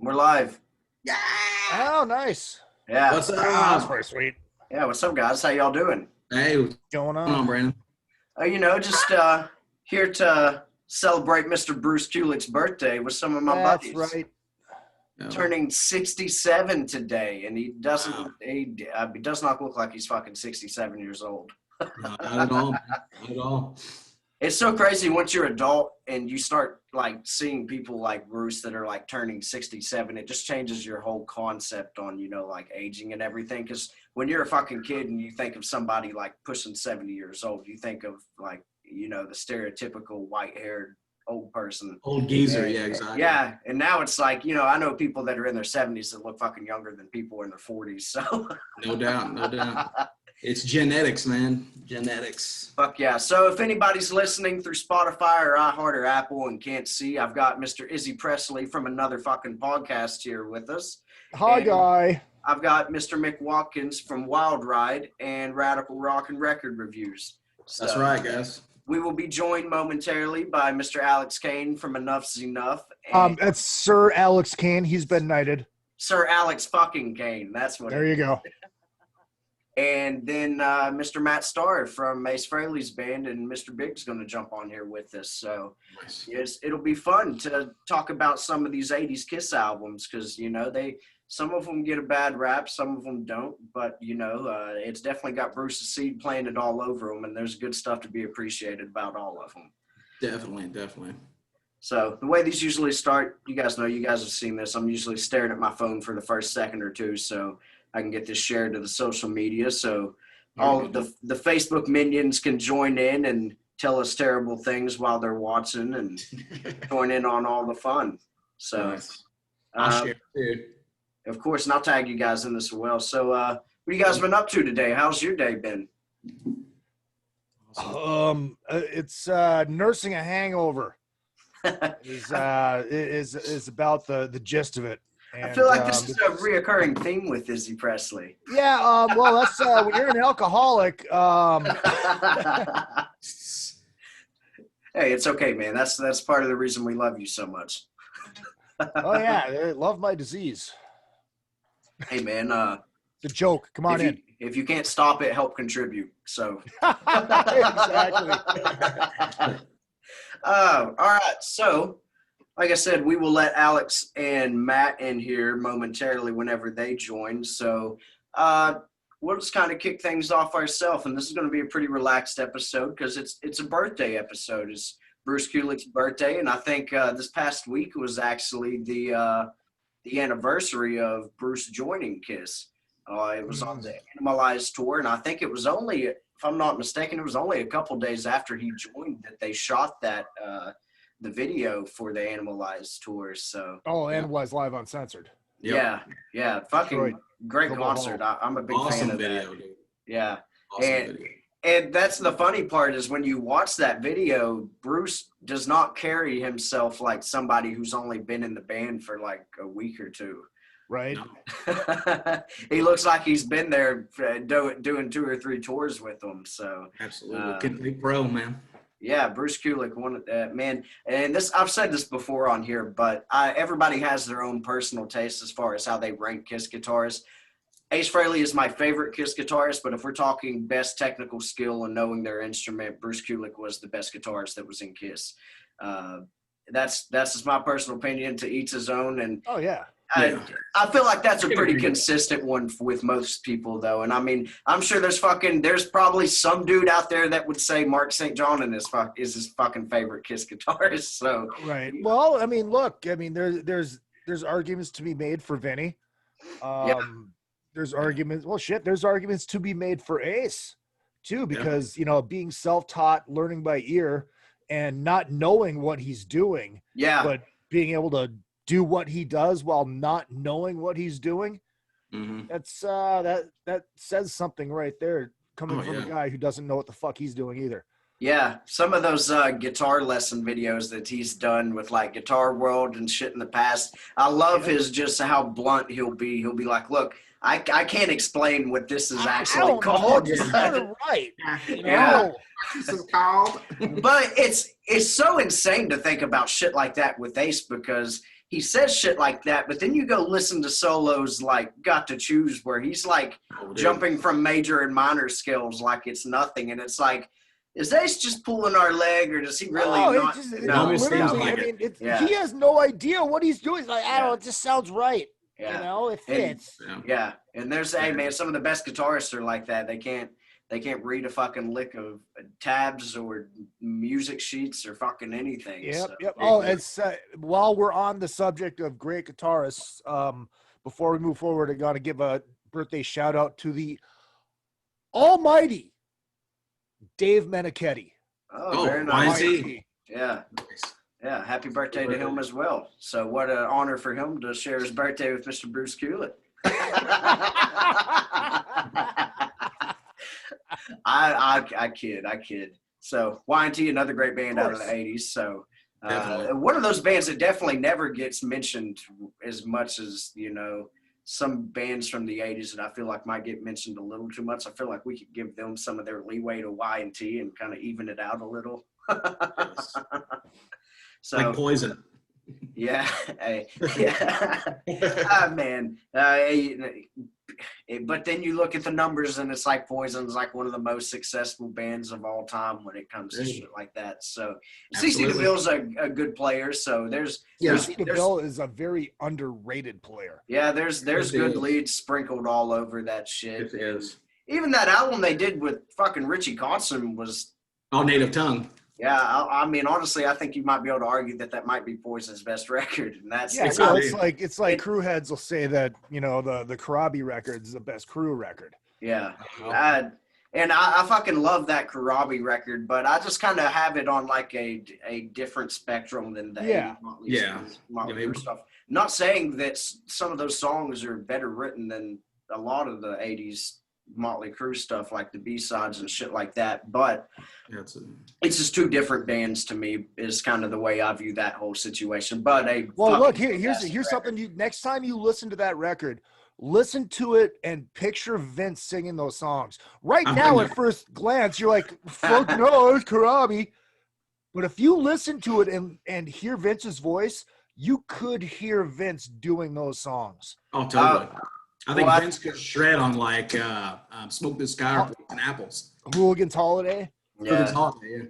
We're live. Yeah. Oh, nice. Yeah. What's up? That's pretty sweet. Yeah. What's up, guys? How y'all doing? Hey, what's Going going on, on? Brandon? Just here to celebrate Mr. Bruce Kulick's birthday with some of my That's buddies. right. No. Turning 67 today, and he doesn't. Wow. He does not look like he's fucking 67 years old. Not at all. Not at all. It's so crazy once you're adult and you start like seeing people like Bruce that are like turning 67. It just changes your whole concept on like aging and everything. Because when you're a fucking kid and you think of somebody like pushing 70 years old, you think of like the stereotypical white-haired old person. Old geezer, yeah, exactly. Yeah, and now it's like I know people that are in their 70s that look fucking younger than people in their 40s. So No doubt, no doubt. It's genetics, man. Genetics. Fuck yeah. So if anybody's listening through Spotify or iHeart or Apple and can't see, I've got Mr. Izzy Presley from another fucking podcast here with us. Hi, And guy. I've got Mr. Mick Watkins from Wild Ride and Radical Rock and Record Reviews. So That's right, guys. we will be joined momentarily by Mr. Alex Kane from Enough's Enough. And That's Sir Alex Kane. He's been knighted. Sir Alex fucking Kane. That's what There you go. And then Mr. Matt Starr from Ace Frehley's band, and Mr. Big's going to jump on here with us. So Nice. yes, it'll be fun to talk about some of these 80s Kiss albums because, some of them get a bad rap, some of them don't. But, it's definitely got Bruce's seed planted all over them, and there's good stuff to be appreciated about all of them. Definitely, definitely. So the way these usually start, you guys have seen this. I'm usually staring at my phone for the first second or two, so I can get this shared to the social media. So all of the Facebook minions can join in and tell us terrible things while they're watching and join in on all the fun. So, Nice. I'll share too. of course, and I'll tag you guys in this as well. So what you guys been up to today? How's your day been? It's nursing a hangover. is about the gist of it. I feel like this is a reoccurring theme with Izzy Presley. Yeah. Well, that's when you're an alcoholic. Hey, it's okay, man. That's part of the reason we love you so much. Oh yeah, I love my disease. Hey, man. It's a joke. Come on in. If you can't stop it, help contribute. So. Exactly. All right. So, like I said, we will let Alex and Matt in here momentarily whenever they join. So we'll just kind of kick things off ourselves. And this is going to be a pretty relaxed episode because it's a birthday episode. It's Bruce Kulick's birthday. And I think this past week was actually the anniversary of Bruce joining Kiss. It was on the Animalized tour. And I think it was only, if I'm not mistaken, it was only a couple days after he joined that they shot that the video for the Animalized tour. So Animalized live uncensored. Yep. yeah, fucking Detroit. great Global concert. I'm a big fan Awesome of video, that. dude. Yeah, Awesome And- video. and that's the funny part is when you watch that video, Bruce does not carry himself like somebody who's only been in the band for like a week or two. Right. No, He looks like he's been there doing 2 or 3 tours with them. So absolutely. Complete pro, man. yeah, Bruce Kulick, man. And this, I've said this before on here, but everybody has their own personal taste as far as how they rank Kiss guitarists. Ace Frehley is my favorite Kiss guitarist, but if we're talking best technical skill and knowing their instrument, Bruce Kulick was the best guitarist that was in Kiss. That's just my personal opinion. To each his own. And Oh yeah. Yeah. I feel like that's a I can pretty agree with that. consistent one with most people, though. And I mean, I'm sure there's probably some dude out there that would say Mark St. John is his fucking favorite Kiss guitarist. So Right. Well, I mean, look. I mean, there's arguments to be made for Vinny. There's arguments. Well, shit. There's arguments to be made for Ace, too, because being self-taught, learning by ear, and not knowing what he's doing, yeah, but being able to do what he does while not knowing what he's doing. Mm-hmm. That's that says something right there, coming Oh, from yeah. a guy who doesn't know what the fuck he's doing either. yeah. Some of those guitar lesson videos that he's done with like Guitar World and shit in the past, I love his just how blunt he'll be. He'll be like, "Look, I can't explain what this is actually I don't called." know. It's kind of right. Yeah. This is called. But it's so insane to think about shit like that with Ace because he says shit like that, but then you go listen to solos like Got to Choose, where he's like jumping from major and minor scales like it's nothing. And it's like, is Ace just pulling our leg, or does he really not? He has no idea what he's doing. He's like, I don't know, it just sounds right. Yeah. You know, it fits. Yeah. And there's, hey man, some of the best guitarists are like that. They can't read a fucking lick of tabs or music sheets or fucking anything. Yep. So. Oh, it's while we're on the subject of great guitarists, before we move forward, I got to give a birthday shout out to the almighty Dave Meniketti. Oh, very nice. Yeah. Yeah, happy birthday to him as well. So what an honor for him to share his birthday with Mr. Bruce Kulick. I kid. So Y&T, another great band out of the 80s. So one of those bands that definitely never gets mentioned as much as, you know, some bands from the 80s that I feel like might get mentioned a little too much. I feel like we could give them some of their leeway to Y&T and kind of even it out a little. Yes. So, like Poison. Yeah. Man. But then you look at the numbers and it's like Poison's like one of the most successful bands of all time when it comes to shit like that. So CeCe DeVille's a good player. So CeCe DeVille is a very underrated player. Yeah, there's good leads sprinkled all over that shit. It is. Even that album they did with fucking Richie Kotzen was all native tongue. Yeah, I mean, honestly, I think you might be able to argue that might be Poison's best record, and that's it's like crew heads will say that, you know, the Karabi record's the best crew record. Yeah, and I fucking love that Karabi record, but I just kind of have it on like a different spectrum than the Motley Crue stuff. Not saying that some of those songs are better written than a lot of the '80s Motley Crue stuff, like the B-sides and shit like that, but it's just two different bands to me is kind of the way I view that whole situation. But look, here's something. Next time you listen to that record, listen to it and picture Vince singing those songs. Right now, at first glance, you're like, fuck no, it's Karabi. But if you listen to it and hear Vince's voice, you could hear Vince doing those songs. Oh, totally. I think Vince could shred on like Smoke This Sky or Poison Apples. Hooligan's Holiday. Yeah.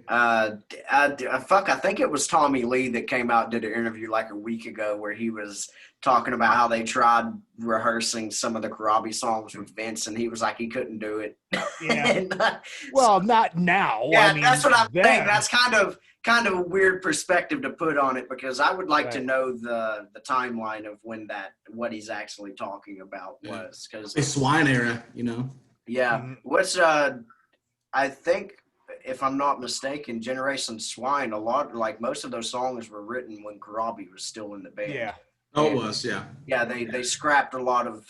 I think it was Tommy Lee that came out and did an interview like a week ago where he was talking about how they tried rehearsing some of the Karabi songs with Vince, and he was like he couldn't do it. Yeah. Well, not now. Yeah, I mean, that's what I'm saying. That's kind of a weird perspective to put on it, because I would like to know the timeline of when what he's actually talking about was, because the Swine era, you know. Yeah. What's I think, if I'm not mistaken, Generation Swine, most of those songs were written when Karabi was still in the band. Yeah. Oh, it was, yeah. Yeah, they scrapped a lot of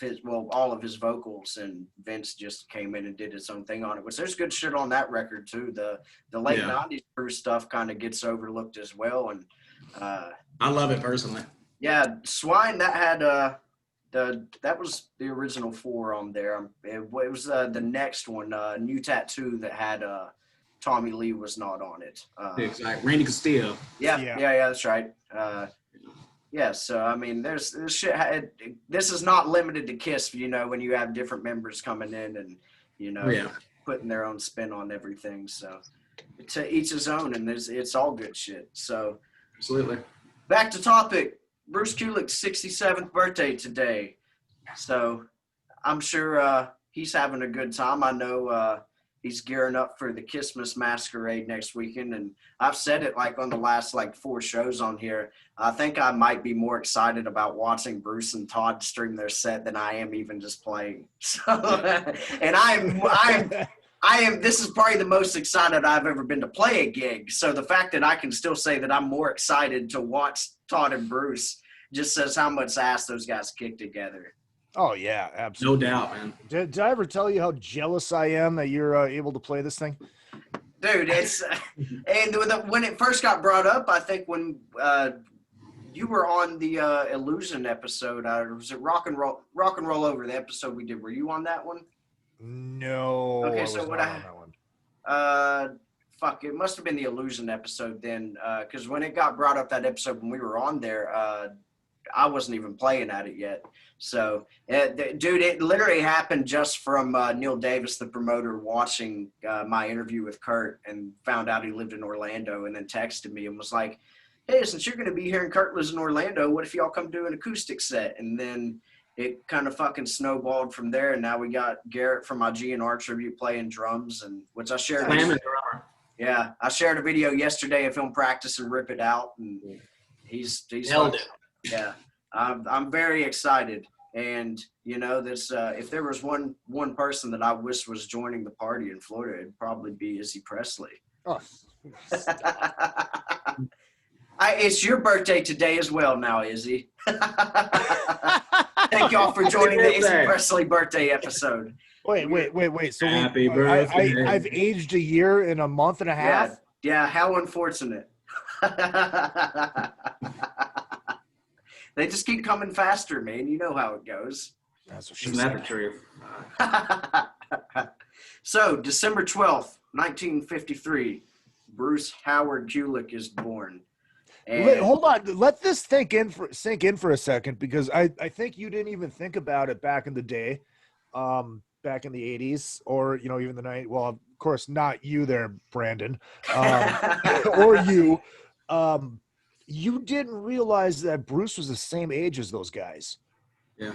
all of his vocals, and Vince just came in and did his own thing on it, which there's good shit on that record too. The late 90s Crue stuff kind of gets overlooked as well. And I love it personally. Yeah, Swine, that had that was the original 4 on there. It was the next one, New Tattoo, that had Tommy Lee was not on it. Exactly. Randy Castillo. Yeah, that's right. Yeah, so I mean, there's shit. This is not limited to Kiss, you know, when you have different members coming in and, you know, putting their own spin on everything. So to each his own, and it's all good shit. So absolutely. Back to topic. Bruce Kulick's 67th birthday today. So I'm sure he's having a good time. I know he's gearing up for the Christmas Masquerade next weekend, and I've said it like on the last 4 shows on here. I think I might be more excited about watching Bruce and Todd stream their set than I am even just playing. So, and I am. This is probably the most excited I've ever been to play a gig. So the fact that I can still say that I'm more excited to watch Todd and Bruce just says how much ass those guys kick together. Oh yeah, absolutely. No doubt, man. Did I ever tell you how jealous I am that you're able to play this thing? Dude, it's and when it first got brought up, I think when you were on the Illusion episode, was it Rock and Roll Over, the episode we did? Were you on that one? No. Okay, so what on that one? Fuck, it must have been the Illusion episode then, because when it got brought up, that episode when we were on there, I wasn't even playing at it yet. So, dude, it literally happened just from Neil Davis, the promoter, watching my interview with Kurt and found out he lived in Orlando, and then texted me and was like, hey, since you're going to be here and Kurt lives in Orlando, what if y'all come do an acoustic set? And then it kind of fucking snowballed from there. And now we got Garrett from my GNR tribute playing drums, and which I shared. Yeah, I shared a video yesterday of him practicing Rip It Out, and he's held it. Yeah, I'm very excited. And this if there was one person that I wish was joining the party in Florida, it'd probably be Izzy Presley. Oh. It's your birthday today as well now, Izzy. Thank y'all for joining the Izzy Presley birthday episode. Wait. So happy birthday. I've aged a year in a month and a half? Yeah, how unfortunate. They just keep coming faster, man. You know how it goes. That's what Isn't that the truth? So, December 12th, 1953, Bruce Howard Kulick is born. Hold on. Let this sink in for a second, because I think you didn't even think about it back in the day, back in the 80s, or even the 90s. Well, of course, not you there, Brandon, or you. You didn't realize that Bruce was the same age as those guys. Yeah.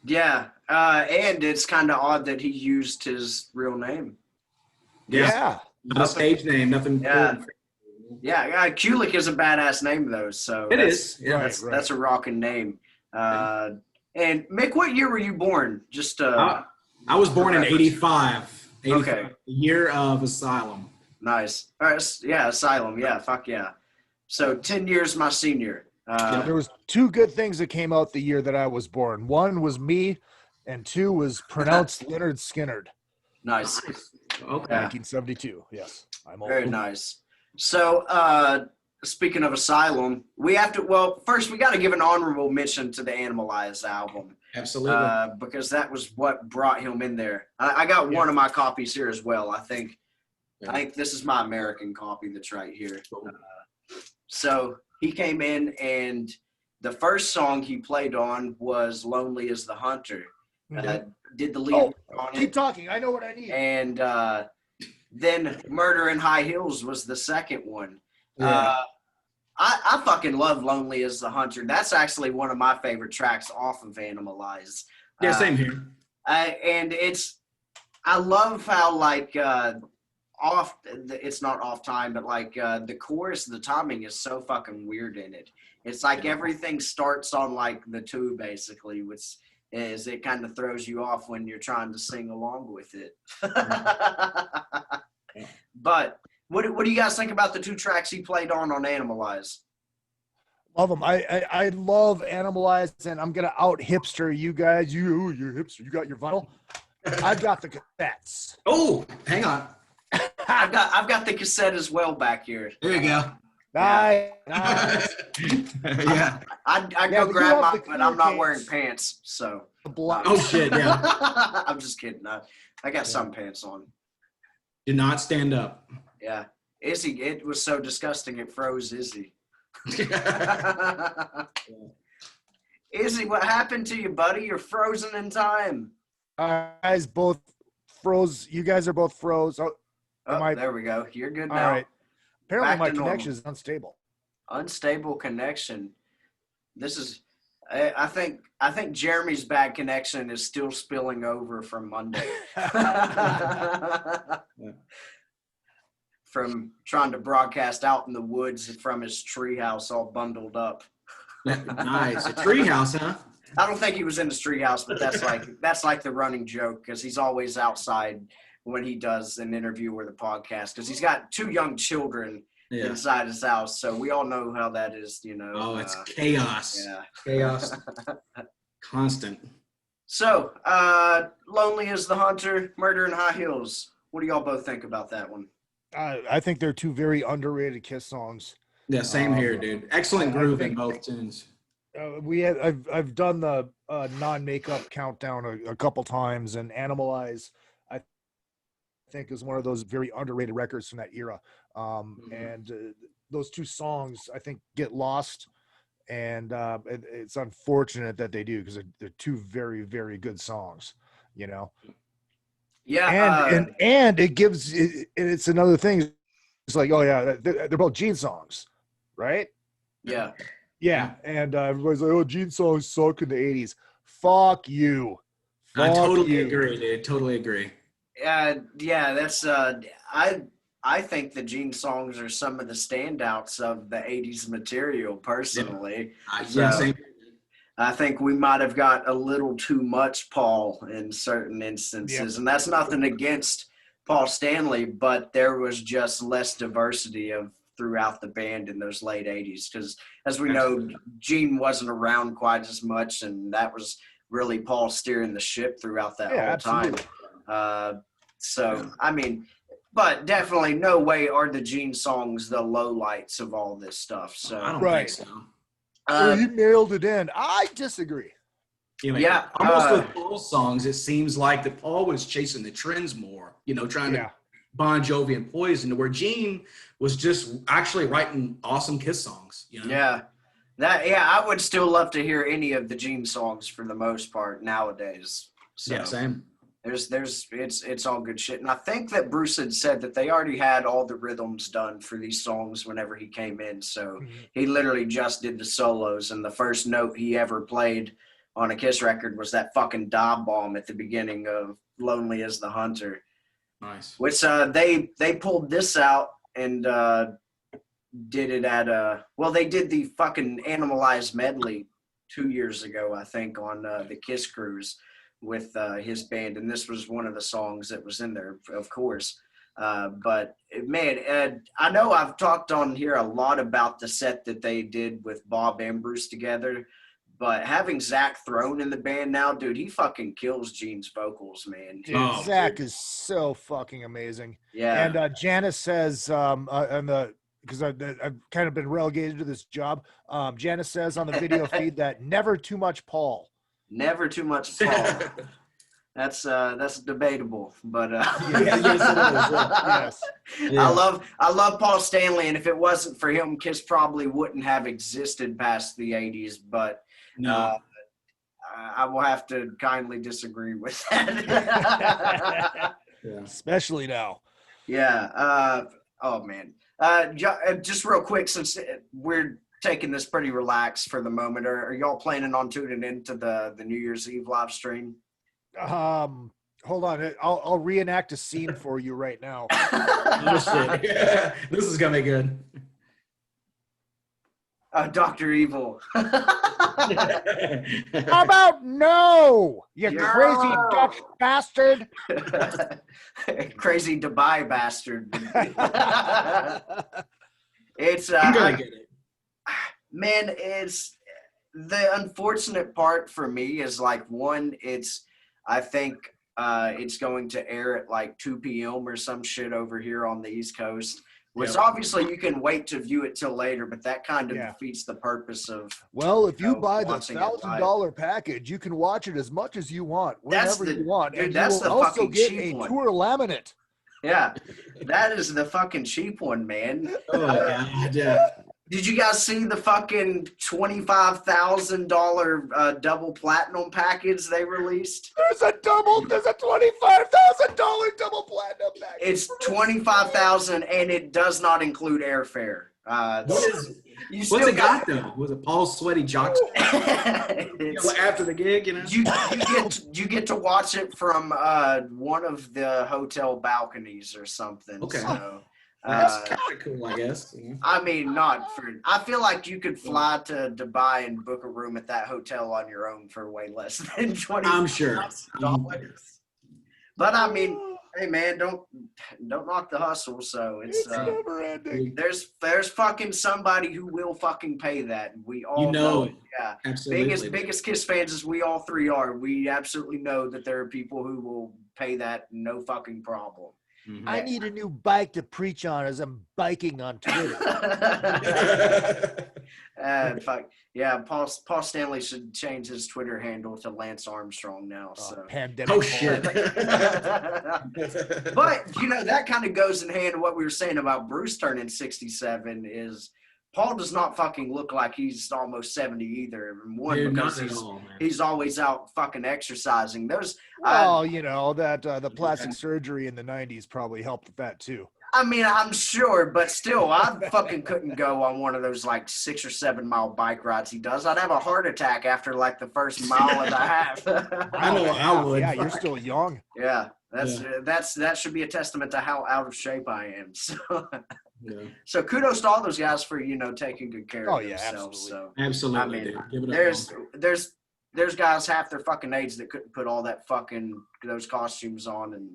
Yeah, and it's kind of odd that he used his real name. Yeah. Not a stage name, nothing. Yeah. Yeah, Kulick is a badass name though. So it is. Yeah, that's a rocking name. And Mick, what year were you born? Just I was born in 85. Okay. Year of Asylum. Nice. All right. Yeah, Asylum. Yeah, fuck yeah. So 10 years my senior. There was two good things that came out the year that I was born. One was me, and two was pronounced Leonard Skinnerd. Nice. Okay. 1972. Yes, I'm old. Very nice. So, speaking of Asylum, first we got to give an honorable mention to the Animalize album. Absolutely. Because that was what brought him in there. I got one of my copies here as well. I think this is my American copy that's right here. So he came in, and the first song he played on was "Lonely as the Hunter." Did the lead on it. Keep talking. I know what I need. And then Murder in High Heels was the second one. Yeah. I fucking love Lonely as the Hunter. That's actually one of my favorite tracks off of Animalize. Yeah, same here. And I love how it's not off time, but the chorus, the timing is so fucking weird in it. It's like everything starts on the two basically, which is it kind of throws you off when you're trying to sing along with it. But what do you guys think about the two tracks he played on Animalize? Love them. I love Animalize, and I'm gonna out hipster you guys. You're hipster. You got your vinyl. I've got the cassettes. Oh, hang on. I've got the cassette as well back here. There you go. Nice. Yeah. I'd go grab mine, but I'm not wearing pants, so. Oh shit! Yeah. I'm just kidding. I got some pants on. Do not stand up. Yeah, Izzy. It was so disgusting. It froze Izzy. Izzy, what happened to you, buddy? You're frozen in time. Guys both froze. You guys are both froze. There we go. You're good now. All right. Apparently, my normal. connection is unstable. Unstable connection. This is. I think Jeremy's bad connection is still spilling over from Monday. From trying to broadcast out in the woods from his treehouse all bundled up. Nice. A treehouse, huh? I don't think he was in his treehouse, but that's like the running joke, because he's always outside when he does an interview or the podcast, because he's got two young children inside his house. So we all know how that is, Oh, it's chaos. Yeah. Chaos. Constant. So, Lonely as the Hunter, Murder in High Heels. What do y'all both think about that one? I think they're two very underrated Kiss songs. Yeah, same here, dude. Excellent groove in both tunes. I've done the non-makeup countdown a couple times, and Animalize, I think, is one of those very underrated records from that era. And those two songs, I think, get lost and it's unfortunate that they do because they're two very, very good songs, you know. Yeah. And it gives it's another thing. It's like, oh yeah, they're both Gene songs, right? Yeah. Yeah, and everybody's like, oh, Gene songs suck in the '80s. Fuck you. I Fuck totally you. agree, dude. Totally agree. Yeah, that's I think the Gene songs are some of the standouts of the 80s material personally. Yeah, So same. I think we might have got a little too much Paul in certain instances. Yep. And that's nothing against Paul Stanley, but there was just less diversity of throughout the band in those late 80s because as we know, Gene wasn't around quite as much, and that was really Paul steering the ship throughout that whole absolutely. time. So I mean, but definitely no way are the Gene songs the lowlights of all this stuff. So I don't Right. think so. You nailed it in. I disagree. Yeah, almost with Paul's songs, it seems like that Paul was chasing the trends more, trying to Bon Jovi and Poison, where Gene was just actually writing awesome Kiss songs. Yeah, I would still love to hear any of the Gene songs for the most part nowadays. So yeah, same. It's all good shit. And I think that Bruce had said that they already had all the rhythms done for these songs whenever he came in. So he literally just did the solos, and the first note he ever played on a Kiss record was that fucking dive bomb at the beginning of Lonely as the Hunter. Nice. Which they pulled this out and did it at they did the fucking Animalized medley 2 years ago, I think, on the Kiss Cruise with his band, and this was one of the songs that was in there, of course. But man, I know I've talked on here a lot about the set that they did with Bob and Bruce together, but having Zach thrown in the band now, dude, he fucking kills Gene's vocals, man. Dude, Zach is so fucking amazing. Yeah. And Janice says because I've kind of been relegated to this job. Janice says on the video feed that never too much Paul. Never too much Paul. That's debatable, but yes. Yeah. I love Paul Stanley, and if it wasn't for him, Kiss probably wouldn't have existed past the 80s. But no. I will have to kindly disagree with that. Especially now. Yeah. Oh man. Just real quick, since we're taking this pretty relaxed for the moment, are y'all planning on tuning into the New Year's Eve live stream? Hold on, I'll reenact a scene for you right now. This is gonna be good. Dr. Evil. How about no, you crazy Dutch bastard? Crazy Dubai bastard. It's I'm gonna get it. Man, it's the unfortunate part for me is like I think it's going to air at like 2 p.m. or some shit over here on the East Coast, which obviously you can wait to view it till later, but that kind of defeats the purpose of. Well, if you buy the $1,000 package, you can watch it as much as you want, whenever you want, dude, and that's you will also get a tour laminate. Yeah, that is the fucking cheap one, man. Oh yeah. Did you guys see the fucking $25,000 double platinum package they released? There's a $25,000 double platinum package. It's $25,000 and it does not include airfare. What's it got though? Was it Paul's sweaty jocks? After the gig, you get to watch it from one of the hotel balconies or something. Okay. So, that's kind of cool, I guess. I mean, I feel like you could fly to Dubai and book a room at that hotel on your own for way less than $20. I'm sure. But I mean, hey man, don't knock the hustle. So it's never ending. There's fucking somebody who will fucking pay that. We all know it. Yeah, absolutely. Biggest Kiss fans as we all three are. We absolutely know that there are people who will pay that, no fucking problem. Mm-hmm. I need a new bike to preach on as I'm biking on Twitter. Fuck. Yeah, Paul Stanley should change his Twitter handle to Lance Armstrong now. So pandemic. Oh shit. But that kind of goes in hand with what we were saying about Bruce turning 67 is Paul does not fucking look like he's almost 70 either. One, Dude, because not at all, man. he's always out fucking exercising. Well, you know, that the plastic surgery in the 90s probably helped with that too. I mean, I'm sure, but still, I fucking couldn't go on one of those like 6 or 7 mile bike rides he does. I'd have a heart attack after like the first mile and a half. I know I would. Yeah, you're still young. Yeah, that should be a testament to how out of shape I am. So kudos to all those guys for taking good care of themselves. Absolutely. So Absolutely, I mean, dude. Give it up, there's guys half their fucking age that couldn't put all that those costumes on and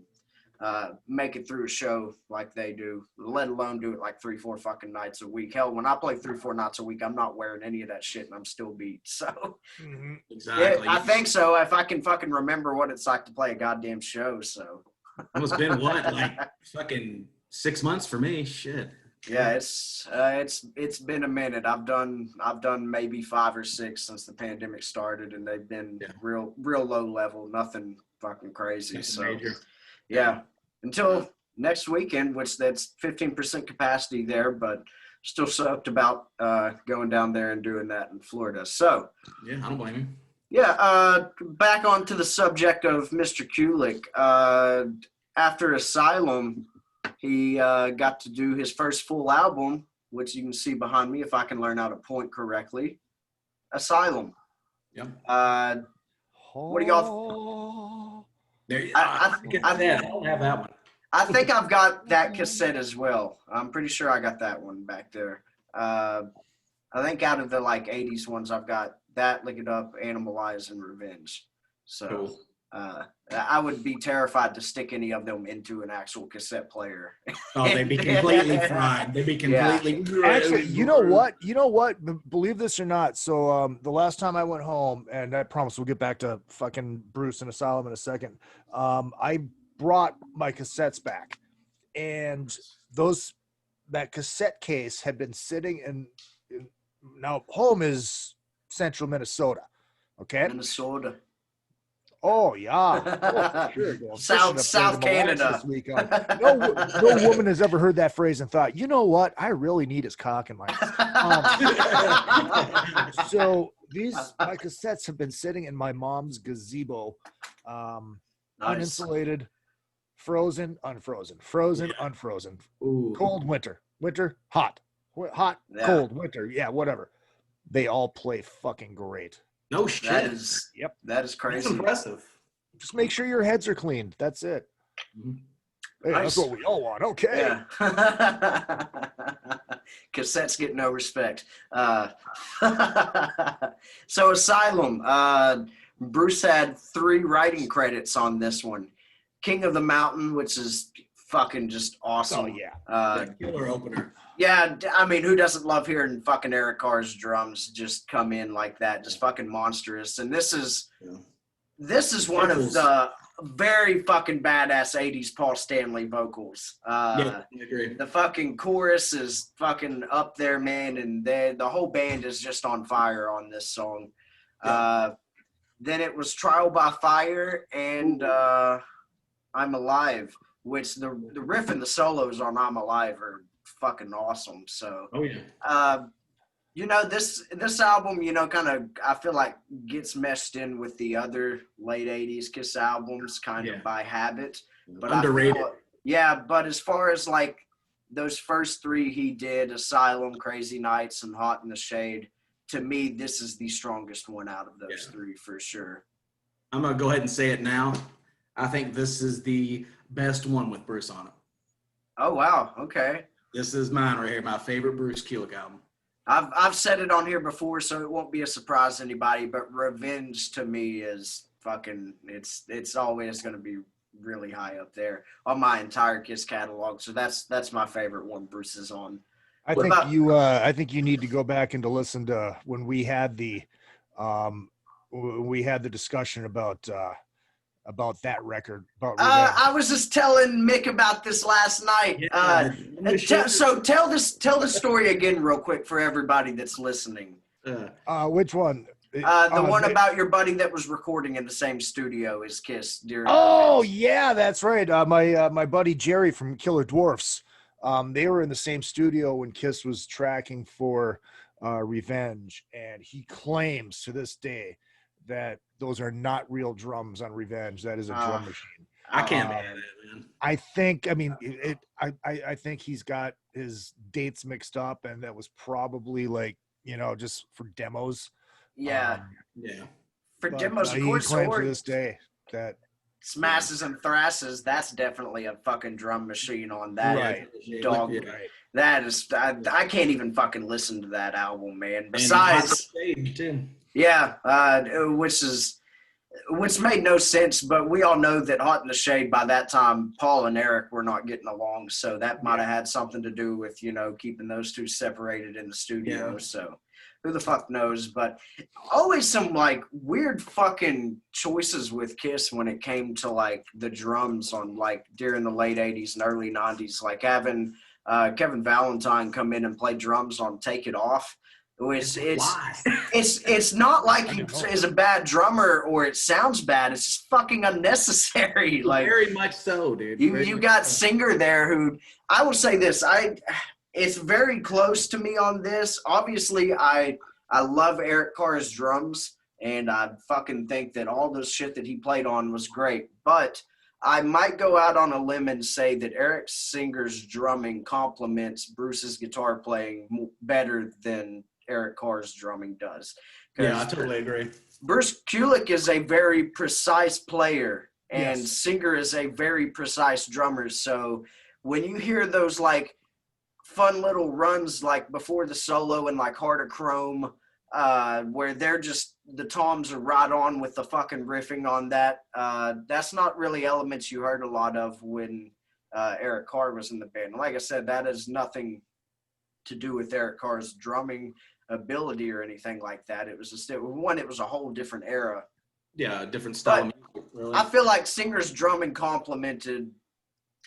make it through a show like they do, let alone do it like 3-4 fucking nights a week. Hell, when I play 3-4 nights a week, I'm not wearing any of that shit and I'm still beat. So Exactly. I think so. If I can fucking remember what it's like to play a goddamn show. So it's been like fucking 6 months for me. Shit. Yeah, it's been a minute. I've done maybe 5 or 6 since the pandemic started, and they've been real low level, nothing fucking crazy. That's so major. Yeah, until next weekend, which that's 15% capacity there, but still stoked about going down there and doing that in Florida. So yeah, I don't blame you. Yeah, back onto the subject of Mr. Kulick. After Asylum, he got to do his first full album, which you can see behind me if I can learn how to point correctly. Asylum. Yeah. What do y'all? I don't have that one. I think I've got that cassette as well. I'm pretty sure I got that one back there. I think out of the like 80s ones, I've got that, Lick It Up, Animalize, and Revenge. So Cool. I would be terrified to stick any of them into an actual cassette player. Oh, they'd be completely fried. They'd be completely. Yeah. Actually, you know what? Believe this or not. So the last time I went home, and I promise we'll get back to fucking Bruce and Asylum in a second. I brought my cassettes back, and that cassette case had been sitting in now home is central Minnesota. Okay. Minnesota. Oh yeah, oh, sure. South Canada. This weekend. No woman has ever heard that phrase and thought, you know what? I really need his cock in my ass. So my cassettes have been sitting in my mom's gazebo, Nice. uninsulated, frozen, unfrozen, frozen, unfrozen. Ooh. Cold winter, hot, cold winter. Yeah, whatever. They all play fucking great. No shit. That is crazy. That's impressive. Just make sure your heads are cleaned. That's it. Mm-hmm. Hey, Nice. That's what we all want. Okay. Yeah. Cassettes get no respect. So Asylum. Bruce had 3 writing credits on this one. King of the Mountain, which is fucking just awesome. Oh yeah. Killer opener. Yeah, I mean, who doesn't love hearing fucking Eric Carr's drums just come in like that, just fucking monstrous. And this is one of the very fucking badass 80s Paul Stanley vocals. Yeah, I agree. The fucking chorus is fucking up there, man, and the whole band is just on fire on this song. Yeah. Then it was Trial by Fire and I'm Alive, which the riff and the solos on I'm Alive are fucking awesome. So this album kind of I feel like gets meshed in with the other late 80s Kiss albums kind of by habit, but underrated. But as far as like those first 3 he did, Asylum, Crazy Nights, and Hot in the Shade, to me this is the strongest one out of those 3 for sure. I'm gonna go ahead and say it now. I think this is the best one with Bruce on it. Oh wow, okay. This is mine right here, my favorite Bruce Kulick album. I've said it on here before, so it won't be a surprise to anybody, but Revenge to me is fucking, it's always going to be really high up there on my entire Kiss catalog. So that's my favorite one Bruce is on. I think you need to go back and to listen to when we had the discussion about that record. I was just telling Mick about this last night. So tell the story again real quick for everybody that's listening. Which one? The one about your buddy that was recording in the same studio as Kiss during. Oh yeah, that's right. My buddy Jerry from Killer Dwarfs. They were in the same studio when Kiss was tracking for Revenge, and he claims to this day that those are not real drums on Revenge. That is a drum machine. I can't believe that, man. I think, I mean, I think he's got his dates mixed up, and that was probably like, you know, just for demos. Yeah. Yeah. For demos, of course. He claims to this day that Smashes and Thrashes, that's definitely a fucking drum machine on that Right. dog. Yeah. right. That is, I can't even fucking listen to that album, man. Besides, yeah, which made no sense, but we all know that Hot in the Shade by that time, Paul and Eric were not getting along, so that might have had something to do with, you know, keeping those two separated in the studio. Yeah. So who the fuck knows? But always some like weird fucking choices with Kiss when it came to like the drums on like during the late 80s and early 90s, like having Kevin Valentine come in and play drums on Take It Off. It's not like he is a bad drummer or it sounds bad. It's just fucking unnecessary. Like very much so, dude. You got Singer there who I will say this. It's very close to me on this. Obviously, I love Eric Carr's drums and I fucking think that all the shit that he played on was great. But I might go out on a limb and say that Eric Singer's drumming complements Bruce's guitar playing better than Eric Carr's drumming does. Yeah, I totally agree. Bruce Kulick is a very precise player, and Yes. Singer is a very precise drummer. So when you hear those like fun little runs like before the solo and like Heart of Chrome, where they're just the toms are right on with the fucking riffing on that. That's not really elements you heard a lot of when Eric Carr was in the band. Like I said, that has nothing to do with Eric Carr's drumming ability or anything like that. It was just it was a whole different era. Yeah, different style. But of music, really. I feel like Singer's drumming complemented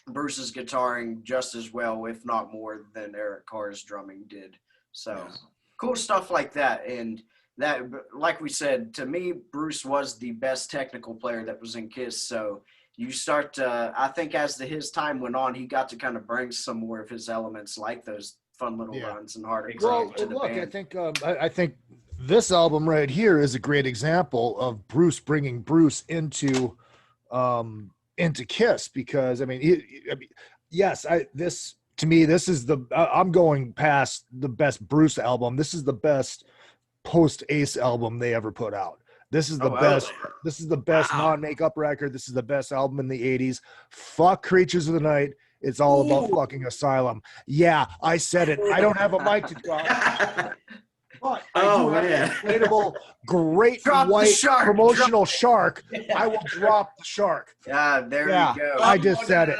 Bruce's guitaring just as well, if not more, than Eric Carr's drumming did. So cool stuff like that. And that, like we said, to me, Bruce was the best technical player that was in Kiss. So you start to, I think as his time went on, he got to kind of bring some more of his elements like those fun little runs and Heart of Chrome to the look, band. I think this album right here is a great example of Bruce bringing Bruce into Kiss, because I mean, to me, this is I'm going past the best Bruce album. This is the best post Ace album they ever put out. This is the best. This is the best non-makeup record. This is the best album in the 80s. Fuck Creatures of the Night. It's all about fucking Asylum. Yeah, I said it. I don't have a mic to drop. But I do have an inflatable, great white promotional shark. I will drop the shark. There you go. I just said it.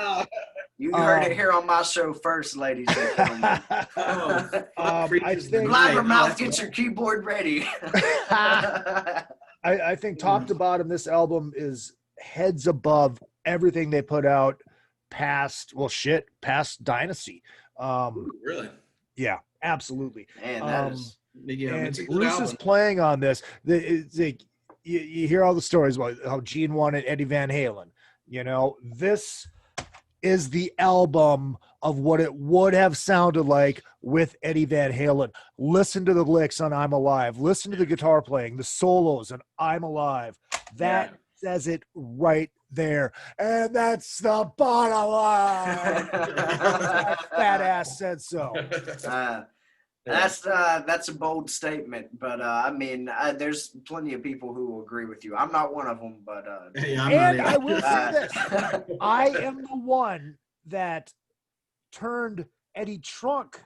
You heard it here on my show first, ladies and gentlemen. I think Blabbermouth, get your keyboard ready. I think top to bottom, this album is heads above everything they put out past Dynasty. Really? Yeah, absolutely. Man, that is. And Bruce is playing on this. It's like, you hear all the stories about how Gene wanted Eddie Van Halen. You know, this is the album of what it would have sounded like with Eddie Van Halen. Listen to the licks on I'm Alive. Listen to the guitar playing, the solos on I'm Alive. That says it right there. And that's the bottom line. That ass said so. That's a bold statement, but I mean, there's plenty of people who will agree with you. I'm not one of them, but I will say this: I am the one that turned Eddie Trunk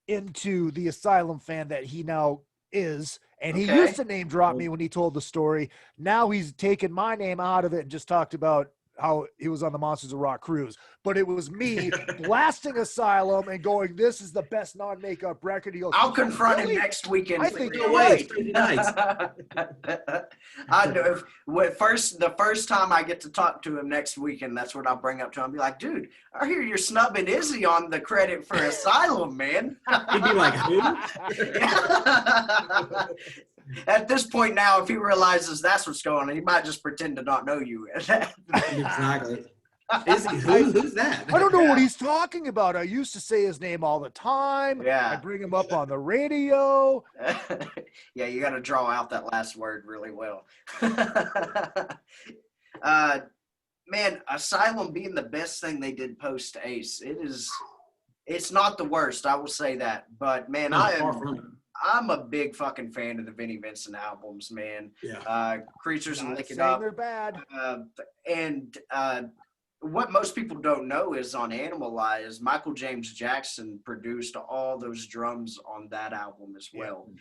into the Asylum fan that he now is, and he used to name drop me when he told the story. Now he's taken my name out of it and just talked about how he was on the Monsters of Rock cruise. But it was me blasting Asylum and going, this is the best non-makeup record. He goes, I'll confront him next weekend. I think you're right. Nice. I know. The first time I get to talk to him next weekend, that's what I'll bring up to him. Be like, dude, I hear you're snubbing Izzy on the credit for Asylum, man. He'd be like, who? At this point now, if he realizes that's what's going on, he might just pretend to not know you. Exactly. Izzy, who's that? I don't know what he's talking about. I used to say his name all the time. Yeah. I bring him up on the radio. Yeah, you got to draw out that last word really well. Man, Asylum being the best thing they did post Ace, it's not the worst, I will say that. But man, I'm a big fucking fan of the Vinnie Vincent albums, man. Yeah. Creatures and Not Lick It saying Up. they're bad. And what most people don't know is on Animalize, Michael James Jackson produced all those drums on that album as well.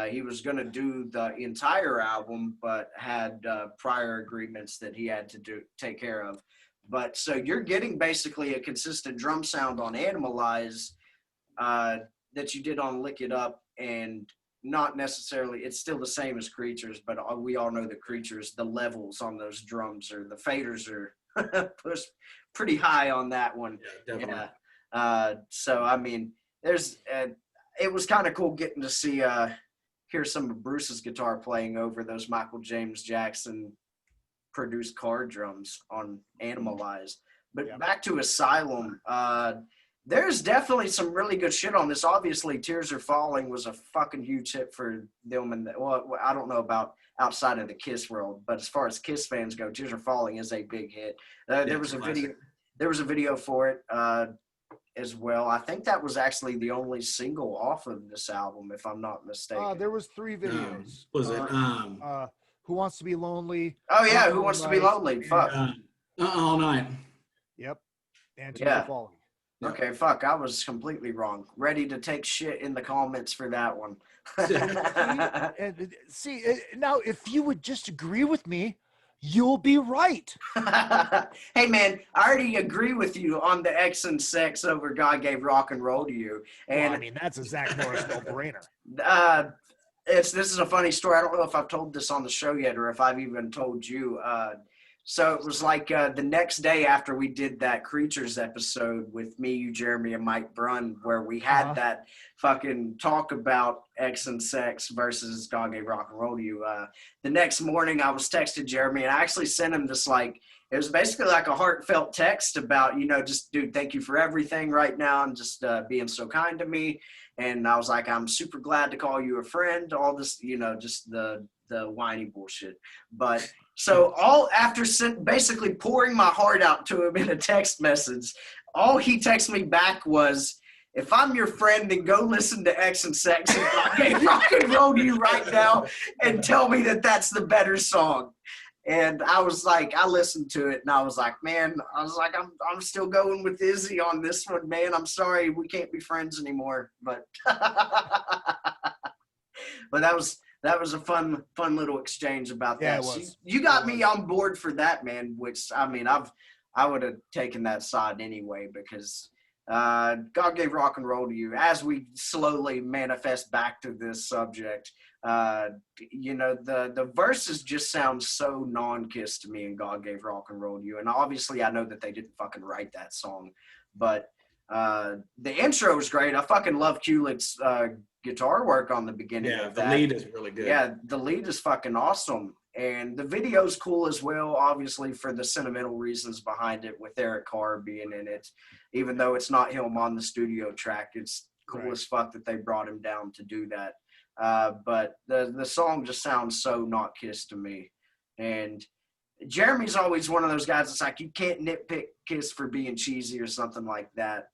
He was going to do the entire album, but had prior agreements that he had to take care of. But so you're getting basically a consistent drum sound on Animalize that you did on Lick It Up, and not necessarily, it's still the same as Creatures, but we all know that Creatures, the levels on those drums or the faders are pushed pretty high on that one. Yeah, definitely. So I mean, it was kind of cool getting to see hear some of Bruce's guitar playing over those Michael James Jackson produced car drums on Animalize. But back to Asylum, there's definitely some really good shit on this. Obviously, Tears Are Falling was a fucking huge hit for them. And well, I don't know about outside of the Kiss world, but as far as Kiss fans go, Tears Are Falling is a big hit. There was a video for it as well. I think that was actually the only single off of this album, if I'm not mistaken. There was 3 videos. Was it? Who Wants to Be Lonely? Oh yeah, Who Wants to Be Lonely? Fuck. All Night. Yep. And Tears Are Falling. Okay, fuck, I was completely wrong. Ready to take shit in the comments for that one. See, now if you would just agree with me, you'll be right. Hey, man, I already agree with you on the X and Sex over God Gave Rock and Roll to You. And well, I mean, that's a Zach Morris no-brainer. This is a funny story. I don't know if I've told this on the show yet or if I've even told you. So it was like the next day after we did that Creatures episode with me, you, Jeremy, and Mike Brunn, where we had that fucking talk about X and Sex versus God Gave Rock and Roll to You. The next morning I was texting Jeremy, and I actually sent him this, like, it was basically like a heartfelt text about, just, dude, thank you for everything right now and just being so kind to me. And I was like, I'm super glad to call you a friend, all this, just the whiny bullshit. But so all after basically pouring my heart out to him in a text message, all he texted me back was, if I'm your friend, then go listen to X and Sex and Rock and Roll to You right now and tell me that that's the better song. And I was like, I listened to it and I was like, man, I'm still going with Izzy on this one, man. I'm sorry we can't be friends anymore. But but that was a fun little exchange about that. It was. You got me on board for that, man, which I mean I would have taken that side anyway, because God Gave Rock and Roll to You, as we slowly manifest back to this subject, the verses just sound so non-Kiss to me in God Gave Rock and Roll to You. And obviously I know that they didn't fucking write that song, but the intro is great. I fucking love Kulick's guitar work on the beginning of that. The lead is really good. Yeah, the lead is fucking awesome. And the video's cool as well, obviously, for the sentimental reasons behind it, with Eric Carr being in it. Even though it's not him on the studio track, it's cool as fuck that they brought him down to do that. But the song just sounds so not Kiss to me. And Jeremy's always one of those guys that's like, you can't nitpick Kiss for being cheesy or something like that.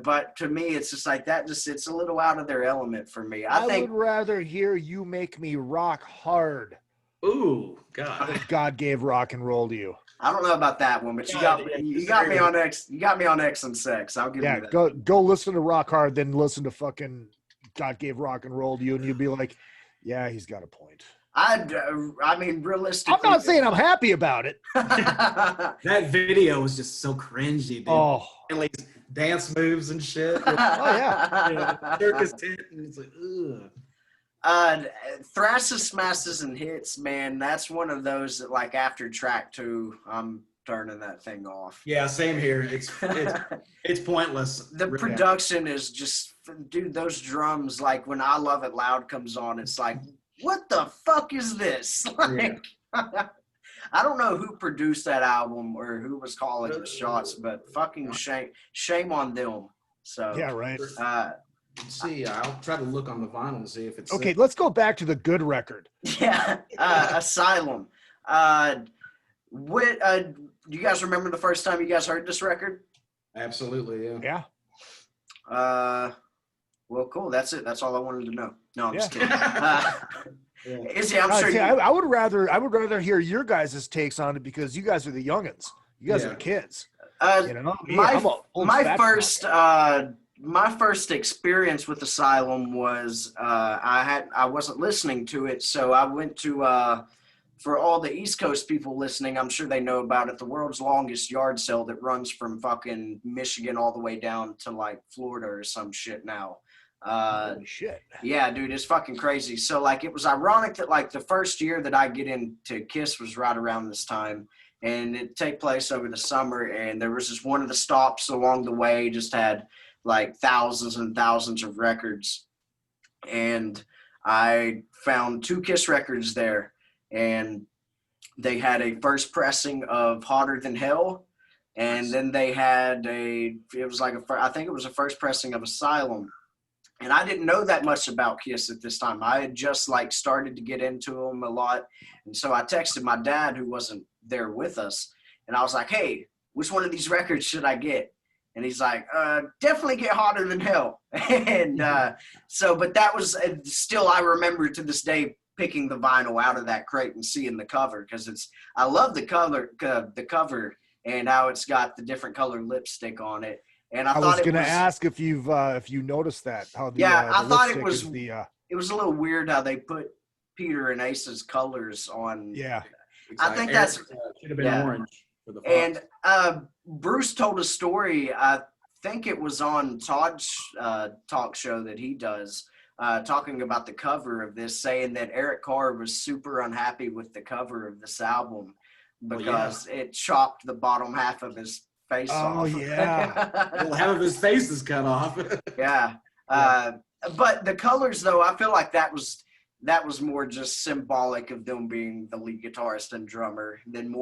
But to me, it's just like that. It's a little out of their element for me. I think would rather hear You Make Me Rock Hard. Ooh, God! If God Gave Rock and Roll to You. I don't know about that one, but you got me on X. You got me on X and Sex. I'll give you that. Go listen to Rock Hard, then listen to fucking God Gave Rock and Roll to You, and you'd be like, yeah, he's got a point. I mean, realistically, I'm not saying I'm happy about it. That video was just so cringy, dude. Oh, and like dance moves and shit. Oh yeah. Circus tent, and it's like, ugh. Thrashes, Smashes, and Hits, man, that's one of those that, like, after track 2, I'm turning that thing off. Yeah, same here. It's pointless. The production is just, dude, those drums, like when I Love It Loud comes on, it's like, what the fuck is this? Like, I don't know who produced that album or who was calling the shots, but fucking shame on them. So Yeah, right. Let's see. I'll try to look on the vinyl and see if it's Okay, let's go back to the good record. Yeah, Asylum. What? Do you guys remember the first time you guys heard this record? Absolutely, yeah. Yeah. Well, cool. That's it. That's all I wanted to know. No, I'm just kidding. Izzy, I would rather hear your guys' takes on it because you guys are the youngins. You guys are the kids. You know, my first experience with Asylum was I wasn't listening to it, so I went to for all the East Coast people listening, I'm sure they know about it, the world's longest yard sale that runs from fucking Michigan all the way down to like Florida or some shit now. Holy shit. Yeah, dude, it's fucking crazy. So like it was ironic that like the first year that I get into KISS was right around this time, and it take place over the summer, and there was just one of the stops along the way just had like thousands and thousands of records, and I found 2 KISS records there, and they had a first pressing of Hotter Than Hell, and then they had I think it was a first pressing of Asylum. And I didn't know that much about KISS at this time. I had just like started to get into them a lot. And so I texted my dad, who wasn't there with us, and I was like, hey, which one of these records should I get? And he's like, definitely get Hotter Than Hell. And but that was still, I remember to this day picking the vinyl out of that crate and seeing the cover, because I love the cover and how it's got the different color lipstick on it. And I was going to ask if you noticed that. How the, I the thought it was it was a little weird how they put Peter and Ace's colors on. Yeah, I think that's should have been orange for the font. And Bruce told a story. I think it was on Todd's talk show that he does, talking about the cover of this, saying that Eric Carr was super unhappy with the cover of this album because it chopped the bottom half of his face off. Oh yeah. Well, half of his face is cut off. Yeah. But the colors, though, I feel like that was more just symbolic of them being the lead guitarist and drummer than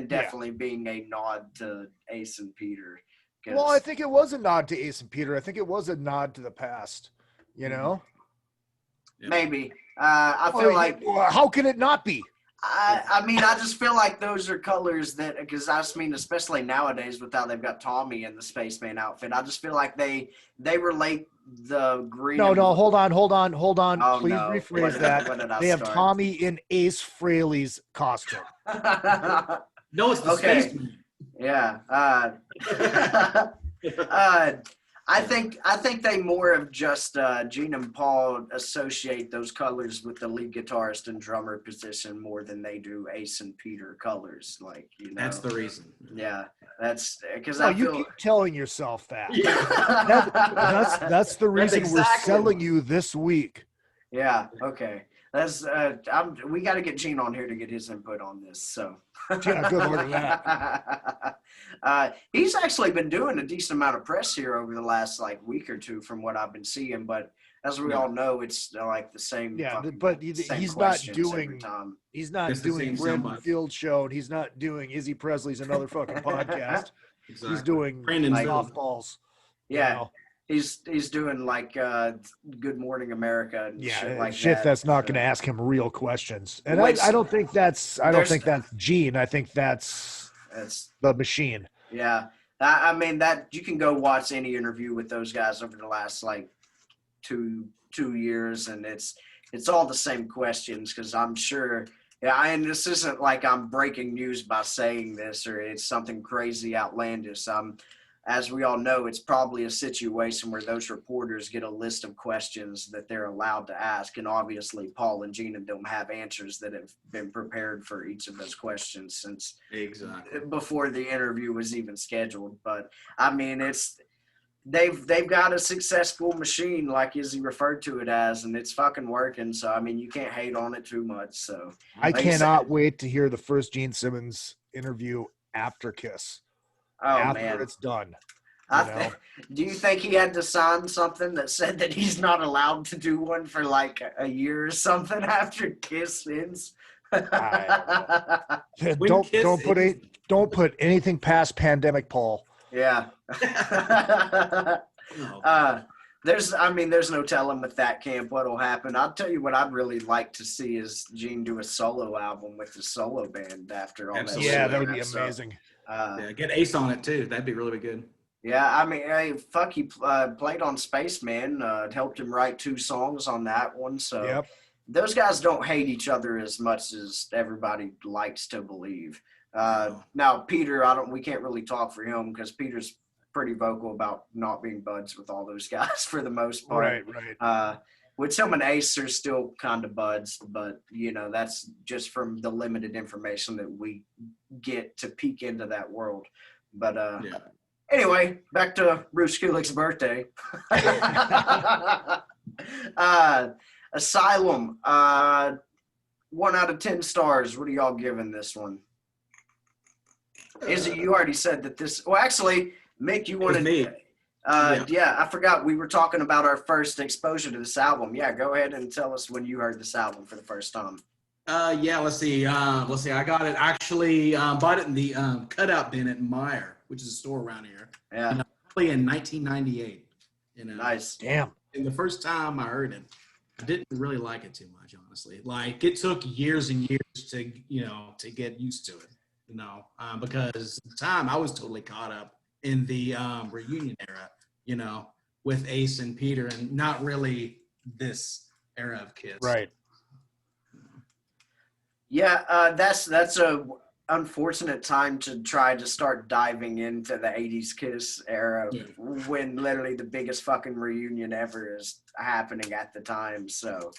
definitely being a nod to Ace and Peter. Well, I think it was a nod to Ace and Peter. I think it was a nod to the past, you know? Yeah. Maybe. I feel like... How can it not be? I mean, I just feel like those are colors that, because I just mean, especially nowadays with how they've got Tommy in the spaceman outfit, I just feel like they relate the green. No, hold on. Oh, Please rephrase that. They have Tommy in Ace Frehley's costume. No, it's the spaceman. Yeah. I think they more of just Gene and Paul associate those colors with the lead guitarist and drummer position more than they do Ace and Peter colors. Like, you know, that's the reason. Yeah, that's because you keep telling yourself that. Yeah. that's the reason we're selling you this week. Yeah. Okay. That's we got to get Gene on here to get his input on this. So yeah, good Lord of that. He's actually been doing a decent amount of press here over the last like week or two, from what I've been seeing. But as we all know, it's like the same. Yeah, but he's not doing. He's not doing Brandon Field show, and he's not doing Izzy Presley's another fucking podcast. Exactly. He's doing softballs. Yeah. You know? He's doing like Good Morning America and shit like that. That's not going to ask him real questions. And I don't think that's Gene. I think that's the machine. Yeah. I mean, that you can go watch any interview with those guys over the last like two years, and it's all the same questions, because I'm sure. Yeah, and this isn't like I'm breaking news by saying this, or it's something crazy outlandish. As we all know, it's probably a situation where those reporters get a list of questions that they're allowed to ask. And obviously, Paul and Gina don't have answers that have been prepared for each of those questions since before the interview was even scheduled. But I mean, they've got a successful machine, like Izzy referred to it as, and it's fucking working. So, I mean, you can't hate on it too much. So I cannot wait to hear the first Gene Simmons interview after KISS. After it's done. Do you think he had to sign something that said that he's not allowed to do one for like a year or something after KISS ends? Don't put anything past pandemic Paul. Yeah. There's no telling with that camp what'll happen. I'll tell you what I'd really like to see is Gene do a solo album with the solo band after all that. Yeah, that would be amazing. Get Ace on it too. That'd be really good. Yeah, I mean, hey, he played on Spaceman. Helped him write 2 songs on that one. So those guys don't hate each other as much as everybody likes to believe. Now, Peter, we can't really talk for him because Peter's pretty vocal about not being buds with all those guys for the most part. Right. With him and Ace are still kind of buds, but, that's just from the limited information that we get to peek into that world. But, anyway, back to Bruce Kulick's birthday. Asylum, 1 out of 10 stars. What are y'all giving this one? Izzy, you already said that this. Well, actually, Mick, you wanted me. Yeah, I forgot we were talking about our first exposure to this album. Yeah, go ahead and tell us when you heard this album for the first time. Let's see. I got it actually. Bought it in the cutout bin at Meyer, which is a store around here. Yeah. Probably in 1998. Nice. Damn. And the first time I heard it, I didn't really like it too much, honestly. Like it took years and years to get used to it. Because at the time I was totally caught up in the reunion era, with Ace and Peter, and not really this era of Kiss. Right. Yeah, that's a unfortunate time to try to start diving into the 80s Kiss era when literally the biggest fucking reunion ever is happening at the time. So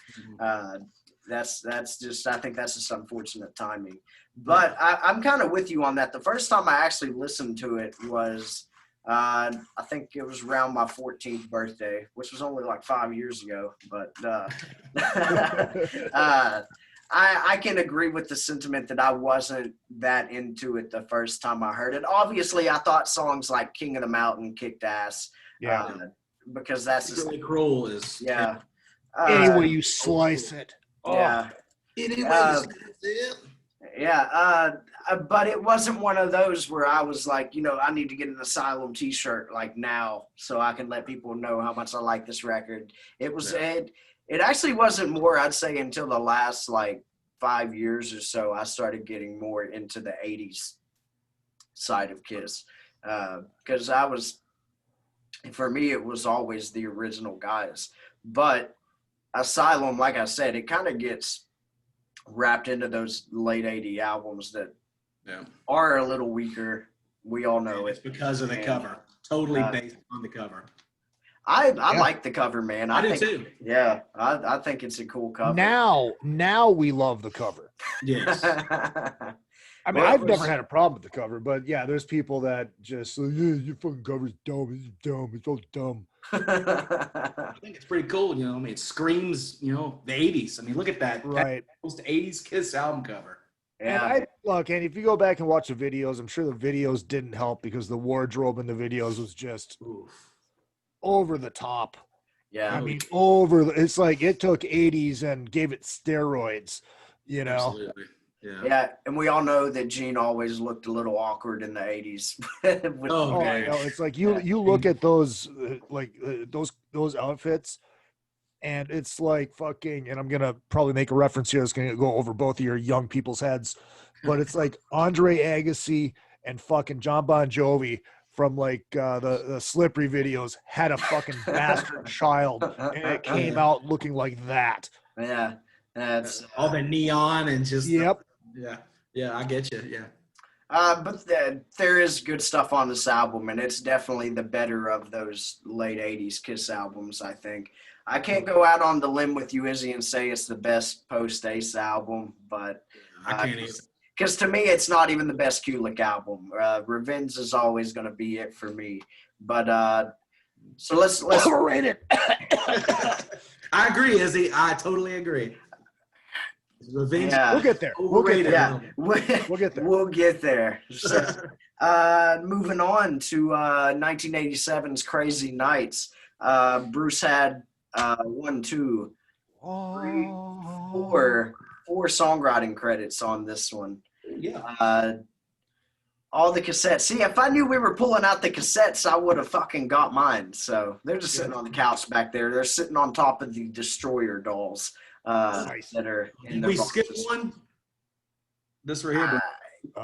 that's just, I think that's just unfortunate timing. But I'm kind of with you on that. The first time I actually listened to it was, I think it was around my 14th birthday, which was only like 5 years ago. But I can agree with the sentiment that I wasn't that into it the first time I heard it. Obviously, I thought songs like King of the Mountain kicked ass. Yeah. Because that's just really cruel is. Yeah. Any way you slice it. Yeah. Yeah, but it wasn't one of those where I was like, I need to get an Asylum t-shirt like now so I can let people know how much I like this record. It was it actually wasn't more, I'd say, until the last like 5 years or so I started getting more into the 80s side of Kiss. Because for me, it was always the original guys. But Asylum, like I said, it kind of gets wrapped into those late 80 albums that are a little weaker. We all know it's because of the cover. Totally based on the cover. I like the cover, man. I do too. Yeah, I think it's a cool cover. Now we love the cover. Yes. I mean, I've never had a problem with the cover, but yeah, there's people that just your fucking cover's dumb. It's dumb. It's all dumb. I think it's pretty cool. It screams, the 80s. I mean, look at that. Right. That's the 80s Kiss album cover. Yeah. And and if you go back and watch the videos, I'm sure the videos didn't help because the wardrobe in the videos was just over the top. Yeah. I mean, it's like it took 80s and gave it steroids, Absolutely. Yeah, and we all know that Gene always looked a little awkward in the 80s. It's like you look at those those outfits, and it's like fucking. And I'm gonna probably make a reference here that's gonna go over both of your young people's heads, but it's like Andre Agassi and fucking John Bon Jovi from like the Slippery videos had a fucking bastard child, and it came out looking like that. Yeah, that's all the neon and just yep. Yeah, I get you. Yeah. But there is good stuff on this album, and it's definitely the better of those late 80s Kiss albums, I think. I can't go out on the limb with you, Izzy, and say it's the best post-Ace album, but I can't either. Because to me, it's not even the best Kulick album. Revenge is always going to be it for me. But so let's overrate it. I agree, Izzy. I totally agree. Revenge. Yeah. We'll get there. We'll get there. We'll get there. So, moving on to 1987's Crazy Nights. Bruce had 1, 2, 3, 4 4 songwriting credits on this one. Yeah. All the cassettes. See, if I knew we were pulling out the cassettes, I would have fucking got mine. So they're just sitting on the couch back there. They're sitting on top of the Destroyer dolls Nice. that are in Did their we skip boxes. one? This right here.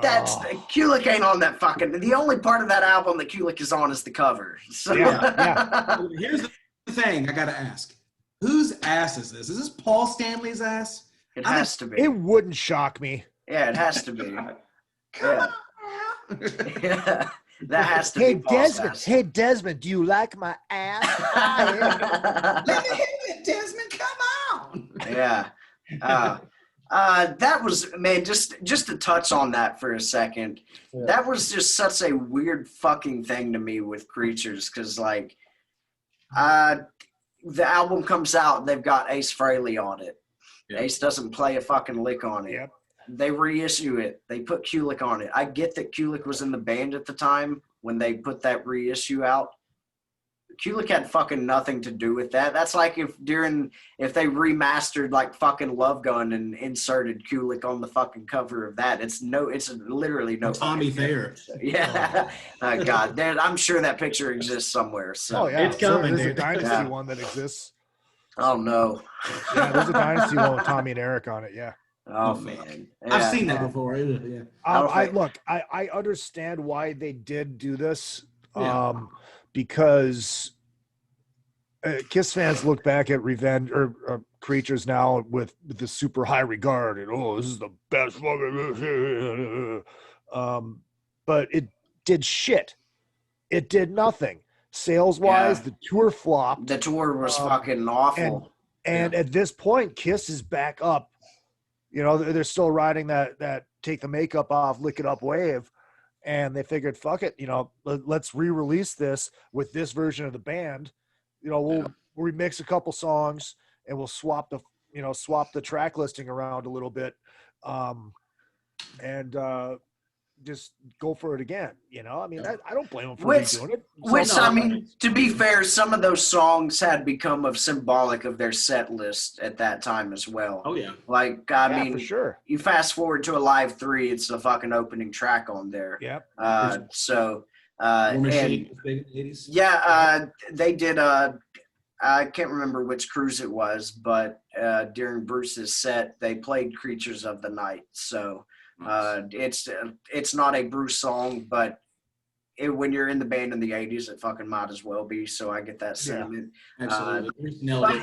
That's Oh. Kulick ain't on that fucking. The only part of that album that Kulick is on is the cover. So. Yeah, Here's the thing I gotta ask: whose ass is this? Is this Paul Stanley's ass? It has to be. it wouldn't shock me. Yeah, it has to be. Come Yeah. on. Yeah, that has to Hey be. Paul's Desmond, ass. hey Desmond, do you like my ass? Let me hit it, Desmond. Come on. Yeah. That was, man, just to touch on that for a second, that was just such a weird fucking thing to me with Creatures, because like the album comes out, they've got Ace Frehley on it. Yeah. Ace doesn't play a fucking lick on it. Yep. They reissue it. They put Kulick on it. I get that Kulick was in the band at the time when they put that reissue out. Kulick had fucking nothing to do with that. That's like if they remastered like fucking Love Gun and inserted Kulick on the fucking cover of that. It's literally no Tommy fucking Thayer. Yeah. God, I'm sure that picture exists somewhere. So. Oh yeah, It's coming, There's dude. a Dynasty Yeah. one that exists. Oh no. Yeah, there's a Dynasty one with Tommy and Eric on it. Yeah. Oh man. I've Yeah. seen that before. Yeah. I understand why they did do this. Yeah. Because Kiss fans look back at Revenge or Creatures now with the super high regard and this is the best fucking. But it did shit. It did nothing sales wise. Yeah. The tour flopped. The tour was fucking awful. And at this point, Kiss is back up. You know, they're still riding that take the makeup off, lick it up wave. And they figured, fuck it, you know, let's re-release this with this version of the band. You know, we'll remix a couple songs and we'll swap the track listing around a little bit, and just go for it again. You know, I mean, I don't blame them for redoing it. I mean, to be fair, some of those songs had become symbolic of their set list at that time as well. Oh yeah. Like, I mean, for sure. You fast forward to Alive 3, it's the fucking opening track on there. Yep. War Machine, in the 80s. Yeah, they did. I can't remember which cruise it was, but during Bruce's set, they played "Creatures of the Night." So it's not a Bruce song, but when you're in the band in the '80s, it fucking might as well be. So I get that sentiment. Absolutely. But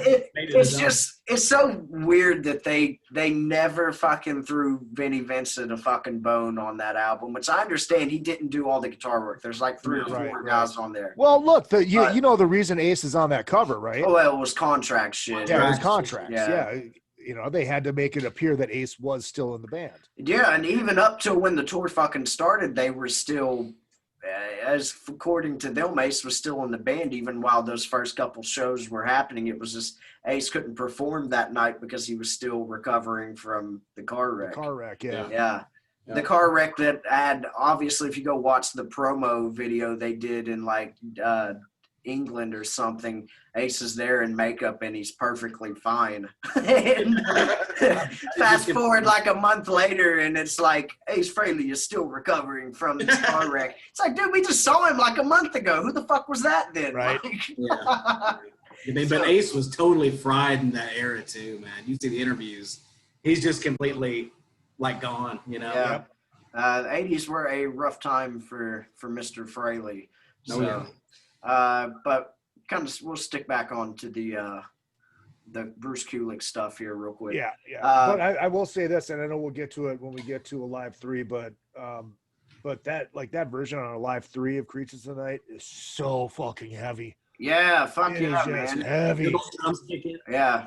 it's so weird that they never fucking threw Vinnie Vincent a fucking bone on that album, which I understand he didn't do all the guitar work. There's like 3 or 4 guys on there. Well, look, you know the reason Ace is on that cover, right? Oh, well, it was contract shit. Yeah, it was contracts. Yeah. You know, they had to make it appear that Ace was still in the band. Yeah, and even up till when the tour fucking started, they were still, as according to them, Ace was still in the band even while those first couple shows were happening. It was just Ace couldn't perform that night because he was still recovering from the car wreck. Yeah. The car wreck that had, obviously, if you go watch the promo video they did in like England or something, Ace is there in makeup and he's perfectly fine. And fast forward like a month later and it's like Ace Frehley is still recovering from this car wreck. It's like, dude, we just saw him like a month ago. Who the fuck was that then? Right. Like, But Ace was totally fried in that era too, man. You see the interviews. He's just completely like gone, you know? Yeah. The 80s were a rough time for Mr. Frehley. So, but kind of we'll stick back on to the Bruce Kulick stuff here real quick. Yeah. But I will say this, and I know we'll get to it when we get to Alive 3, but that version on Alive 3 of Creatures of the Night is so fucking heavy. Yeah, fuck It yeah, is just man. heavy. Yeah.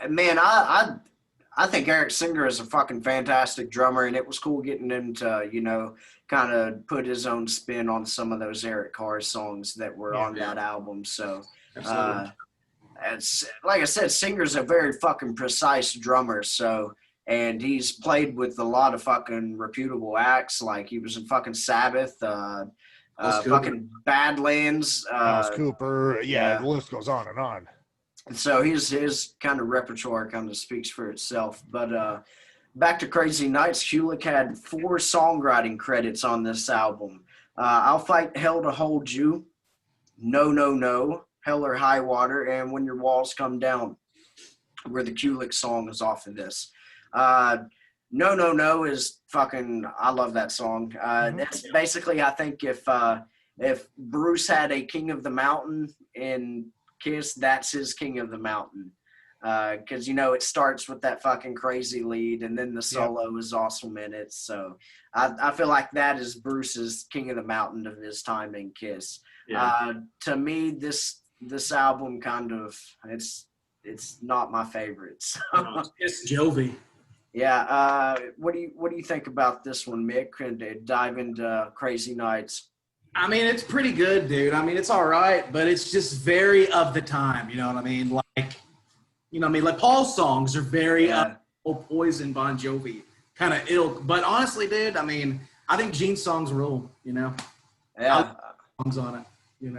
Man, I think Eric Singer is a fucking fantastic drummer, and it was cool getting him to, you know, kind of put his own spin on some of those Eric Carr songs that were on that album. So, it's like I said, Singer's a very fucking precise drummer. So, and he's played with a lot of fucking reputable acts. Like he was in fucking Sabbath, fucking Badlands, Alice Cooper. Yeah, the list goes on and on. So his kind of repertoire kind of speaks for itself. But back to Crazy Nights, Kulick had 4 songwriting credits on this album. I'll Fight Hell to Hold You, No, No, No, Hell or High Water, and When Your Walls Come Down were the Kulick songs off of this. Uh, no, No, No is fucking, I love that song. That's basically, I think if Bruce had a King of the Mountain in Kiss, that's his King of the Mountain. Because, it starts with that fucking crazy lead, and then the solo is awesome in it. So I feel like that is Bruce's King of the Mountain of his time in Kiss. Yeah. To me, this album kind of, it's not my favorite. So. It's Jovi. Yeah. What do you think about this one, Mick? And dive into Crazy Nights. I mean, it's pretty good, dude. I mean, it's all right, but it's just very of the time. You know what I mean? Like Paul's songs are very Poison, Bon Jovi kind of ilk. But honestly, dude, I mean, I think Gene's songs rule. Yeah. Songs on it.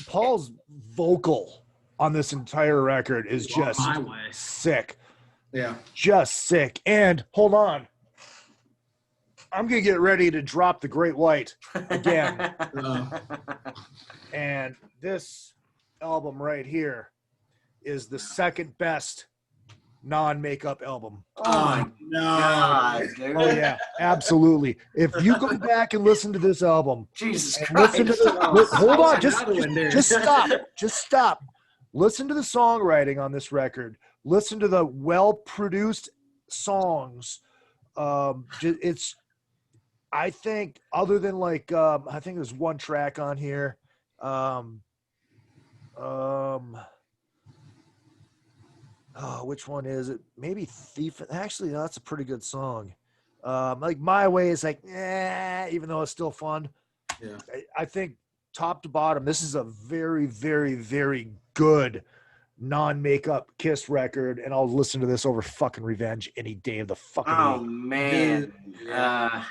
Paul's vocal on this entire record is just My way. sick. Yeah. Just sick. And hold on. I'm going to get ready to drop the Great White again. And this album right here is the second best non-makeup album. Oh my God, dude. Oh yeah, absolutely. If you go back and listen to this album, Jesus and Christ. listen to hold on, just stop. Listen to the songwriting on this record. Listen to the well-produced songs. It's, I think, other than like, I think there's one track on here. Which one is it? Maybe Thief. Actually, no, that's a pretty good song. Like My Way is like, even though it's still fun. Yeah. I think top to bottom, this is a very, very, very good non-makeup Kiss record, and I'll listen to this over fucking Revenge any day of the fucking week. Man. I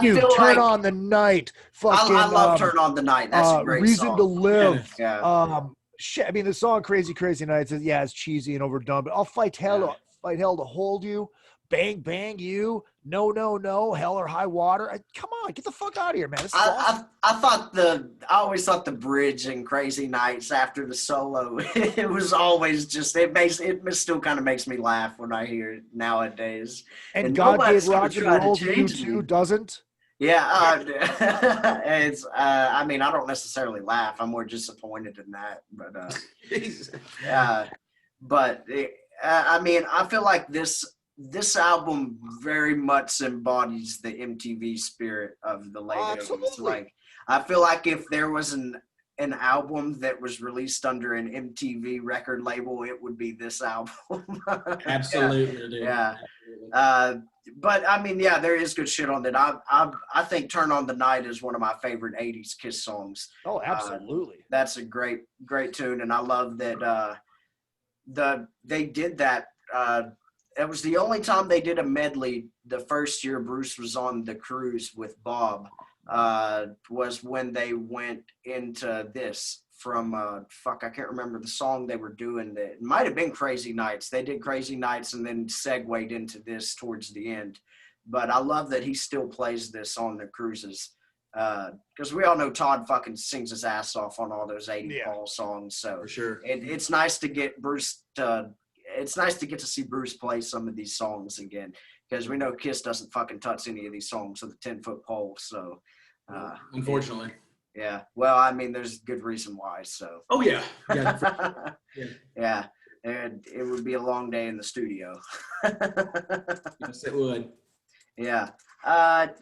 feel Turn on the Night. Fucking, I love Turn on the Night. That's a great Reason song. to Live. Yeah. Shit. I mean, the song "Crazy Crazy Nights" is it's cheesy and overdone, but I'll fight hell to hold you. Bang bang you. No no no. Hell or high water. Come on, get the fuck out of here, man. This is awesome. I always thought the bridge in Crazy Nights after the solo, it was always just it still kind of makes me laugh when I hear it nowadays. And God gave rock and roll to you too, doesn't? Yeah, it's. I mean, I don't necessarily laugh. I'm more disappointed in that. But I mean, I feel like this album very much embodies the MTV spirit of the late 80s. Like, I feel like if there was an album that was released under an MTV record label, it would be this album. Absolutely, dude. Yeah. But I mean, yeah, there is good shit on it. I think "Turn on the Night" is one of my favorite '80s Kiss songs. Oh, absolutely. That's a great tune, and I love that they did that. It was the only time they did a medley. The first year Bruce was on the cruise with Bob was when they went into this from I can't remember the song they were doing. It might have been Crazy Nights. They did Crazy Nights and then segued into this towards the end. But I love that he still plays this on the cruises because we all know Todd fucking sings his ass off on all those 80 Paul songs. So for sure, it's nice to get Bruce to. It's nice to get to see Bruce play some of these songs again because we know Kiss doesn't fucking touch any of these songs with a 10-foot pole. So, unfortunately. Yeah. Well, I mean, there's good reason why. So. Oh yeah. Yeah. And it would be a long day in the studio. Yes, it would. Yeah.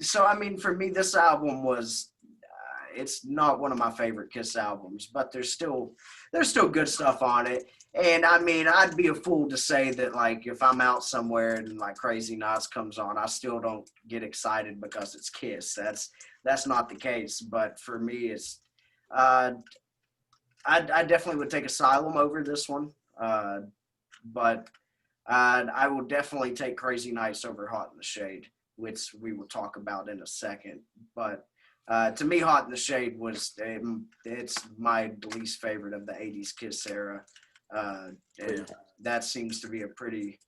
So I mean, for me, this album was. It's not one of my favorite Kiss albums, but there's still good stuff on it. And I mean, I'd be a fool to say that like if I'm out somewhere and like Crazy Nights comes on, I still don't get excited because it's Kiss. That's not the case. But for me, it's I definitely would take Asylum over this one. But I will definitely take Crazy Nights over Hot in the Shade, which we will talk about in a second. But To me, Hot in the Shade it's my least favorite of the 80s Kiss era. And that seems to be a pretty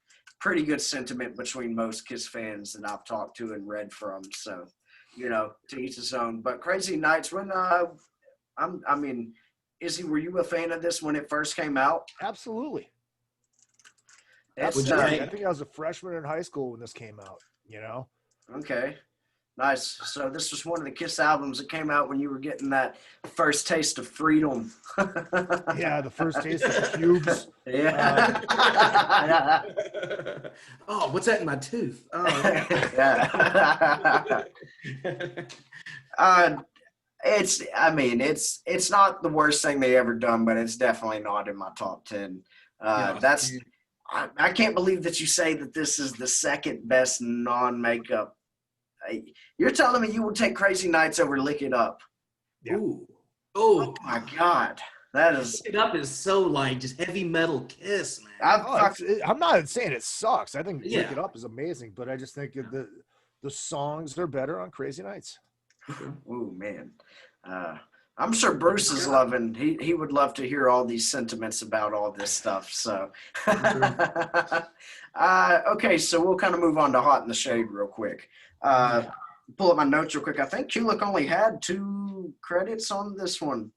good sentiment between most Kiss fans that I've talked to and read from. So, to each his own. But Crazy Nights, Izzy, were you a fan of this when it first came out? Absolutely. I think I was a freshman in high school when this came out, Okay. Nice. So this was one of the Kiss albums that came out when you were getting that first taste of freedom. Yeah, the first taste of cubes. Yeah. Oh, what's that in my tooth? Oh, yeah. It's not the worst thing they ever done, but it's definitely not in my top 10. I can't believe that you say that this is the second best non-makeup. You're telling me you would take Crazy Nights over Lick It Up? Yeah. Ooh. Oh my God. That is. Lick It Up is so like just heavy metal Kiss, man. I'm not saying it sucks. I think Yeah. Lick It Up is amazing, but I just think the songs are better on Crazy Nights. Oh man. I'm sure Bruce is loving. He would love to hear all these sentiments about all this stuff. So, okay, so we'll kind of move on to Hot in the Shade real quick. Pull up my notes real quick. I think Kulick only had 2 credits on this one.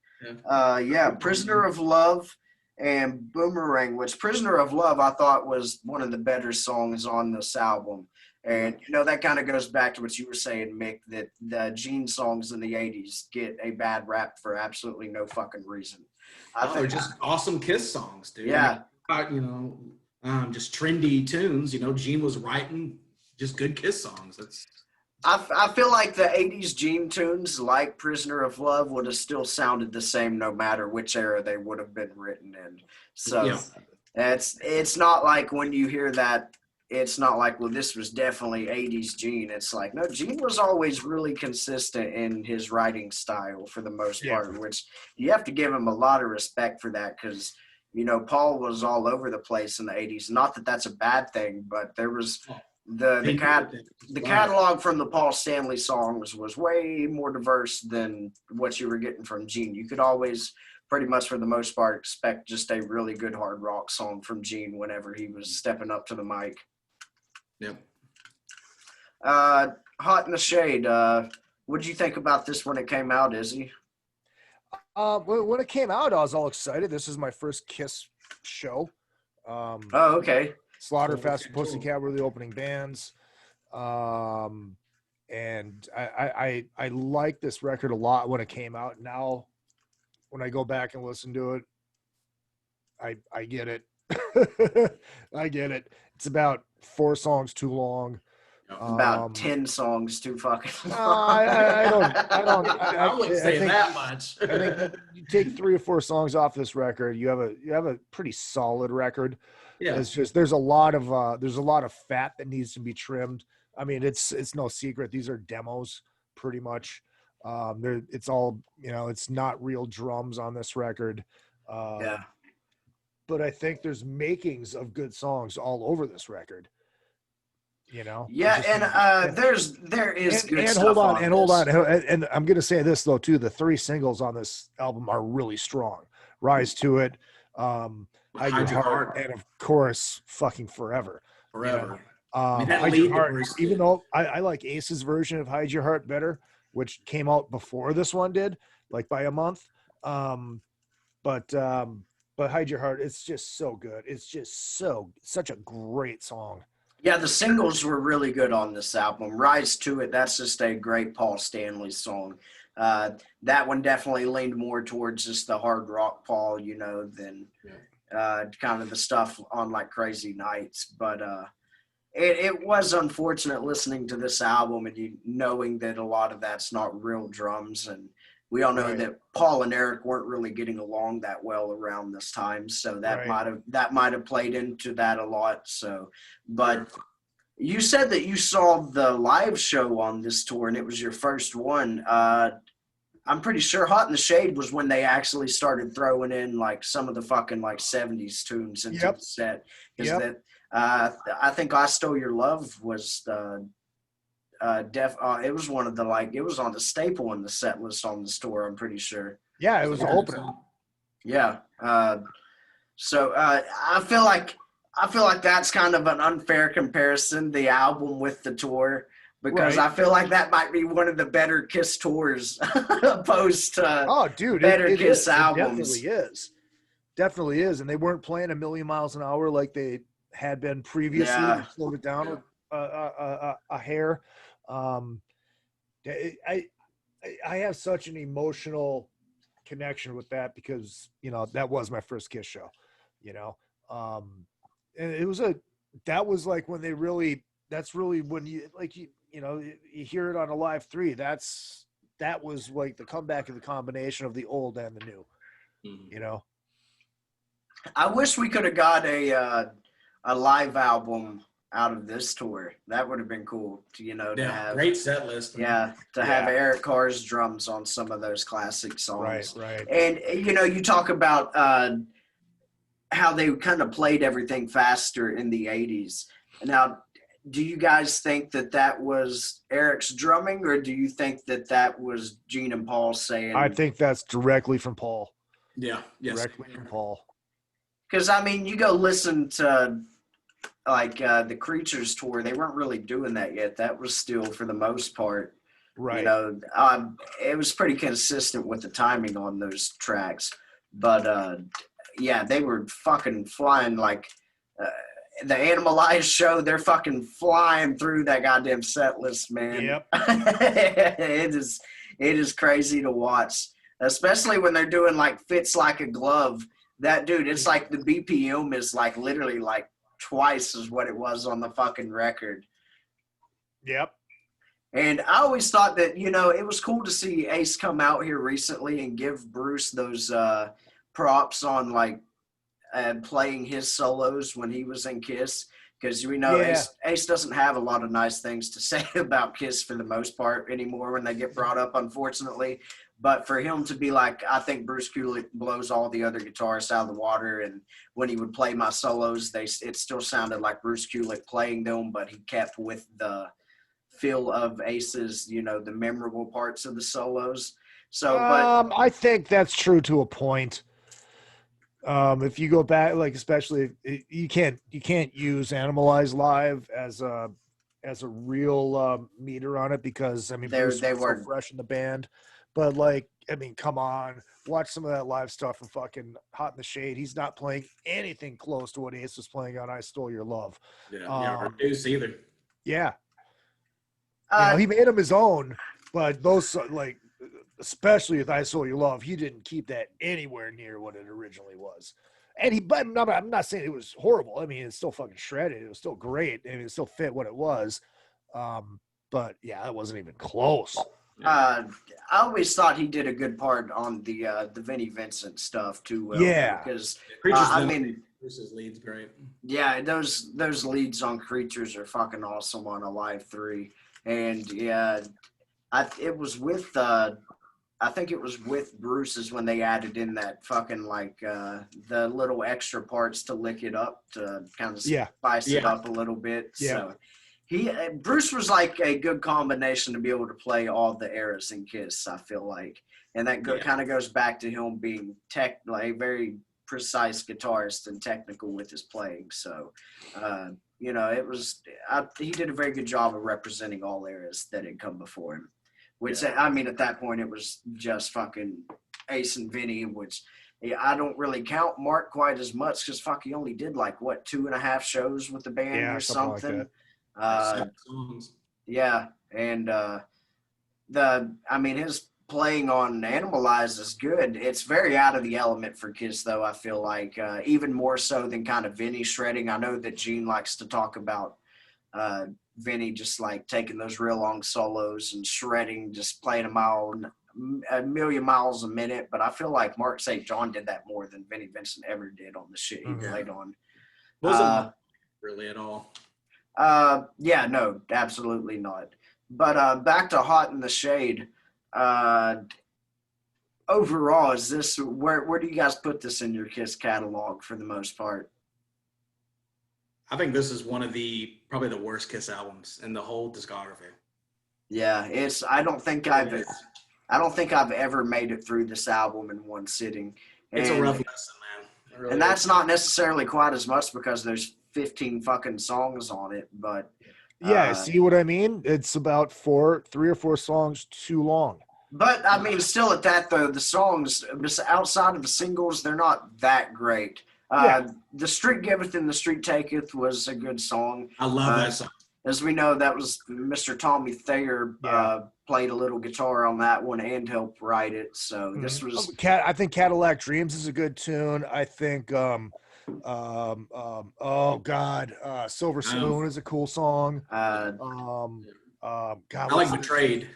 Prisoner of Love and Boomerang, which Prisoner of Love I thought was one of the better songs on this album. And, that kind of goes back to what you were saying, Mick, that the Gene songs in the 80s get a bad rap for absolutely no fucking reason. They're just awesome Kiss songs, dude. Yeah. Just trendy tunes. Gene was writing just good Kiss songs. I feel like the 80s Gene tunes, like Prisoner of Love, would have still sounded the same no matter which era they would have been written in. So it's not like when you hear that, it's not like, well, this was definitely 80s Gene. It's like, no, Gene was always really consistent in his writing style for the most part, which you have to give him a lot of respect for that because, Paul was all over the place in the 80s. Not that that's a bad thing, but there was the catalog from the Paul Stanley songs was way more diverse than what you were getting from Gene. You could always pretty much for the most part expect just a really good hard rock song from Gene whenever he was stepping up to the mic. Yep. Hot in the Shade. What did you think about this when it came out, Izzy? When it came out, I was all excited. This is my first Kiss show. Okay. Slaughterfest and Pussycat were the opening bands. And I liked this record a lot when it came out. Now, when I go back and listen to it, I get it. I get it. It's about 4 songs too long. About 10 songs too fucking long. I wouldn't say that much. I think you take 3 or 4 songs off this record, you have a pretty solid record. Yeah. It's just there's a lot of fat that needs to be trimmed. I mean, it's no secret. These are demos pretty much. It's all, it's not real drums on this record. But I think there's makings of good songs all over this record. Yeah, there is good stuff. Hold on. And I'm going to say this though too: the 3 singles on this album are really strong. Rise to It, Hide Your Heart, and of course, fucking Forever. Hide Your Heart, even though I like Ace's version of Hide Your Heart better, which came out before this one did, like by a month. But Hide Your Heart, it's just so good. It's just such a great song. Yeah, the singles were really good on this album. Rise to It, that's just a great Paul Stanley song. That one definitely leaned more towards just the hard rock Paul, than kind of the stuff on like Crazy Nights. But it was unfortunate listening to this album and knowing that a lot of that's not real drums. And we all know that Paul and Eric weren't really getting along that well around this time. So that might have played into that a lot. So, but you said that you saw the live show on this tour and it was your first one. I'm pretty sure Hot in the Shade was when they actually started throwing in like some of the fucking like 70s tunes into the set. I think I Stole Your Love was it was one of the it was on the staple in the set list on the store. I'm pretty sure. Yeah, it was an opener. Yeah. So I feel like that's kind of an unfair comparison, the album with the tour, because Right. I feel like that might be one of the better Kiss tours opposed to Oh, dude, better it Kiss is. It albums. definitely is. Definitely is. And they weren't playing a million miles an hour like they had been previously. Yeah. They slowed it down a hair. Um, I have such an emotional connection with that because, you know, that was my first Kiss show, you know. And it was that was like when they really, that's really when you, like, you know, you hear it on a live 3, that was like the comeback of the combination of the old and the new, you know. I wish we could have got a live album out of this tour. That would have been cool to, you know, to have great set list. have Eric Carr's drums on some of those classic songs. Right. And, you know, you talk about how they kind of played everything faster in the 80s. Now, do you guys think that was Eric's drumming, or do you think that was Gene and Paul saying? I think that's directly from Paul. Yeah. Yes. Directly from Paul. Because, I mean, you go listen to, like, the Creatures tour, they weren't really doing that yet. That was still, for the most part, right. You know, it was pretty consistent with the timing on those tracks. But, yeah, they were fucking flying, like, the Animalized show, they're fucking flying through that goddamn set list, man. Yep. It is crazy to watch, especially when they're doing, like, Fits Like a Glove. That, dude, it's like the BPM is, like, literally, like, twice as what it was on the fucking record. Yep. And I always thought that, you know, it was cool to see Ace come out here recently and give Bruce those props on, like, playing his solos when he was in Kiss. Because we know Ace doesn't have a lot of nice things to say about Kiss for the most part anymore when they get brought up, unfortunately. But for him to be like, I think Bruce Kulick blows all the other guitarists out of the water. And when he would play my solos, it still sounded like Bruce Kulick playing them, but he kept with the feel of Ace's, you know, the memorable parts of the solos. So, but I think that's true to a point. If you go back, like, especially you can't use Animalize Live as a real meter on it because, I mean, Bruce was so fresh in the band. But, like, I mean, come on, watch some of that live stuff from fucking Hot in the Shade. He's not playing anything close to what Ace was playing on I Stole Your Love. Or Deuce either. Yeah. You know, he made them his own, but those, like, especially with I Stole Your Love, he didn't keep that anywhere near what it originally was. And but I'm not saying it was horrible. I mean, it's still fucking shredded. It was still great. I mean, it still fit what it was. But yeah, it wasn't even close. I always thought he did a good part on the Vinnie Vincent stuff too. Because I mean, Bruce's lead's great. Yeah, those leads on Creatures are fucking awesome on a live 3, and yeah, it was with I think it was with Bruce's when they added in that fucking like the little extra parts to lick it up to kind of spice it up a little bit. Yeah. So Bruce was like a good combination to be able to play all the eras in Kiss, I feel like. And that kind of goes back to him being a very precise guitarist and technical with his playing. So, you know, he did a very good job of representing all eras that had come before him. Which, I mean, at that point, it was just fucking Ace and Vinny, which I don't really count Mark quite as much because, he only did, 2.5 shows with the band or something. Like 7 songs. Yeah, and I mean, his playing on Animalize is good. It's very out of the element for Kiss, though, I feel like, even more so than kind of Vinny shredding. I know that Gene likes to talk about Vinny just taking those real long solos and shredding, just playing a million miles a minute. But I feel like Mark St. John did that more than Vinnie Vincent ever did on the shit he played on. Wasn't really at all. Yeah, no, absolutely not. But back to Hot in the Shade. Overall, is this where do you guys put this in your Kiss catalog for the most part? I think this is one of probably the worst Kiss albums in the whole discography. Yeah, it's. I don't think I've ever made it through this album in one sitting. It's a And rough lesson, man. It really and is. that's not necessarily quite as much because there's 15 fucking songs on it, but Yeah, see what I mean? It's about 3 or 4 songs too long. But I mean, still at that though, the songs outside of the singles, they're not that great. Yeah. The Street Giveth and the Street Taketh was a good song. I love that song. As we know, that was Mr. Tommy Thayer played a little guitar on that one and helped write it. So this was. I think Cadillac Dreams is a good tune. I think Silver Spoon is a cool song. God, I like Betrayed.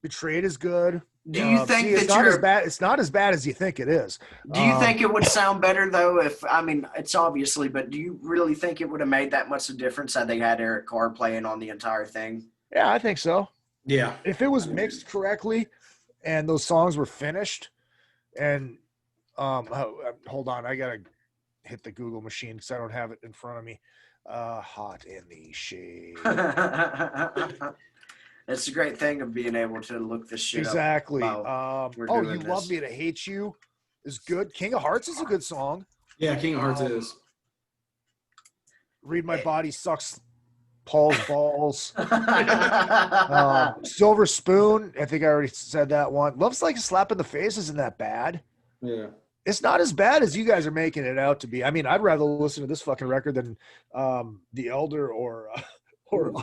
Betrayed is good. Do you think it's that not as bad? It's not as bad as you think it is. Do you think it would sound better though? If I mean, it's obviously, but do you really think it would have made that much of a difference had they had Eric Carr playing on the entire thing? Yeah, I think so. Yeah. If it was mixed correctly, and those songs were finished, and hold on, I gotta hit the Google machine because I don't have it in front of me. Hot in the Shade. It's a great thing of being able to look this shit exactly. up. You Love Me to Hate You is good. King of Hearts is a good song. Yeah, King of Hearts is. Read My Body Sucks Paul's Balls. Silver Spoon, I think I already said that one. Love's Like a Slap in the Face isn't that bad. Yeah. It's not as bad as you guys are making it out to be. I mean, I'd rather listen to this fucking record than The Elder or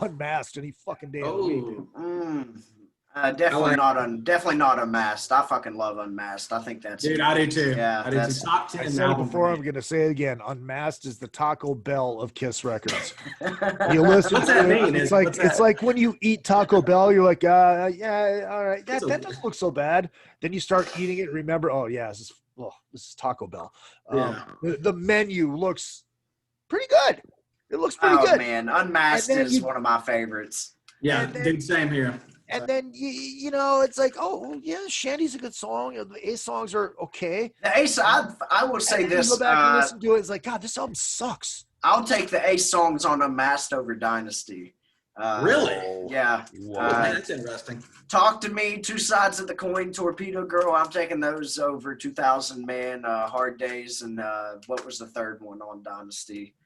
Unmasked any fucking day of the week, dude. Definitely not Unmasked. I fucking love Unmasked. I think that's I do too. Yeah, I do too. Top 10 I said it before. I'm gonna say it again. Unmasked is the Taco Bell of Kiss records. You listen. What's that mean? It's like when you eat Taco Bell, you're like, yeah, all right, that doesn't look so bad. Then you start eating it, and remember, oh yeah, this is Taco Bell. The menu looks pretty good. It looks pretty good. Oh man, Unmasked is one of my favorites. Yeah, dude, same here. And then you know, it's like, oh yeah, Shandy's a good song. The Ace songs are okay. The Ace, I will say this. You go back and listen to it. It's like, God, this album sucks. I'll take the Ace songs on Unmasked over Dynasty. Really? Yeah. Man, that's interesting. Talk to Me, Two Sides of the Coin, Torpedo Girl. I'm taking those over 2000 Man, Hard Days, and what was the third one on Dynasty?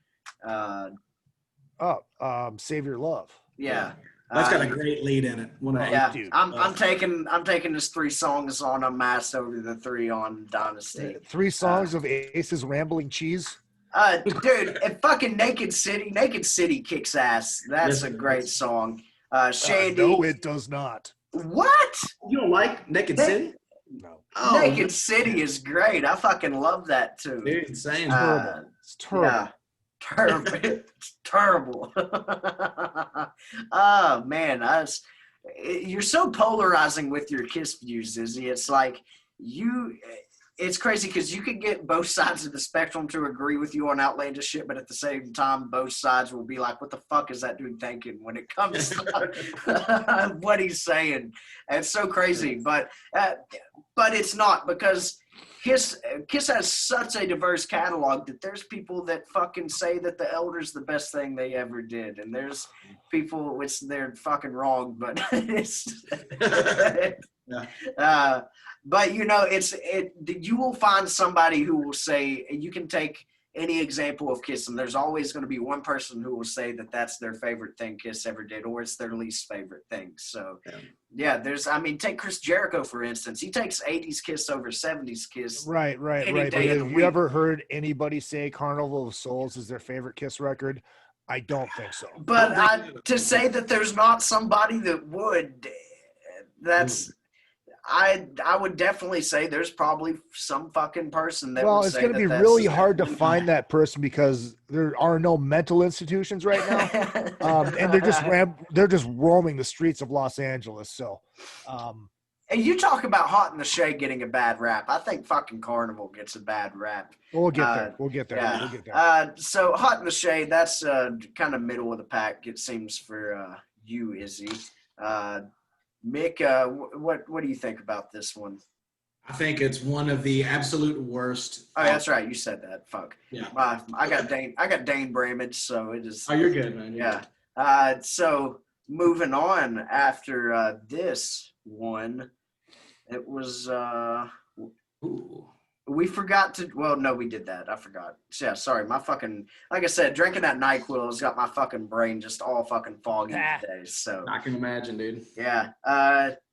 Save Your Love. Yeah. That's got a great lead in it. I'm taking this 3 songs on Unmasked over the 3 on Dynasty. 3 songs of Ace's Rambling Cheese. Dude, and fucking Naked City kicks ass. That's a great song. Shandy. No, it does not. What? You don't like Naked City? No. Oh, Naked City is great. I fucking love that too. Dude, insane. It's terrible. Yeah. It's terrible. Oh man, you're so polarizing with your Kiss views, Izzy. It's like it's crazy because you could get both sides of the spectrum to agree with you on outlandish shit, but at the same time, both sides will be like, what the fuck is that dude thinking when it comes to what he's saying? And it's so crazy, but it's not, because Kiss has such a diverse catalog that there's people that fucking say that The Elder's the best thing they ever did, and there's people which they're fucking wrong, but it's but you know, you will find somebody who will say, you can take any example of Kiss, and there's always going to be one person who will say that that's their favorite thing Kiss ever did, or it's their least favorite thing. So, yeah, take Chris Jericho, for instance. He takes 80s Kiss over 70s Kiss. Right. But have you ever heard anybody say Carnival of Souls is their favorite Kiss record? I don't think so. But to say that there's not somebody that would, I would definitely say there's probably some fucking person that would say it's going to be really hard to find that person because there are no mental institutions right now. And they're just roaming the streets of Los Angeles. So, and you talk about Hot in the Shade getting a bad rap. I think fucking Carnival gets a bad rap. We'll get there. We'll get there. Yeah. We'll get there. So Hot in the Shade, that's kind of middle of the pack, it seems, for you, Izzy. Mick, what do you think about this one? I think it's one of the absolute worst. Oh, that's right. You said that. Fuck. Yeah. I got Dane Bramage, so it is. Oh, you're good, man. Yeah. So moving on after this one, it was Ooh. we forgot to. Well, no, we did that. I forgot. Yeah, sorry. My fucking, like I said, drinking that NyQuil has got my fucking brain just all fucking foggy today. So I can imagine, dude. yeah.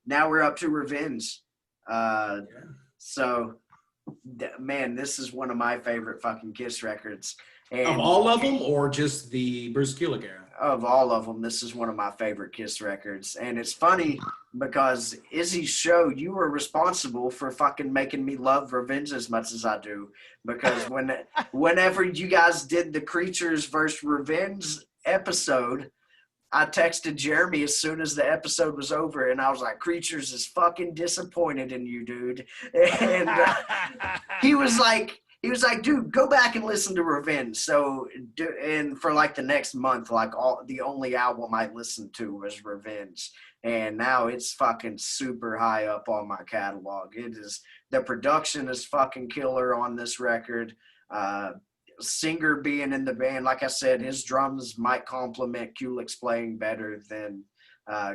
Now we're up to Revenge. Yeah. So man, this is one of my favorite fucking Kiss records. And Of all of them, or just the Bruce Kulick era? of all of them, this is one of my favorite Kiss records. And it's funny because Izzy's show, you were responsible for fucking making me love Revenge as much as I do. Because whenever you guys did the Creatures versus Revenge episode, I texted Jeremy as soon as the episode was over, and I was like, Creatures is fucking disappointed in you, dude. And he was like, dude, go back and listen to Revenge. So, and for like the next month, like the only album I listened to was Revenge. And now it's fucking super high up on my catalog. It is, the production is fucking killer on this record. Singer being in the band, like I said, his drums might complement Kulick's playing better than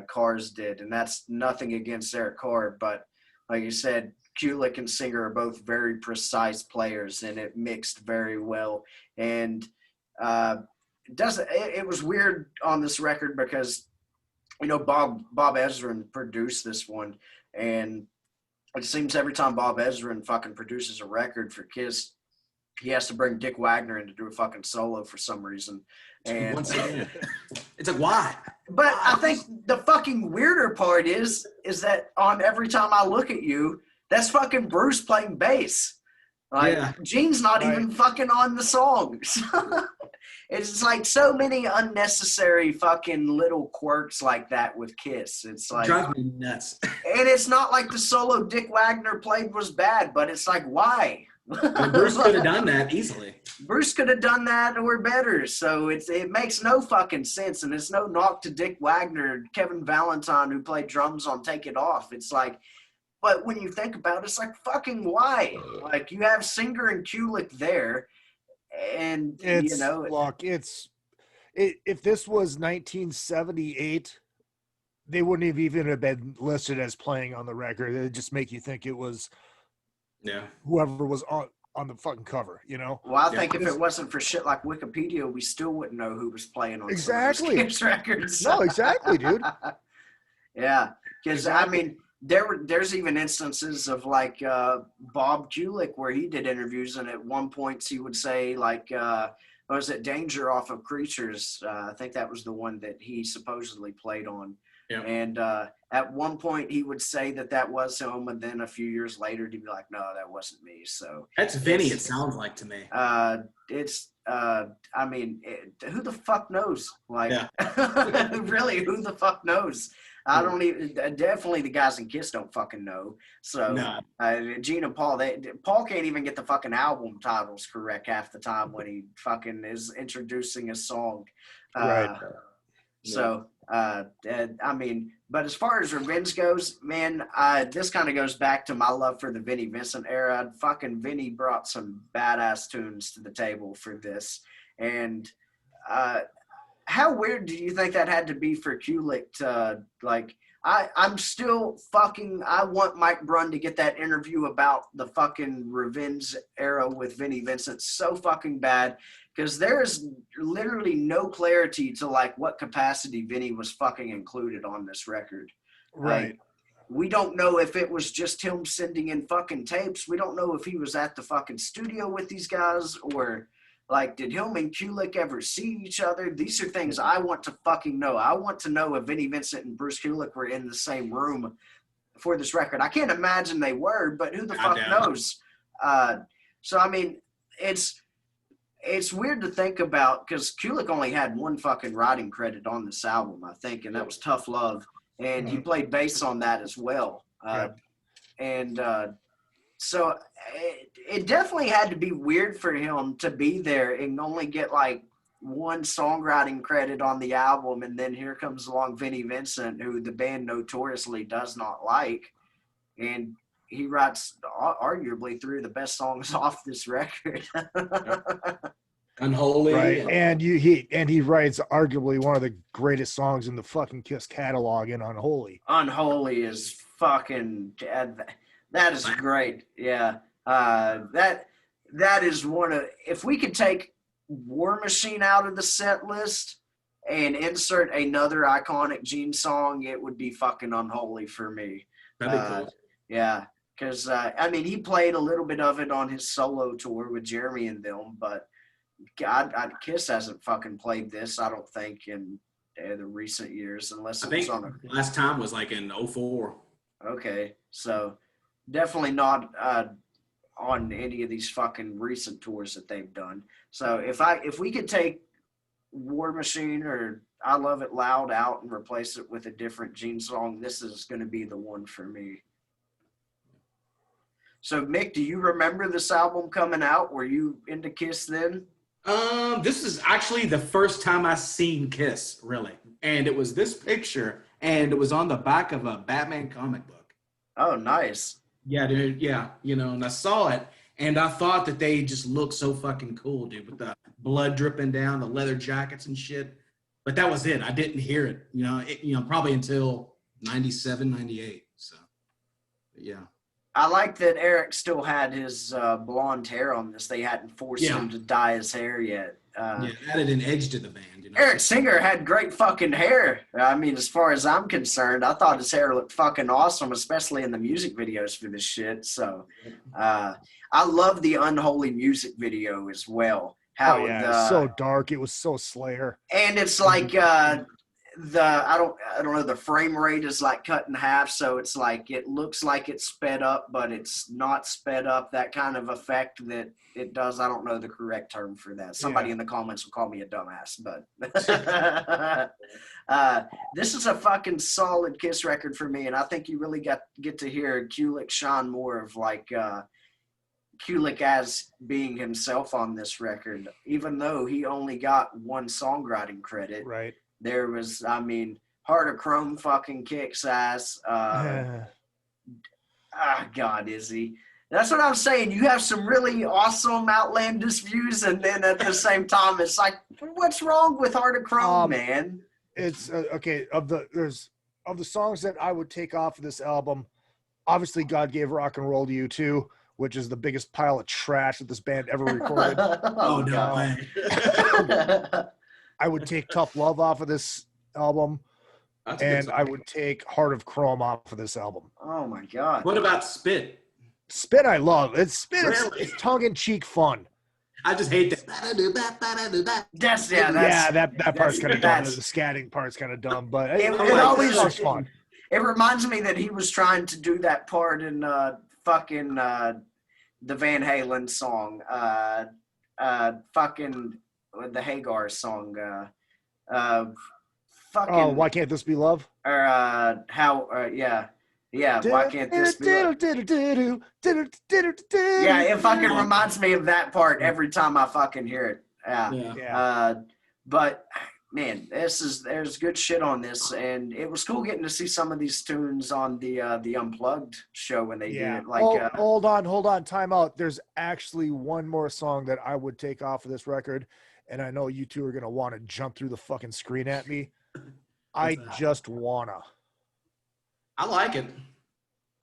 Carr's did. And that's nothing against Eric Carr, but like you said, Kulick and Singer are both very precise players, and it mixed very well. And it was weird on this record because, you know, Bob Ezrin produced this one, and it seems every time Bob Ezrin fucking produces a record for Kiss, he has to bring Dick Wagner in to do a fucking solo for some reason. And once again, it's like, why? But I think the fucking weirder part is that on Every Time I Look at You, that's fucking Bruce playing bass. Like, Yeah. Gene's not even fucking on the song. It's like so many unnecessary fucking little quirks like that with Kiss. It's like, drives me nuts. And it's not like the solo Dick Wagner played was bad, but it's like, why? Well, Bruce could have done that easily. Bruce could have done that or better. So it makes no fucking sense. And it's no knock to Dick Wagner, Kevin Valentine, who played drums on Take It Off. It's like, but when you think about it, it's like, fucking why? Like, you have Singer and Kulick there. And, It's, you know. Look, if this was 1978, they wouldn't have even have been listed as playing on the record. It'd just make you think it was whoever was on the fucking cover, you know? Well, I think if it wasn't for shit like Wikipedia, we still wouldn't know who was playing on some of those Kiss records. No, exactly, dude. Yeah, because I mean, there's even instances of like Bob Kulick where he did interviews, and at one point he would say like, was it Danger off of Creatures? I think that was the one that he supposedly played on. Yeah. And at one point he would say that was him, and then a few years later he'd be like, no, that wasn't me. So that's Vinny, it sounds like to me. I mean, who the fuck knows? Like, really, who the fuck knows? I don't even, definitely the guys in Kiss don't fucking know. So Gene and Paul, Paul can't even get the fucking album titles correct half the time when he fucking is introducing a song. Right. So, I mean, but as far as Revenge goes, man, this kind of goes back to my love for the Vinnie Vincent era. Fucking Vinnie brought some badass tunes to the table for this. And how weird do you think that had to be for Kulick to, like, I'm still fucking, I want Mike Brunn to get that interview about the fucking Revenge era with Vinnie Vincent so fucking bad, because there's literally no clarity to, like, what capacity Vinnie was fucking included on this record. Right. Like, we don't know if it was just him sending in fucking tapes. We don't know if he was at the fucking studio with these guys, or, like, did him and Kulick ever see each other? These are things I want to fucking know. I want to know if Vinnie Vincent and Bruce Kulick were in the same room for this record. I can't imagine they were, but who the fuck knows? So, I mean, it's weird to think about, because Kulick only had one fucking writing credit on this album, I think, and that was Tough Love. And he played bass on that as well. So it definitely had to be weird for him to be there and only get like one songwriting credit on the album, and then here comes along Vinnie Vincent, who the band notoriously does not like, and he writes arguably three of the best songs off this record. Unholy. Right. And he writes arguably one of the greatest songs in the fucking Kiss catalog in Unholy. Unholy is fucking that is great. Yeah. That is one of, if we could take War Machine out of the set list and insert another iconic Gene song, it would be fucking Unholy for me. That'd be cool. Yeah. Because, I mean, he played a little bit of it on his solo tour with Jeremy and them, but God, Kiss hasn't fucking played this, I don't think, in the recent years, unless I it think was on last time was like in 04. Okay, so definitely not on any of these fucking recent tours that they've done. So if we could take War Machine or I Love It Loud out and replace it with a different Gene song, this is going to be the one for me. So, Mick, do you remember this album coming out? Were you into Kiss then? This is actually the first time I seen Kiss, really. And it was this picture, and it was on the back of a Batman comic book. Oh, nice. Yeah, dude. Yeah, and I saw it, and I thought that they just looked so fucking cool, dude, with the blood dripping down, the leather jackets and shit. But that was it. I didn't hear it, probably until 97, 98. So, yeah. I like that Eric still had his blonde hair on this. They hadn't forced him to dye his hair yet. Added an edge to the band. Eric Singer had great fucking hair. I mean, as far as I'm concerned, I thought his hair looked fucking awesome, especially in the music videos for this shit. So I love the Unholy music video as well. How it's so dark. It was so Slayer. And it's like I don't know, the frame rate is like cut in half, so it's like it looks like it's sped up, but it's not sped up. That kind of effect that it does. I don't know the correct term for that. Somebody in the comments will call me a dumbass, but this is a fucking solid Kiss record for me, and I think you really get to hear Kulick shine more of like Kulick as being himself on this record, even though he only got one songwriting credit. Right. There was, I mean, Heart of Chrome fucking kicks ass. God, Izzy. That's what I'm saying. You have some really awesome, outlandish views, and then at the same time, it's like, what's wrong with Heart of Chrome, man? It's okay. Of the songs that I would take off of this album, obviously, God Gave Rock and Roll to You Too, which is the biggest pile of trash that this band ever recorded. Oh no way. I would take Tough Love off of this album, and I would take Heart of Chrome off of this album. Oh my God. What about Spit? Spit I love. It's Really? it's tongue-in-cheek fun. I just hate that. That part's kind of dumb. The scatting part's kind of dumb, but it always was fun. It reminds me that he was trying to do that part in the Van Halen song, the Hagar song, Why Can't This Be Love? Or Why Can't This Be Love? Yeah, it fucking reminds me of that part every time I fucking hear it. Yeah. But man, there's good shit on this, and it was cool getting to see some of these tunes on the Unplugged show when they did it. Like, hold on, time out. There's actually one more song that I would take off of this record, and I know you two are gonna want to jump through the fucking screen at me. I Just Wanna. I like it.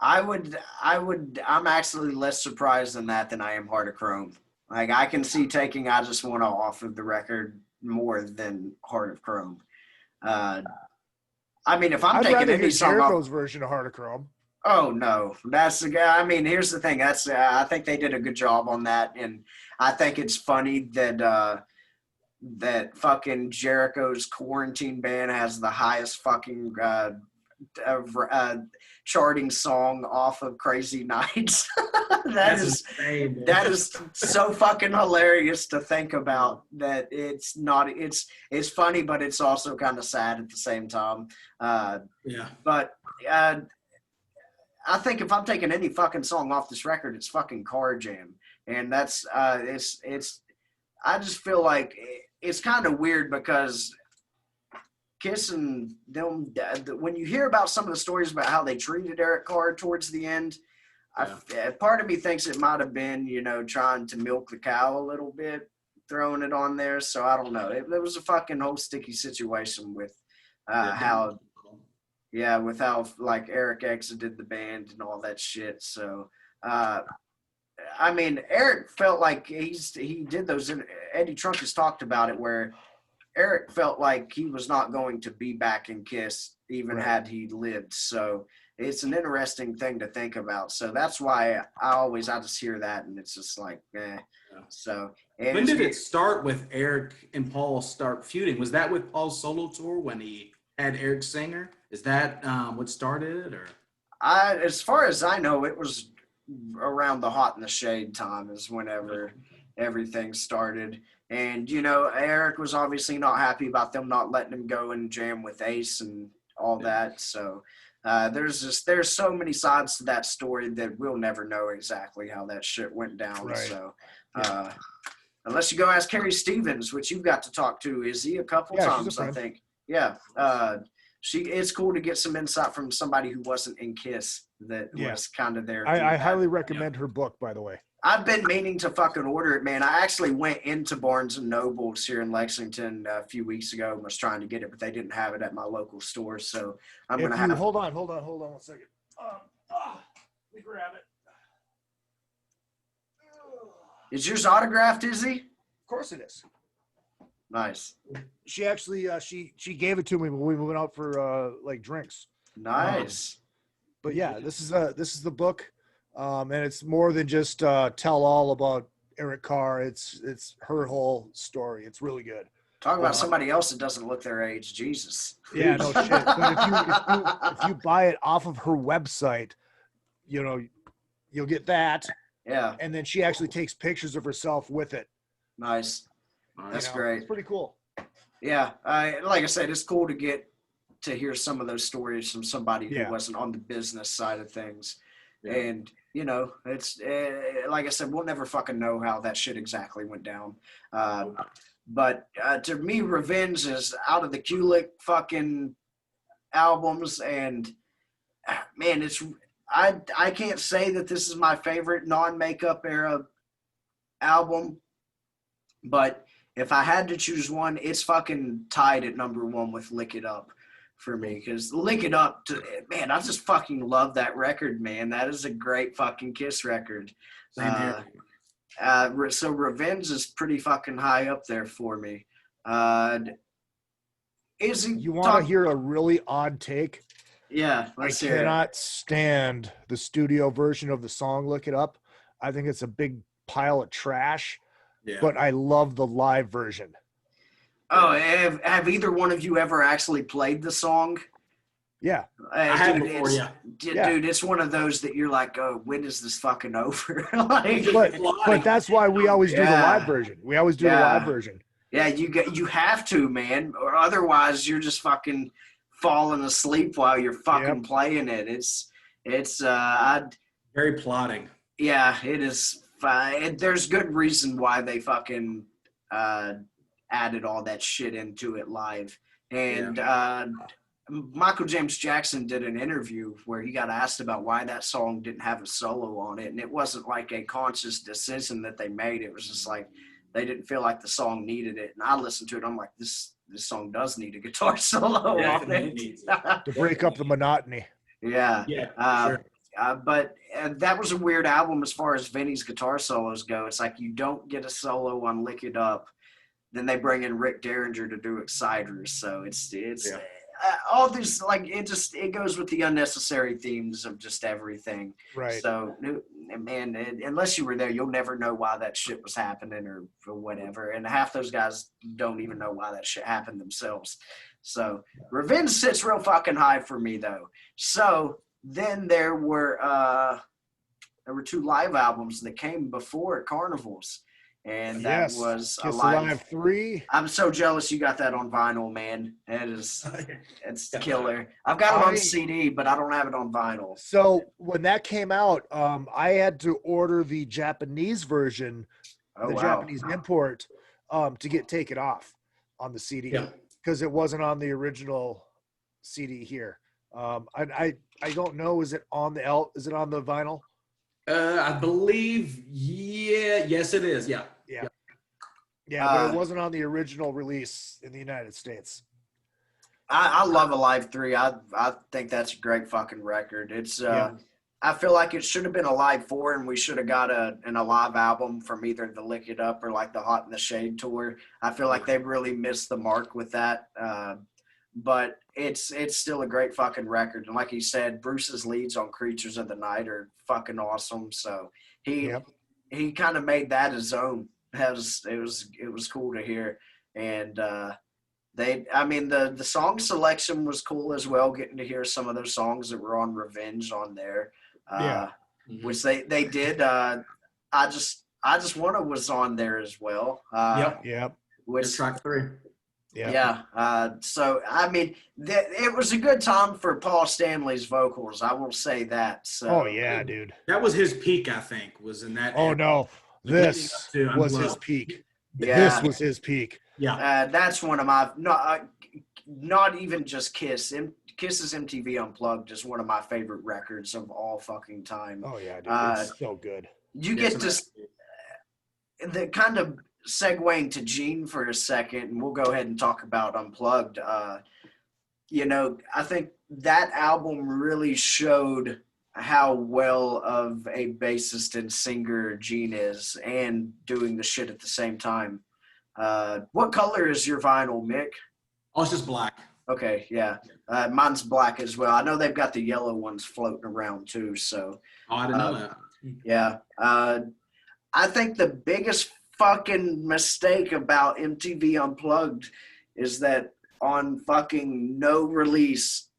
I'm actually less surprised than I am Heart of Chrome. Like, I can see taking I Just Wanna off of the record more than Heart of Chrome. I mean, if I'm taking any song off, Jericho's version of Heart of Chrome. Oh no, that's the guy. I mean, here's the thing. That's I think they did a good job on that, and I think it's funny that that fucking Jericho's Quarantine Band has the highest fucking charting song off of Crazy Nights. that is so fucking hilarious to think about. That it's funny, but it's also kind of sad at the same time. But I think if I'm taking any fucking song off this record, it's fucking Car Jam, and that's it's. I just feel like it's kind of weird because Kiss and them, when you hear about some of the stories about how they treated Eric Carr towards the end, part of me thinks it might have been, trying to milk the cow a little bit. throwing it on there. So I don't know. It was a fucking whole sticky situation with how with how like Eric exited the band and all that shit. So I mean, Eric felt like he did those. Eddie Trunk has talked about it where Eric felt like he was not going to be back in Kiss even had he lived. So it's an interesting thing to think about. So that's why I just hear that and it's just like, eh. So when did it start with Eric and Paul start feuding? Was that with Paul's solo tour when he had Eric Singer? Is that what started, or? As far as I know, it was around the Hot in the Shade time is whenever everything started. And, you know, Eric was obviously not happy about them not letting him go and jam with Ace and all that. So there's so many sides to that story that we'll never know exactly how that shit went down. Right. So unless you go ask Carrie Stevens, which you've got to talk to, Izzy, a couple times, I think. Yeah. It's cool to get some insight from somebody who wasn't in Kiss that was kind of there. I highly recommend her book, by the way. I've been meaning to fucking order it, man. I actually went into Barnes & Nobles here in Lexington a few weeks ago and was trying to get it, but they didn't have it at my local store. So I'm going to have... Hold on 1 second. Let me grab it. Is yours autographed, Izzy? Of course it is. Nice. She actually, she gave it to me when we went out for like drinks. Nice. But yeah, this is the book. And it's more than just tell all about Eric Carr. It's her whole story. It's really good. Talk about somebody else that doesn't look their age. Jesus. Yeah, no shit. But if you buy it off of her website, you know, you'll get that. Yeah. And then she actually takes pictures of herself with it. Nice. That's great. It's pretty cool. Yeah. Like I said, it's cool to get to hear some of those stories from somebody who wasn't on the business side of things. Yeah. And, you know, it's like I said, we'll never fucking know how that shit exactly went down. But to me, Revenge is out of the Kulick fucking albums. And, man, I can't say that this is my favorite non-makeup era album. But if I had to choose one, it's fucking tied at number one with Lick It Up for me. Because Lick It Up, man, I just fucking love that record, man. That is a great fucking Kiss record. Same here. So Revenge is pretty fucking high up there for me. You want to hear a really odd take? Yeah, I cannot stand the studio version of the song Lick It Up. I think it's a big pile of trash. Yeah. But I love the live version. Oh, have either one of you ever actually played the song? Yeah. I have before, Dude, it's one of those that you're like, oh, when is this fucking over? but that's why we always do the live version. We always do the live version. Yeah, you have to, man, or otherwise you're just fucking falling asleep while you're fucking playing it. It's very plotting. Yeah, it is. There's good reason why they fucking added all that shit into it live. And Michael James Jackson did an interview where he got asked about why that song didn't have a solo on it. And it wasn't like a conscious decision that they made. It was just like they didn't feel like the song needed it. And I listened to it. I'm like, this song does need a guitar solo on it. To break up the monotony. Yeah. Sure. But that was a weird album as far as Vinny's guitar solos go. It's like you don't get a solo on Lick It Up. Then they bring in Rick Derringer to do Exciters. So it's all these, like, it goes with the unnecessary themes of just everything. Right. So, man, unless you were there, you'll never know why that shit was happening or whatever. And half those guys don't even know why that shit happened themselves. So Revenge sits real fucking high for me, though. So then there were two live albums that came before Carnivals. And that was Kiss Alive 3. I'm so jealous you got that on vinyl, man. It's killer. I've got it on CD, but I don't have it on vinyl. So when that came out, I had to order the Japanese version, Japanese import, to get taken off on the CD because it wasn't on the original CD here. I don't know. Is it on the Is it on the vinyl? I believe, yes, it is. Yeah. Yeah, but it wasn't on the original release in the United States. I love Alive 3. I think that's a great fucking record. It's Yep. I feel like it should have been Alive 4, and we should have got an Alive album from either the Lick It Up or like the Hot in the Shade tour. I feel like they really missed the mark with that. But it's still a great fucking record. And like he said, Bruce's leads on Creatures of the Night are fucking awesome. So he kind of made that his own. It was cool to hear. And the song selection was cool as well, getting to hear some of those songs that were on Revenge on there. Which they did. I just wanna was on there as well. Yep. Which track 3. So I mean, it was a good time for Paul Stanley's vocals. I will say that. So. Oh yeah, dude. That was his peak, I think. Was in that. Oh era. no, this was his peak. Yeah. This was his peak. Yeah. That's one of my not even just Kiss. Kiss's MTV Unplugged is one of my favorite records of all fucking time. Oh yeah, dude. It's so good. You get to the kind of segueing to Gene for a second, and we'll go ahead and talk about Unplugged. I think that album really showed how well of a bassist and singer Gene is, and doing the shit at the same time. What color is your vinyl, Mick? Oh, it's just black. Okay, yeah. Mine's black as well. I know they've got the yellow ones floating around too. So. Oh, I didn't know that. Yeah. I think the biggest fucking mistake about MTV Unplugged is that on fucking no release,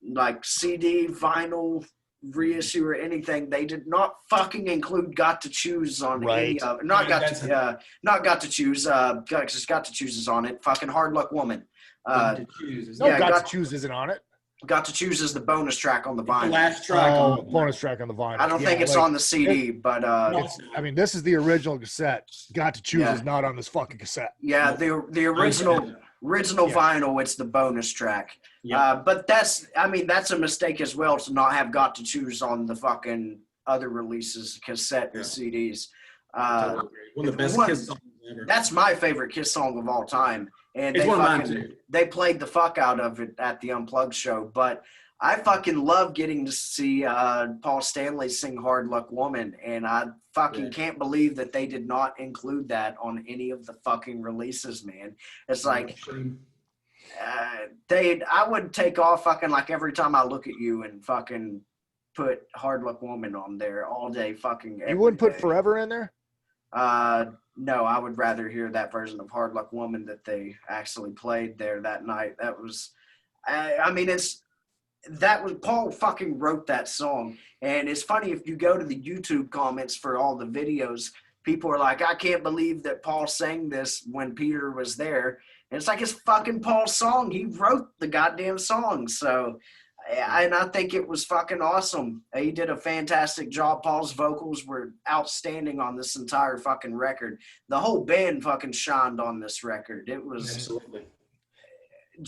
like CD, vinyl, reissue, or anything, they did not fucking include "Got to Choose" on any of it. Not "Got to Choose." Because "Got to Choose" is on it. Fucking "Hard Luck Woman." Got to Choose isn't on it. "Got to Choose" is the bonus track on the vinyl. The last track. Bonus track on the vinyl. I don't think it's on the CD, but this is the original cassette. "Got to Choose" is not on this fucking cassette. Yeah, the original vinyl, it's the bonus track. But that's a mistake as well to not have "Got to Choose" on the fucking other releases, cassette and CDs. One of the best Kiss songs ever. That's my favorite Kiss song of all time. And they played the fuck out of it at the Unplugged show. But I fucking love getting to see Paul Stanley sing "Hard Luck Woman," and I fucking can't believe that they did not include that on any of the fucking releases, man. It's like I would take off fucking like Every Time I Look at You and fucking put "Hard Luck Woman" on there all day fucking every You wouldn't put day. "Forever" in there? No, I would rather hear that version of "Hard Luck Woman" that they actually played there that night. That was, Paul fucking wrote that song. And it's funny, if you go to the YouTube comments for all the videos, people are like, I can't believe that Paul sang this when Peter was there. And it's like, it's fucking Paul's song. He wrote the goddamn song. So, and I think it was fucking awesome. He did a fantastic job. Paul's vocals were outstanding on this entire fucking record. The whole band fucking shined on this record. It was absolutely.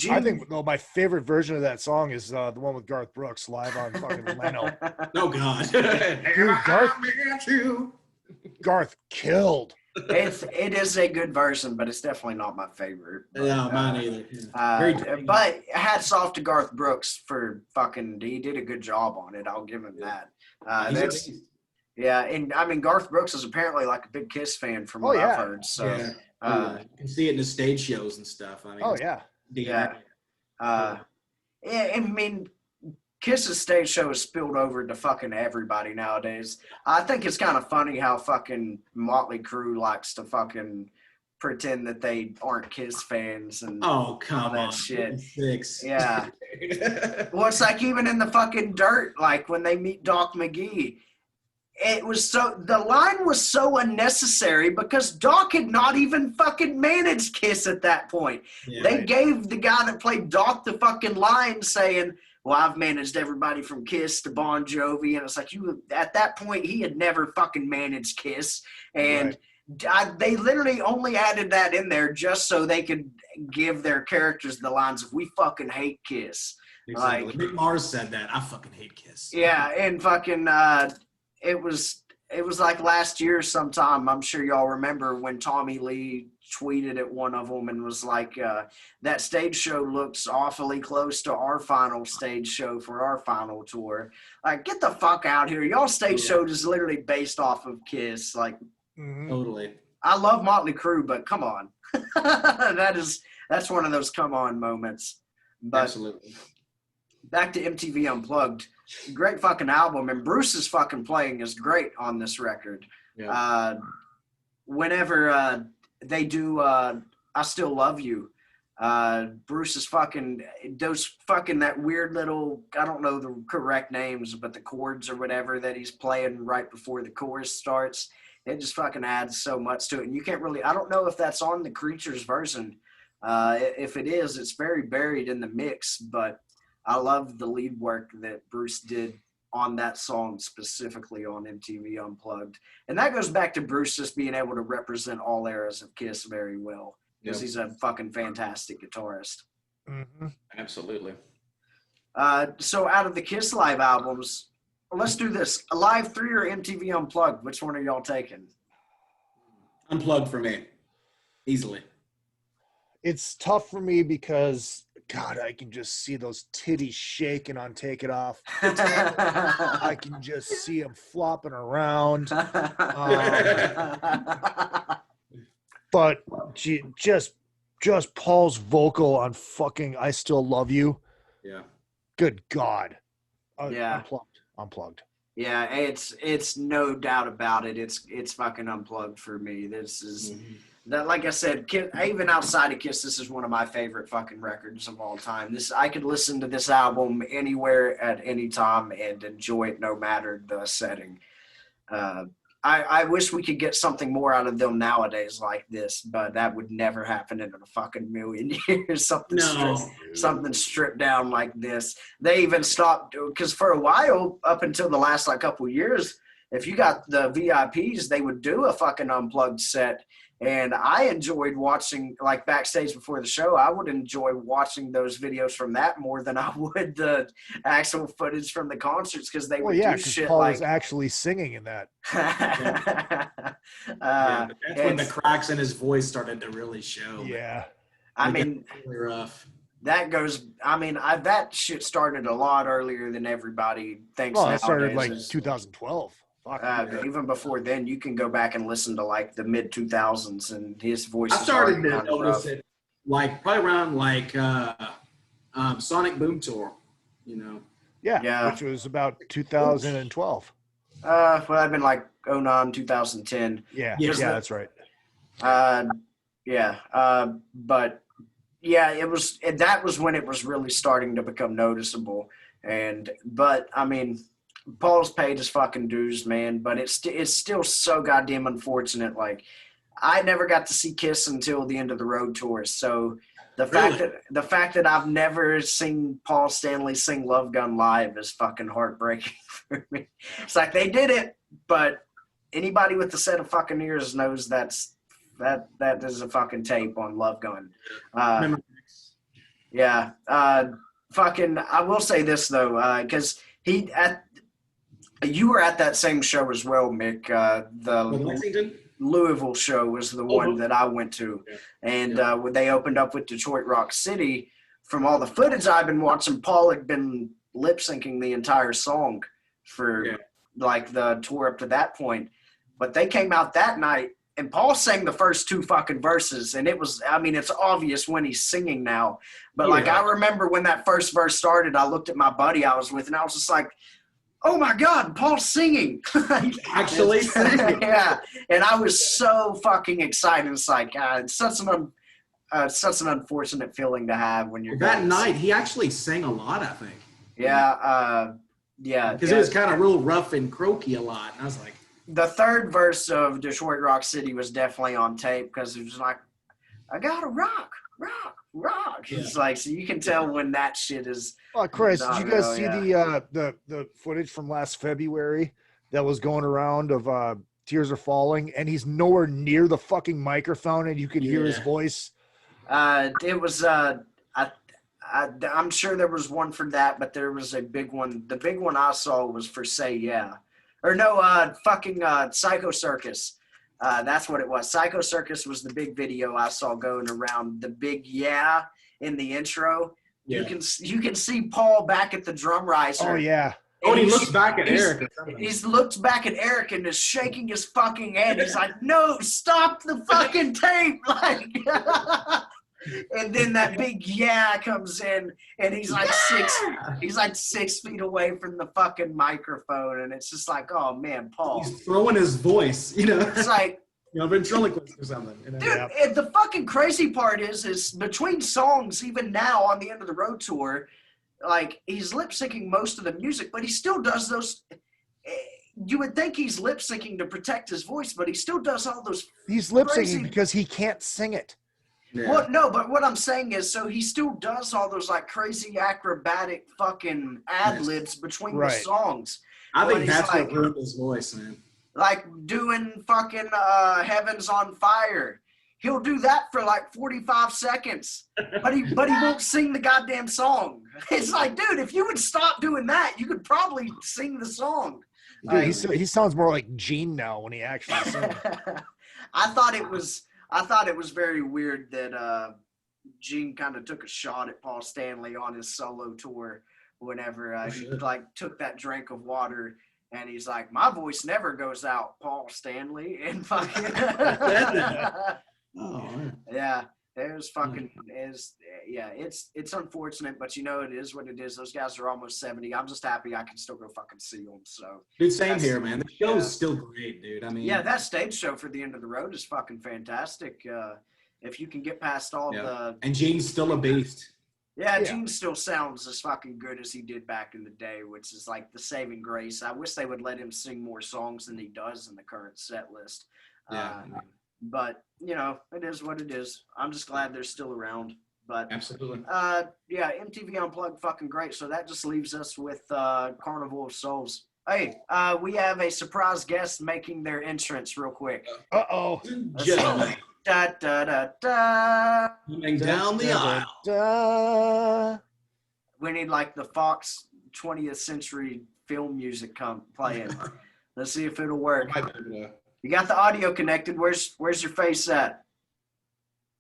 I think my favorite version of that song is the one with Garth Brooks live on fucking Leno. Oh God, dude, Garth killed. It is a good version, but it's definitely not my favorite. No, mine either. But hats off to Garth Brooks for fucking. He did a good job on it. I'll give him that. And Garth Brooks is apparently like a big Kiss fan from what I've heard. So you can see it in the stage shows and stuff. Kiss's stage show is spilled over to fucking everybody nowadays. I think it's kind of funny how fucking Motley Crue likes to fucking pretend that they aren't Kiss fans and all that shit. Six. Yeah. Well, it's like even in the fucking Dirt, like when they meet Doc McGee, the line was so unnecessary because Doc had not even fucking managed Kiss at that point. They gave the guy that played Doc the fucking line saying, well, I've managed everybody from Kiss to Bon Jovi. And it's like, at that point, he had never fucking managed Kiss. And they literally only added that in there just so they could give their characters the lines of, we fucking hate Kiss. Exactly. Like, Mick Mars said that. I fucking hate Kiss. Yeah, and fucking, it was like last year sometime, I'm sure y'all remember when Tommy Lee tweeted at one of them and was like, that stage show looks awfully close to our final stage show for our final tour. Like, get the fuck out here. Y'all stage show is literally based off of Kiss. Like, Totally. I love Motley Crue, but come on. That's one of those come on moments. But Absolutely. back to MTV Unplugged. Great fucking album, and Bruce's fucking playing is great on this record. Yeah. Whenever they do I Still Love You, Bruce is fucking that weird little, I don't know the correct names, but the chords or whatever that he's playing right before the chorus starts, it just fucking adds so much to it. And you can't really, I don't know if that's on the Creatures version. If it is, it's very buried in the mix, but I love the lead work that Bruce did on that song, specifically on MTV Unplugged. And that goes back to Bruce just being able to represent all eras of Kiss very well, because he's a fucking fantastic guitarist. Absolutely. So out of the Kiss live albums, let's do this. Live 3 or MTV Unplugged? Which one are y'all taking? Unplugged for me. Easily. It's tough for me because, God, I can just see those titties shaking on Take It Off. I can just see them flopping around. But just Paul's vocal on fucking I Still Love You. Yeah. Good God. Yeah. Unplugged. Yeah, it's no doubt about it. It's fucking Unplugged for me. This is that, like I said, even outside of Kiss, this is one of my favorite fucking records of all time. I could listen to this album anywhere at any time and enjoy it no matter the setting. I wish we could get something more out of them nowadays like this, but that would never happen in a fucking million years. Something stripped down like this. They even stopped, because for a while, up until the last couple years, if you got the VIPs, they would do a fucking Unplugged set. And I enjoyed watching, like, backstage before the show, I would enjoy watching those videos from that more than I would the actual footage from the concerts, because they would do shit Paul like... was actually singing in that. That's when the cracks in his voice started to really show. Yeah. I mean, really rough. That that shit started a lot earlier than everybody thinks. Well, it started like 2012. Even before then, you can go back and listen to like the mid 2000s, and his voice. I started to notice it like probably around like Sonic Boom Tour, you know. Yeah, which was about 2012. Well, I've been like 09, 2010. Yeah, that's right. But yeah, that was when it was really starting to become noticeable. But I mean, Paul's paid his fucking dues, man, but it's still so goddamn unfortunate. Like, I never got to see Kiss until the end of the road tour. So the fact that I've never seen Paul Stanley sing Love Gun live is fucking heartbreaking for me. It's like, they did it, but anybody with a set of fucking ears knows that is a fucking tape on Love Gun. I will say this though, because you were at that same show as well, Mick. The Lexington? Louisville show was the one that I went to. And when they opened up with Detroit Rock City, from all the footage I've been watching, Paul had been lip syncing the entire song for like the tour up to that point. But they came out that night, and Paul sang the first 2 fucking verses, and it was, I mean, it's obvious when he's singing now. But like, I remember when that first verse started, I looked at my buddy I was with, and I was just like, oh my God, Paul's singing. Actually singing. Yeah. And I was so fucking excited. It's like, it's such an unfortunate feeling to have when you're that night. He actually sang a lot, I think. Yeah. Because it was kind of real rough and croaky a lot. And I was like, the third verse of Detroit Rock City was definitely on tape, because it was like, I gotta rock. Yeah. It's like, so you can tell when that shit is. Oh, Chris, did you guys see the footage from last February that was going around of Tears Are Falling, and he's nowhere near the fucking microphone, and you could hear his voice? It was I'm sure there was one for that, but there was a big one. The big one I saw was for Say Yeah. Or no, Psycho Circus. That's what it was. Psycho Circus was the big video I saw going around. The big yeah in the intro. Yeah. You can see Paul back at the drum riser. Oh yeah. Oh, and he looks back at Eric or something. He's looked back at Eric and is shaking his fucking head. He's like, "No, stop the fucking tape!" Like, and then that big yeah comes in, and he's like 6 feet away from the fucking microphone, and it's just like, "Oh man, Paul." He's throwing his voice, you know. It's like, ventriloquist or something. You know? dude, and the fucking crazy part is between songs, even now on the end of the road tour, like he's lip syncing most of the music, but he still does those. You would think he's lip syncing to protect his voice, but he still does all those. He's lip crazy- syncing because he can't sing it. Yeah. Well, no, but what I'm saying is, so he still does all those like crazy acrobatic fucking ad libs between the Right. songs. I When think he's that's like- what ruined his voice, man. Like doing fucking Heaven's on Fire. He'll do that for like 45 seconds, but he won't sing the goddamn song. It's like, dude, if you would stop doing that, you could probably sing the song. Dude, he sounds more like Gene now when he actually sings. I thought it was very weird that Gene kind of took a shot at Paul Stanley on his solo tour whenever he like took that drink of water. And he's like, "My voice never goes out, Paul Stanley." And fucking, Oh, man. yeah, there's fucking it's unfortunate, but you know it is what it is. Those guys are almost 70. I'm just happy I can still go fucking see them. So, Dude, same That's- here, man. The show's yeah. still great, dude. I mean, yeah, that stage show for the end of the road is fucking fantastic. If you can get past all the and Gene's still a beast. Yeah, Yeah. Gene still sounds as fucking good as he did back in the day, which is like the saving grace. I wish they would let him sing more songs than he does in the current set list. Yeah. But, you know, it is what it is. I'm just glad they're still around. But, Absolutely. yeah, MTV Unplugged, fucking great. So that just leaves us with Carnival of Souls. Hey, we have a surprise guest making their entrance real quick. Uh-oh. Gentlemen, Da, da, da, da. coming down the aisle. Da. We need like the Fox 20th century film music come playing. Let's see if it'll work. You got the audio connected. Where's your face at?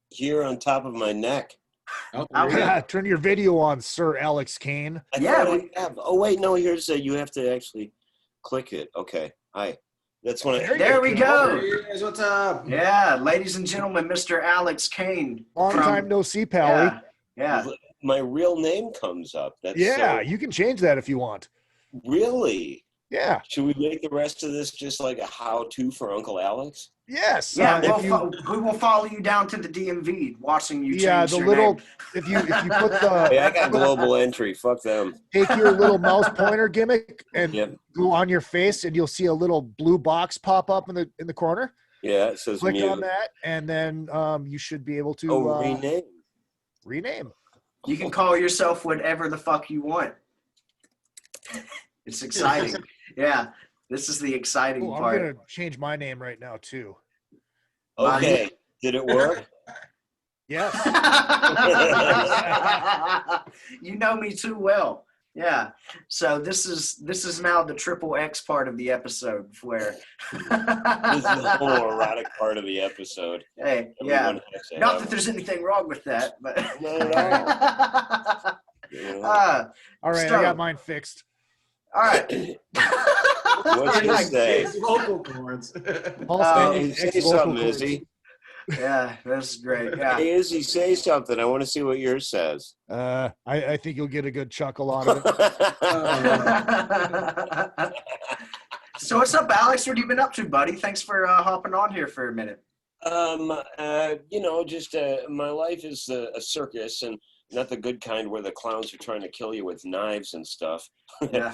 Here on top of my neck. Oh, Okay. Yeah, turn your video on, Sir Alex Kane. I Yeah, thought I have. Oh wait, no. Here's you have to actually click it. Okay. Hi. That's when I. There we go. There he is. What's up? Yeah, ladies and gentlemen, Mr. Alex Kane. Long from- time no see, Pally. Yeah. My real name comes up. That's Yeah, so, you can change that if you want. really. Yeah. Should we make the rest of this just like a how-to for Uncle Alex? Yes. Yeah, if you, we will follow you down to the DMV, watching you yeah, change the your little name. if you put the Hey, I got global entry. Fuck them. take your little mouse pointer gimmick and Yep. go on your face, and you'll see a little blue box pop up in the corner. Yeah, it says Click mute. on that, and then you should be able to Rename. rename. You can call yourself whatever the fuck you want. It's exciting. Yeah, this is the exciting Oh, I'm part. gonna change my name right now too. Okay. Did it work? Yes. You know me too well. Yeah. So this is now the triple X part of the episode where This is the homoerotic part of the episode. hey, yeah. Everyone has to Not have that there's anything wrong with that, but Not at it, you know? All right, So- I got mine fixed. all right. What's his say? His vocal cords. Paul Hey, Stanley's say ex-vocal something, cords. Izzy. Yeah, that's great. Yeah. Hey, Izzy, say something. I want to see what yours says. I think you'll get a good chuckle out of it. So what's up, Alex? What have you been up to, buddy? Thanks for hopping on here for a minute. You know, just my life is a circus, and not the good kind where the clowns are trying to kill you with knives and stuff. Yeah.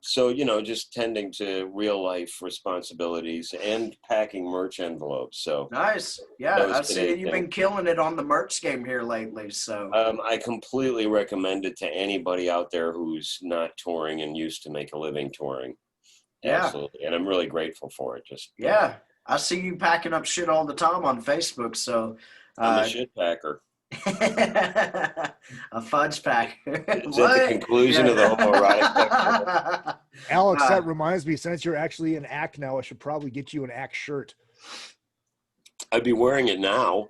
So, you know, just tending to real life responsibilities and packing merch envelopes. So Nice. That Yeah, was I see today's you've been killing it on the merch game here lately. So I completely recommend it to anybody out there who's not touring and used to make a living touring. Yeah. Absolutely. And I'm really grateful for it. Just yeah, I see you packing up shit all the time on Facebook. So I'm a shit packer. a fudge pack. Is that the conclusion of the homoerotic section? Alex, that reminds me, since you're actually an act now, I should probably get you an act shirt. I'd be wearing it now.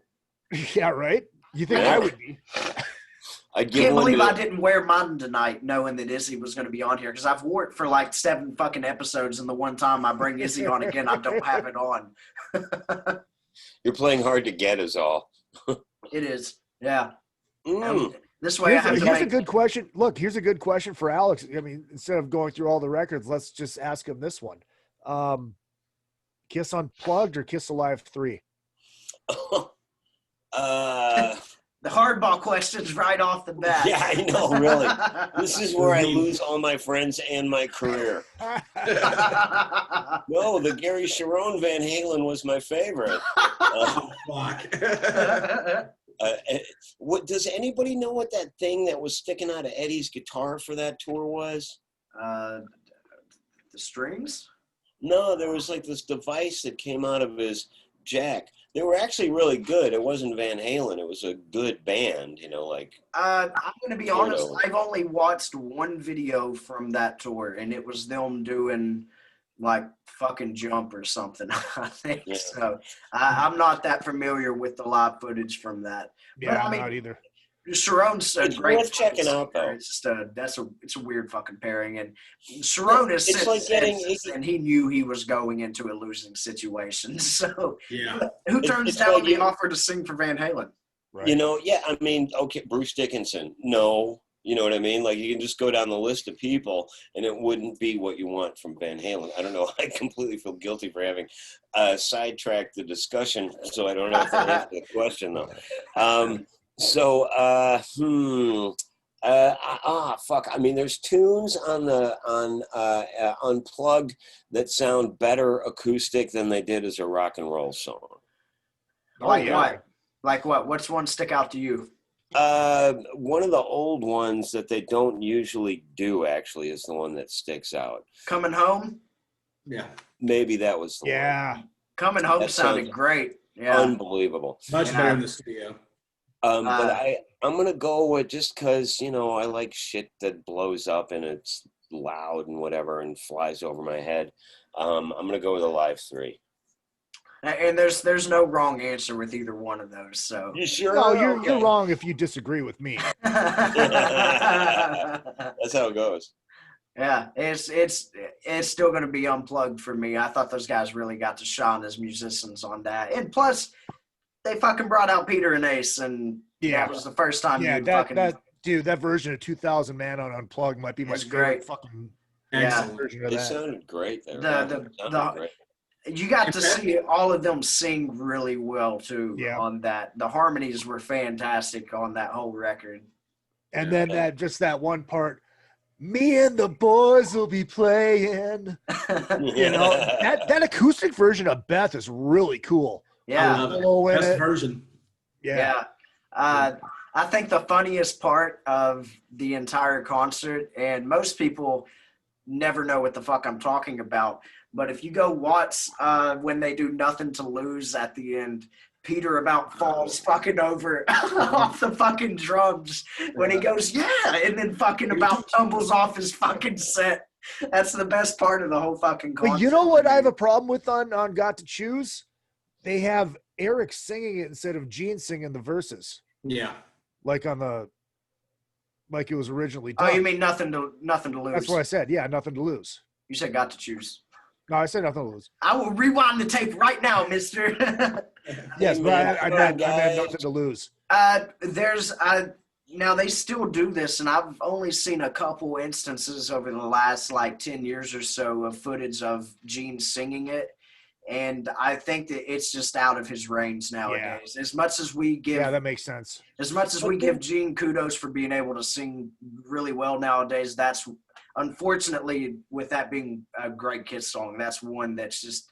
Yeah, right? You think Yeah. I would be? I Can't believe I didn't wear mine tonight, knowing that Izzy was going to be on here, because I've wore it for like 7 fucking episodes, and the one time I bring Izzy on again, I don't have it on. You're playing hard to get, is all. It is, yeah. Mm. This way, Here's a good question. Look, here's a good question for Alex. I mean, instead of going through all the records, let's just ask him this one: Kiss Unplugged or Kiss Alive 3? The hardball questions right off the bat. Yeah, I know, really. This is where I lose all my friends and my career. No, the Gary Sharon Van Halen was my favorite. Fuck. What does anybody know what that thing that was sticking out of Eddie's guitar for that tour was? The strings? No, there was like this device that came out of his jack. They were actually really good. It wasn't Van Halen. It was a good band, you know, like. I'm going to be honest. I've only watched one video from that tour, and it was them doing like fucking Jump or something, I think. Yeah. So I'm not that familiar with the live footage from that. Yeah, but, I'm not either. Sharon's a great. Worth checking out, though. It's just it's a weird fucking pairing, and Sharon is and he knew he was going into a losing situation. So yeah, who turns down the offer to sing for Van Halen? Right. You know, yeah, I mean, okay, Bruce Dickinson, no. You know what I mean? Like, you can just go down the list of people, and it wouldn't be what you want from Van Halen. I don't know. I completely feel guilty for having sidetracked the discussion, so I don't have to answer the question, though. Fuck. I mean, there's tunes on Unplugged that sound better acoustic than they did as a rock and roll song. Like what? What's one stick out to you? One of the old ones that they don't usually do actually is the one that sticks out. Coming Home? Yeah. Maybe that was the one. Coming Home that sounded great. Yeah. Unbelievable. Much better in the studio. But I'm going to go with, just because, you know, I like shit that blows up and it's loud and whatever and flies over my head. I'm going to go with Alive 3. And there's no wrong answer with either one of those. So you sure? No, you're wrong if you disagree with me. That's how it goes. Yeah, it's still going to be Unplugged for me. I thought those guys really got to shine as musicians on that, and plus they fucking brought out Peter and Ace, and that was the first time. Yeah, that version of 2000 Man on Unplugged might be my favorite fucking version of that. It sounded great there. Great. You got to see all of them sing really well too on that. The harmonies were fantastic on that whole record. And then that one part, me and the boys will be playing. You know, that acoustic version of Beth is really cool. Yeah. Best version. Yeah. I think the funniest part of the entire concert, and most people never know what the fuck I'm talking about, but if you go watch when they do Nothing to Lose at the end, Peter about falls fucking over off the fucking drums when he goes, and then fucking about tumbles off his fucking set. That's the best part of the whole fucking concert. But you know what I have a problem with on Got to Choose? They have Eric singing it instead of Gene singing the verses. Yeah. Like it was originally done. Oh, you mean Nothing to Lose? That's what I said. Yeah, Nothing to Lose. You said Got to Choose. No, I said Nothing to Lose. I will rewind the tape right now, mister. Yes, but I meant Nothing to Lose. Now they still do this, and I've only seen a couple instances over the last like 10 years or so of footage of Gene singing it. And I think that it's just out of his range nowadays. Yeah. As much as we give, that makes sense. As much as we give Gene kudos for being able to sing really well nowadays, that's unfortunately, with that being a great Kiss song, that's one that's just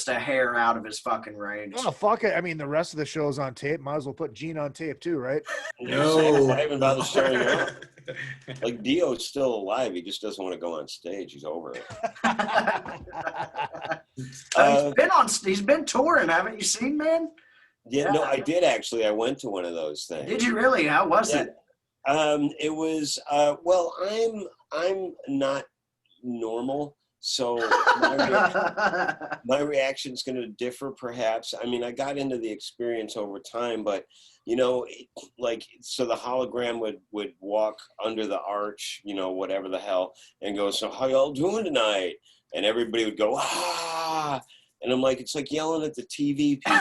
a hair out of his fucking range. Oh fuck it! I mean, the rest of the show's on tape. Might as well put Gene on tape too, right? No, I haven't bothered showing up. Like Dio's still alive. He just doesn't want to go on stage. He's over it. He's been touring, haven't you seen, man? Yeah, no, I did actually. I went to one of those things. Did you really? How was it? It was well. I'm not normal. So my reaction is going to differ, perhaps. I mean, I got into the experience over time, but so the hologram would walk under the arch, whatever the hell, and go, "So how y'all doing tonight?" And everybody would go, "Ah!" And I'm like, it's like yelling at the TV people.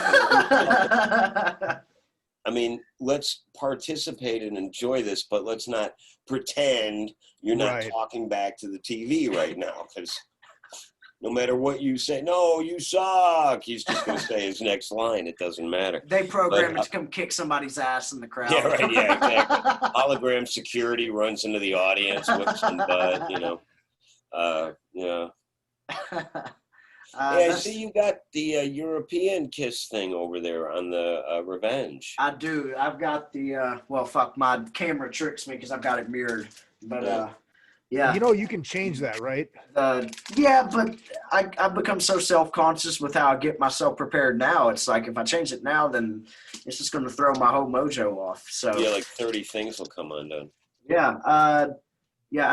I mean, let's participate and enjoy this, but let's not pretend you're not talking back to the TV right now, because no matter what you say, "No, you suck," he's just going to say his next line. It doesn't matter. They program it to come kick somebody's ass in the crowd. Yeah, right. Yeah, exactly. Hologram security runs into the audience, whips some butt, Yeah. I see you got the European Kiss thing over there on the Revenge. I do. I've got the, my camera tricks me because I've got it mirrored. But, yeah. You can change that, right? Yeah, but I've become so self-conscious with how I get myself prepared now. It's like if I change it now, then it's just going to throw my whole mojo off. So yeah, like 30 things will come undone. Yeah. I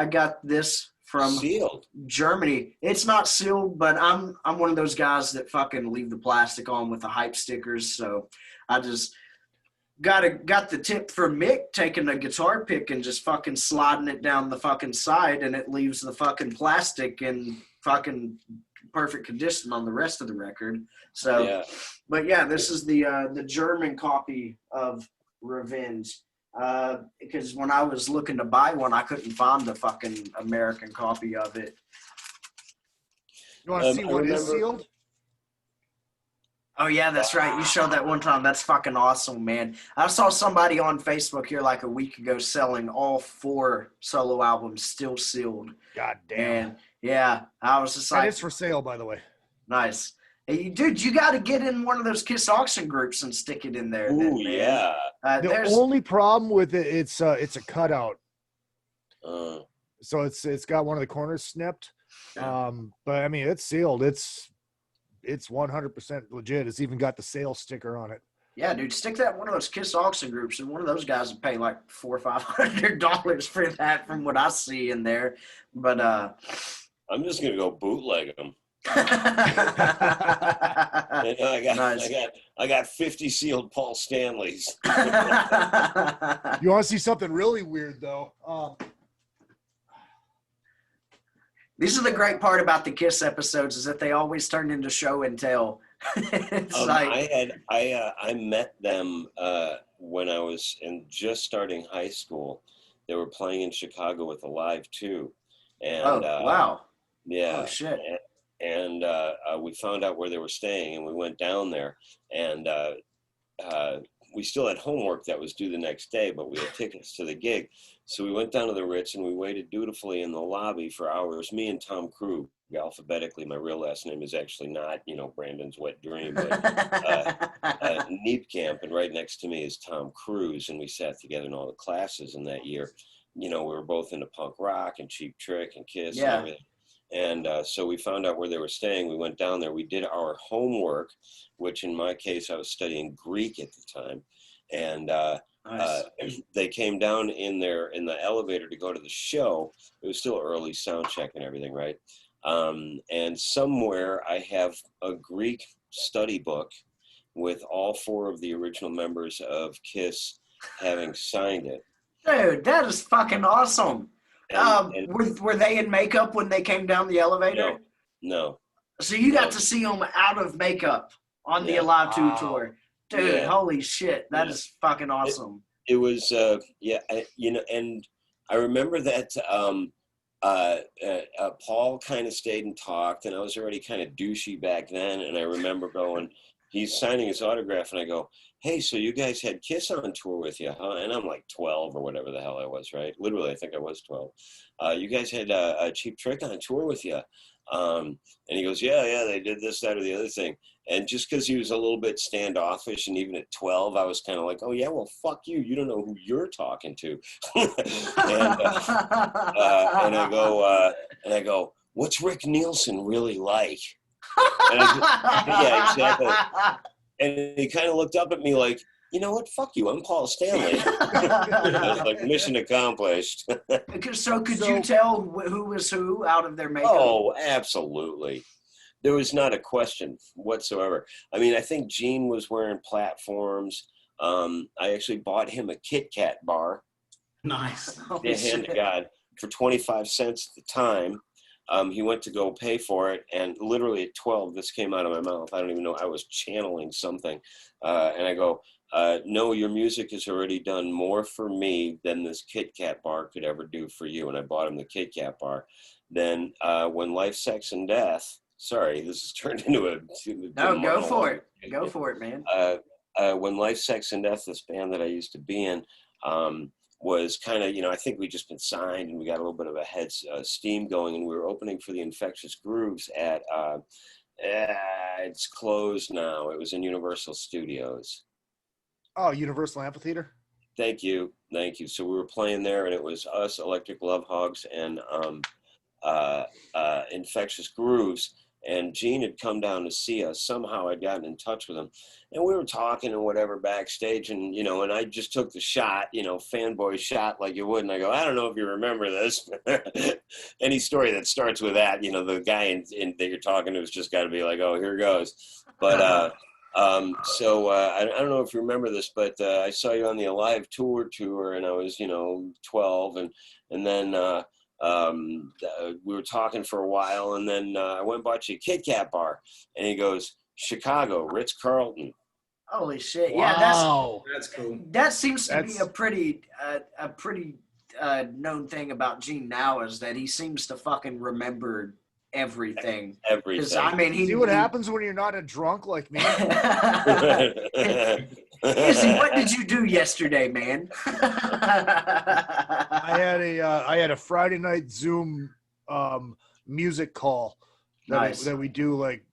got this from sealed Germany. It's not sealed, but I'm one of those guys that fucking leave the plastic on with the hype stickers. So I just got the tip from Mick taking a guitar pick and just fucking sliding it down the fucking side, and it leaves the fucking plastic in fucking perfect condition on the rest of the record. So, yeah. But yeah, this is the German copy of Revenge. Because when I was looking to buy one, I couldn't find the fucking American copy of it. You want to see what is sealed? Oh, yeah, that's right. You showed that one time. That's fucking awesome, man. I saw somebody on Facebook here like a week ago selling all 4 solo albums still sealed. God damn. And yeah, I was just like... That is for sale, by the way. Nice. Hey, dude, you got to get in one of those Kiss auction groups and stick it in there. Ooh, yeah. The only problem with it, it's a cutout. So it's got one of the corners snipped. Yeah. But I mean, it's sealed. It's 100% legit. It's even got the sale sticker on it. Yeah, dude, stick that in one of those Kiss auction groups, and one of those guys would pay like $400 or $500 for that, from what I see in there. But I'm just gonna go bootleg them. Nice. I got 50 sealed Paul Stanleys. You want to see something really weird though? These are the great part about the Kiss episodes, is that they always turn into show and tell. I met them when I was just starting high school. They were playing in Chicago with Alive 2. And wow. Yeah. Oh shit. And we found out where they were staying, and we went down there, and we still had homework that was due the next day, but we had tickets to the gig. So we went down to the Ritz, and we waited dutifully in the lobby for hours, me and Tom Krug, alphabetically. My real last name is actually not, Brandon's wet dream, but Neep Camp, and right next to me is Tom Cruise, and we sat together in all the classes in that year. We were both into punk rock and Cheap Trick and Kiss and everything. And so we found out where they were staying. We went down there. We did our homework, which in my case, I was studying Greek at the time. And Nice. They came down in the elevator to go to the show. It was still early sound check and everything, right? And somewhere I have a Greek study book with all 4 of the original members of Kiss having signed it. Dude, that is fucking awesome. Were they in makeup when they came down the elevator? No. So you got to see them out of makeup on the Alive 2 tour. Dude, holy shit. That is fucking awesome. It was, and I remember that Paul kind of stayed and talked, and I was already kind of douchey back then, and I remember going, he's signing his autograph, and I go, "Hey, so you guys had Kiss on tour with you, huh?" And I'm like 12 or whatever the hell I was, right? Literally, I think I was 12. You guys had a Cheap Trick on tour with you. And he goes, yeah, they did this, that, or the other thing. And just because he was a little bit standoffish, and even at 12, I was kind of like, oh, yeah, well, fuck you. You don't know who you're talking to. and I go, what's Rick Nielsen really like? And yeah, exactly. And he kind of looked up at me like, you know what? Fuck you. I'm Paul Stanley. I was like, mission accomplished. So could you tell who was who out of their makeup? Oh, absolutely. There was not a question whatsoever. I mean, I think Gene was wearing platforms. I actually bought him a Kit Kat bar. Nice. The hand to God for 25 cents at the time. He went to go pay for it, and literally at 12, this came out of my mouth. I don't even know. I was channeling something. And I go, no, your music has already done more for me than this Kit Kat bar could ever do for you. And I bought him the Kit Kat bar. Then when Life, Sex, and Death, sorry, this has turned into a... No, go for it. Go for it, man. When Life, Sex, and Death, this band that I used to be in, was kind of, I think we just been signed and we got a little bit of a head steam going, and we were opening for the Infectious Grooves at, it's closed now. It was in Universal Studios. Oh, Universal Amphitheater? Thank you. So we were playing there, and it was us, Electric Love Hogs, and Infectious Grooves. And Gene had come down to see us. Somehow I'd gotten in touch with him, and we were talking and whatever backstage, and and I just took the shot, fanboy shot like you would, and I go, I don't know if you remember this. Any story that starts with that, the guy that you're talking to has just got to be like, oh, here goes. But so I don't know if you remember this, but I saw you on the Alive tour, and I was 12, and then. We were talking for a while, and then I went and bought you a Kit Kat bar, and he goes, Chicago, Ritz-Carlton. Holy shit! Wow. Yeah, That's cool. that seems to be a pretty known thing about Gene now, is that he seems to fucking remember everything. Everything. I mean, See what happens when you're not a drunk like me? Izzy, what did you do yesterday, man? I had a Friday night Zoom music call that we do like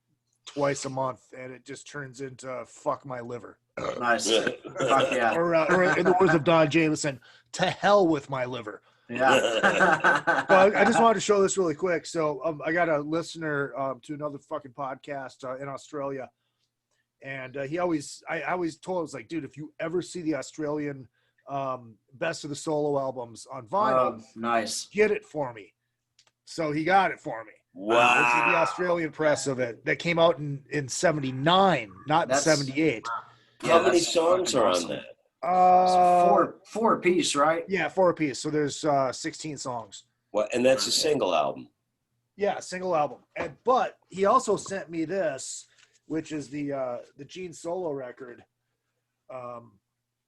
twice a month, and it just turns into fuck my liver. Nice. Fuck yeah. Or in the words of Don Jameson, to hell with my liver. Yeah. Well, I just wanted to show this really quick. So I got a listener to another fucking podcast in Australia, and I always told him, I was like, dude, if you ever see the Australian best of the solo albums on vinyl, nice, get it for me. So he got it for me. Wow. This is the Australian press of it that came out in 79, not in 78. How many songs are on that? Four piece, right? Yeah, 4 piece. So there's 16 songs. What? And that's a single album. Yeah, single album. But he also sent me this, which is the Gene solo record.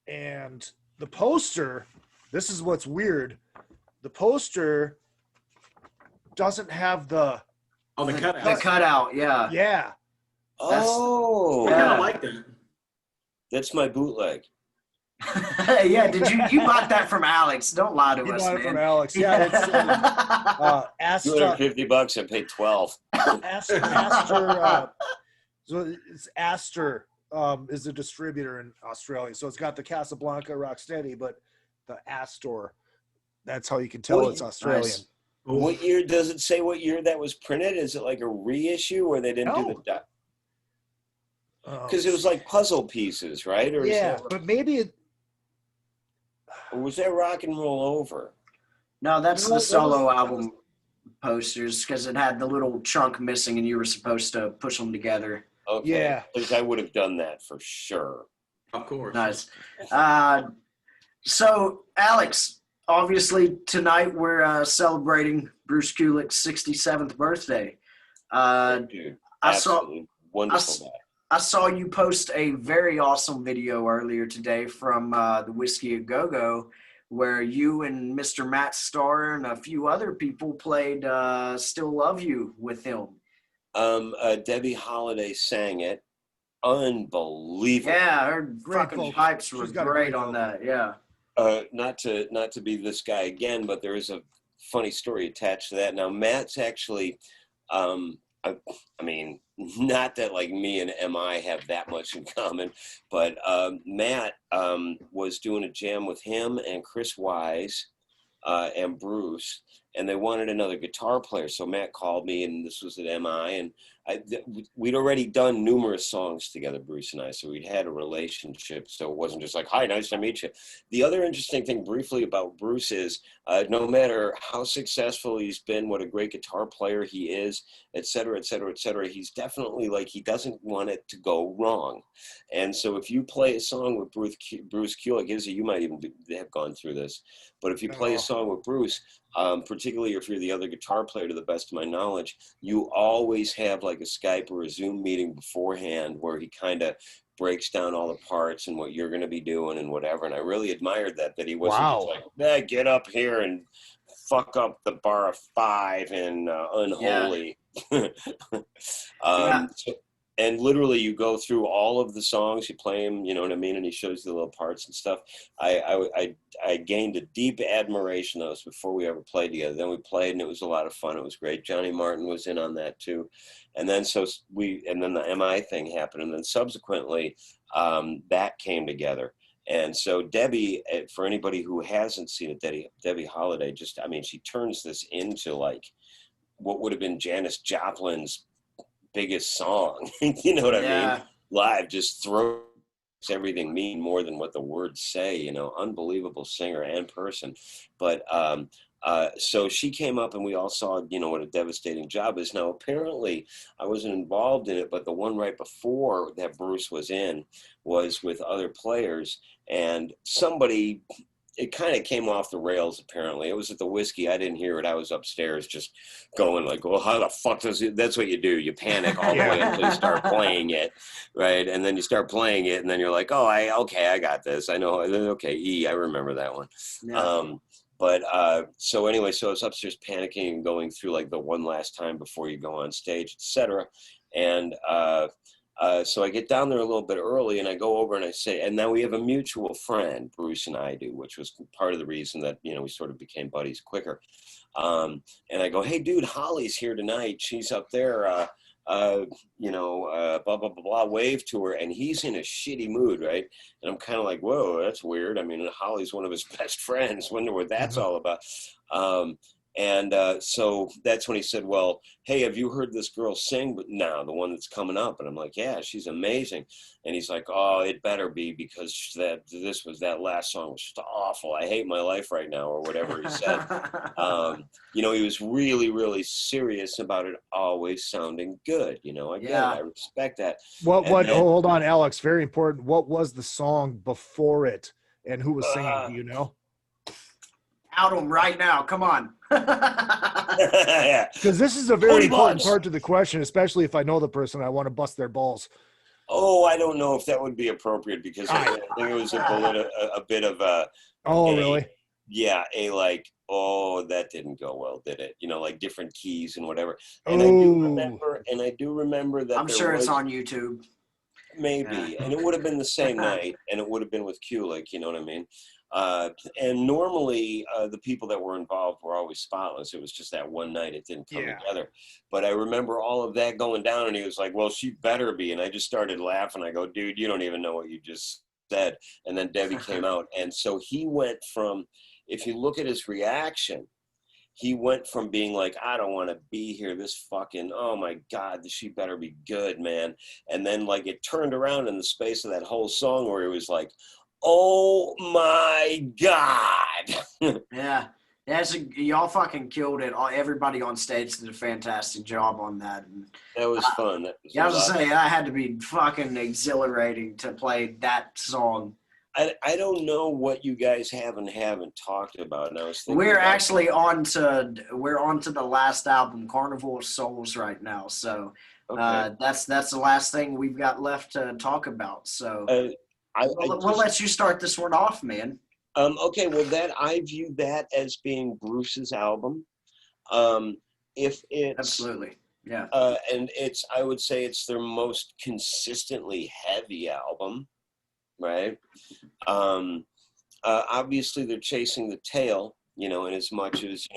And the poster, this is what's weird. The poster doesn't have the cutout. The cutout, yeah. Yeah. Oh, I kind of like that. That's my bootleg. Yeah, you bought that from Alex? Don't lie to us, Bought man. it from Alex. Yeah, it's $250. I paid 12. Astor. So it's Astor is the distributor in Australia. So it's got the Casablanca Rocksteady, but the Astor. That's how you can tell it's Australian. Nice. What year does it say? What year that was printed? Is it like a reissue, or they didn't do the? Because it was like puzzle pieces, right? Or but maybe or was that Rock and Roll Over? No, that's the solo album posters, because it had the little chunk missing, and you were supposed to push them together. Okay. Yeah. Because I would have done that for sure. Of course. Nice. So, Alex, obviously tonight we're celebrating Bruce Kulick's 67th birthday. Dude, I saw wonderful. I saw you post a very awesome video earlier today from the Whiskey A Go-Go, where you and Mr. Matt Starr and a few other people played Still Love You with him. Debbie Holiday sang it. Unbelievable. Yeah, her Great fucking vocals. pipes were She's got a great great on vocal. that. Yeah. Not to be this guy again, but there is a funny story attached to that. Now, Matt's actually, I mean, not that like me and MI have that much in common, but Matt was doing a jam with him and Chris Wise and Bruce, and they wanted another guitar player. So Matt called me, and this was at MI, and we'd already done numerous songs together, Bruce and I, so we'd had a relationship. So it wasn't just like, hi, nice to meet you. The other interesting thing briefly about Bruce is no matter how successful he's been, what a great guitar player he is, et cetera, et cetera, et cetera, he's definitely like, he doesn't want it to go wrong. And so if you play a song with Bruce Kulick, Izzy, you might even have gone through this, but if you play a song with Bruce, particularly if you're the other guitar player, to the best of my knowledge, you always have like a Skype or a Zoom meeting beforehand where he kind of breaks down all the parts and what you're going to be doing and whatever. And I really admired that he wasn't just like, get up here and fuck up the bar of 5 and unholy. Yeah. And literally you go through all of the songs, you play them, you know what I mean? And he shows you the little parts and stuff. I gained a deep admiration of us before we ever played together. Then we played and it was a lot of fun. It was great. Johnny Martin was in on that too. And then the MI thing happened. And then subsequently that came together. And so Debbie, for anybody who hasn't seen it, Debbie Holiday, she turns this into like what would have been Janis Joplin's biggest song. You know what I mean? Live, just throws everything mean more than what the words say, you know. Unbelievable singer and person. But so she came up and we all saw, you know, what a devastating job is. Now apparently I wasn't involved in it, but the one right before that Bruce was in was with other players, and somebody, it kind of came off the rails. Apparently it was at the Whiskey. I didn't hear it. I was upstairs just going like, well, how the fuck does it? That's what you do. You panic all the way until you start playing it. Right. And then you start playing it and then you're like, oh, I got this. I know. Okay. I remember that one. Yeah. So anyway, so I was upstairs panicking and going through like the one last time before you go on stage, etc. And, so I get down there a little bit early and I go over and I say, and now we have a mutual friend, Bruce and I do, which was part of the reason that, you know, we sort of became buddies quicker. And I go, hey dude, Holly's here tonight. She's up there, blah, blah, blah, blah, wave to her. And he's in a shitty mood. Right. And I'm kind of like, whoa, that's weird. I mean, Holly's one of his best friends. Wonder what that's all about. So that's when he said, well, hey, have you heard this girl sing? But now the one that's coming up. And I'm like, yeah, she's amazing. And he's like, oh, it better be, because that last song was just awful. I hate my life right now, or whatever he said. He was really, really serious about it always sounding good. You know, I get it. I respect that. Hold on, Alex. Very important. What was the song before it and who was singing? Do you know? Out them right now. Come on. Because this is a very important part to the question, especially if I know the person, I want to bust their balls. Oh, I don't know if that would be appropriate, because I think it was a bit of a. Oh, really? Yeah, that didn't go well, did it? You know, like different keys and whatever. And I do remember that. I'm sure it's on YouTube. Maybe, and it would have been the same night, and it would have been with Kulick. You know what I mean? And normally the people that were involved were always spotless. It was just that one night it didn't come together. But I remember all of that going down, and he was like, well, she better be. And I just started laughing. I go, dude, you don't even know what you just said. And then Debbie came out. And so he went from, if you look at his reaction, he went from being like, I don't want to be here, this fucking, oh my God, she better be good, man. And then like it turned around in the space of that whole song where he was like, oh my God. Yeah. Y'all fucking killed it. Everybody on stage did a fantastic job on that. And that was fun. I was gonna say, that had to be fucking exhilarating to play that song. I don't know what you guys haven't talked about. And I was thinking we're on to the last album, Carnival of Souls, right now. So that's the last thing we've got left to talk about. So we'll let you start this one off, man. Okay, well, I view that as being Bruce's album. If it's absolutely, yeah, and I would say it's their most consistently heavy album, right? Obviously, they're chasing the tail, in as much as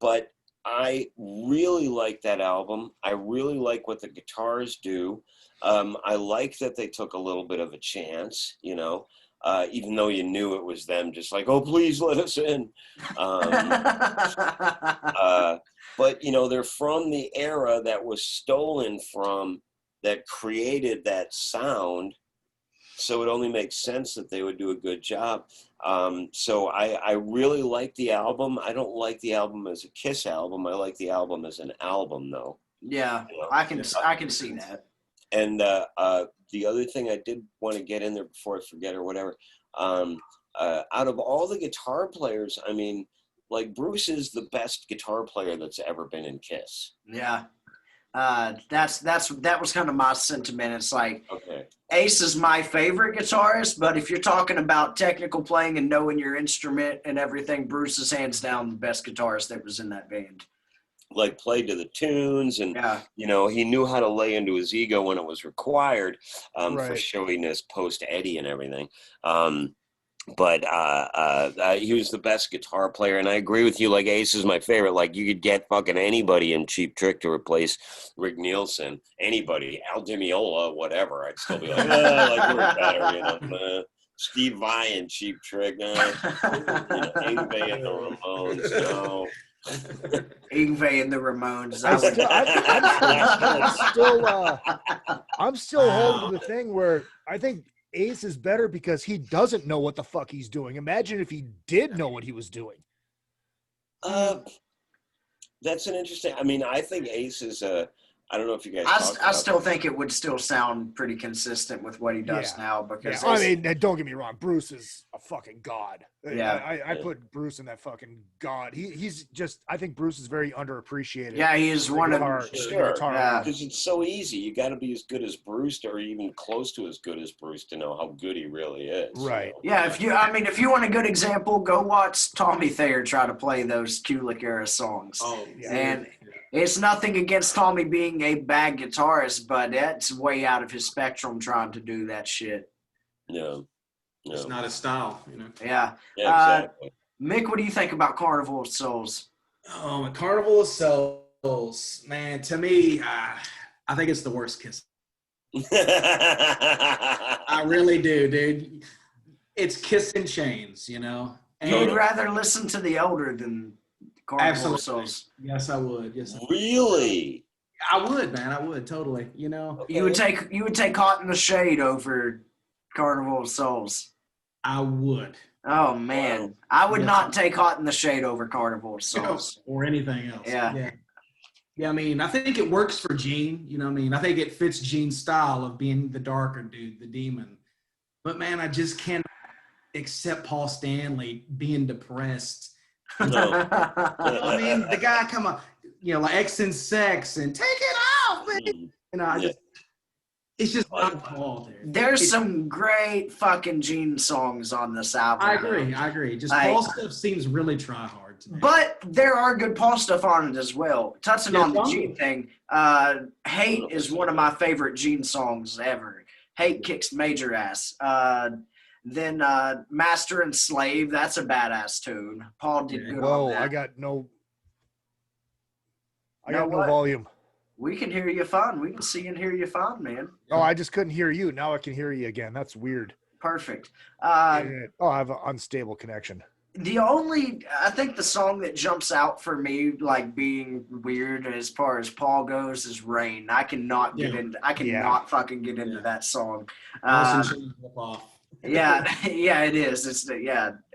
but I really like that album. I really like what the guitars do. I like that they took a little bit of a chance, even though you knew it was them, just like, oh, please let us in. But, they're from the era that was stolen from, that created that sound. So it only makes sense that they would do a good job. So I really like the album. I don't like the album as a Kiss album. I like the album as an album, though. Yeah, I can see that. And the other thing I did want to get in there before I forget or whatever, out of all the guitar players, I mean, like, Bruce is the best guitar player that's ever been in Kiss. Yeah. That was kind of my sentiment. It's like, okay, Ace is my favorite guitarist, but if you're talking about technical playing and knowing your instrument and everything, Bruce is hands down the best guitarist that was in that band. Like, played to the tunes, and yeah. He knew how to lay into his ego when it was required, Right. for showiness post Eddie and everything. But he was the best guitar player, and I agree with you. Like, Ace is my favorite. Like, you could get fucking anybody in Cheap Trick to replace Rick Nielsen, anybody, Al Di Meola, whatever. I'd still be like, like, we're better, Steve Vai in Cheap Trick, Yngwie and the Ramones, no. Yngwie and the Ramones. I'm still holding the thing where I think Ace is better because he doesn't know what the fuck he's doing. Imagine if he did know what he was doing. That's an interesting. I mean, I think Ace is I don't know if you guys. I still think it would still sound pretty consistent with what he does now. Because I mean, don't get me wrong, Bruce is a fucking god. Yeah, I put Bruce in that fucking god. He's just. I think Bruce is very underappreciated. Yeah, he is one of sure. Because it's so easy. You got to be as good as Bruce, or even close to as good as Bruce, to know how good he really is. Right. Yeah. If you want a good example, go watch Tommy Thayer try to play those Kulick era songs. Oh, yeah. And it's nothing against Tommy being a bad guitarist, but that's way out of his spectrum trying to do that shit. Yeah. It's not his style, Yeah. Exactly. Mick, what do you think about Carnival of Souls? Oh, Carnival of Souls, man. To me, I think it's the worst Kiss. I really do, dude. It's Kiss in Chains, And You'd rather listen to the older than Carnival of Souls? Yes, I would. Yes, really? I would, man. I would totally. Okay. You would take Hot in the Shade over Carnival of Souls. I would. Oh man, wow. I would not take Hot in the Shade over Carnival of Souls or anything else. Yeah. I mean, I think it works for Gene. I think it fits Gene's style of being the darker dude, the demon. But man, I just can't accept Paul Stanley being depressed. No. I mean, the guy come on, like X and Sex and Take It Off, man. It's just not Paul there. There's some great fucking Gene songs on this album. I agree. Just Paul stuff seems really try hard to me. But there are good Paul stuff on it as well. Touching on the Gene thing, Hate is one of my favorite Gene songs ever. Hate kicks major ass. Then Master and Slave, that's a badass tune. Paul did good on that. I got no volume. We can hear you fine. We can see and hear you fine, man. Oh, I just couldn't hear you. Now I can hear you again. That's weird. Perfect. I have an unstable connection. I think the song that jumps out for me, like being weird as far as Paul goes, is Rain. I cannot get into. I cannot fucking get into that song. Yeah, it is. It's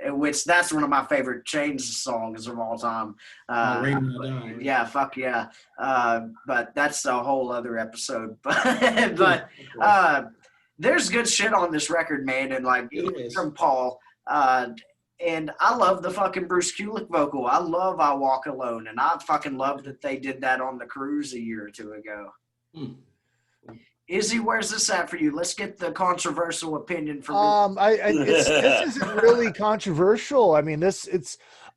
which that's one of my favorite Chains songs of all time. Yeah, fuck yeah. But that's a whole other episode. But there's good shit on this record, man, and like even from Paul. And I love the fucking Bruce Kulick vocal. I love I Walk Alone, and I fucking love that they did that on the cruise a year or two ago. Izzy, where's this at for you? Let's get the controversial opinion from this isn't really controversial. I mean,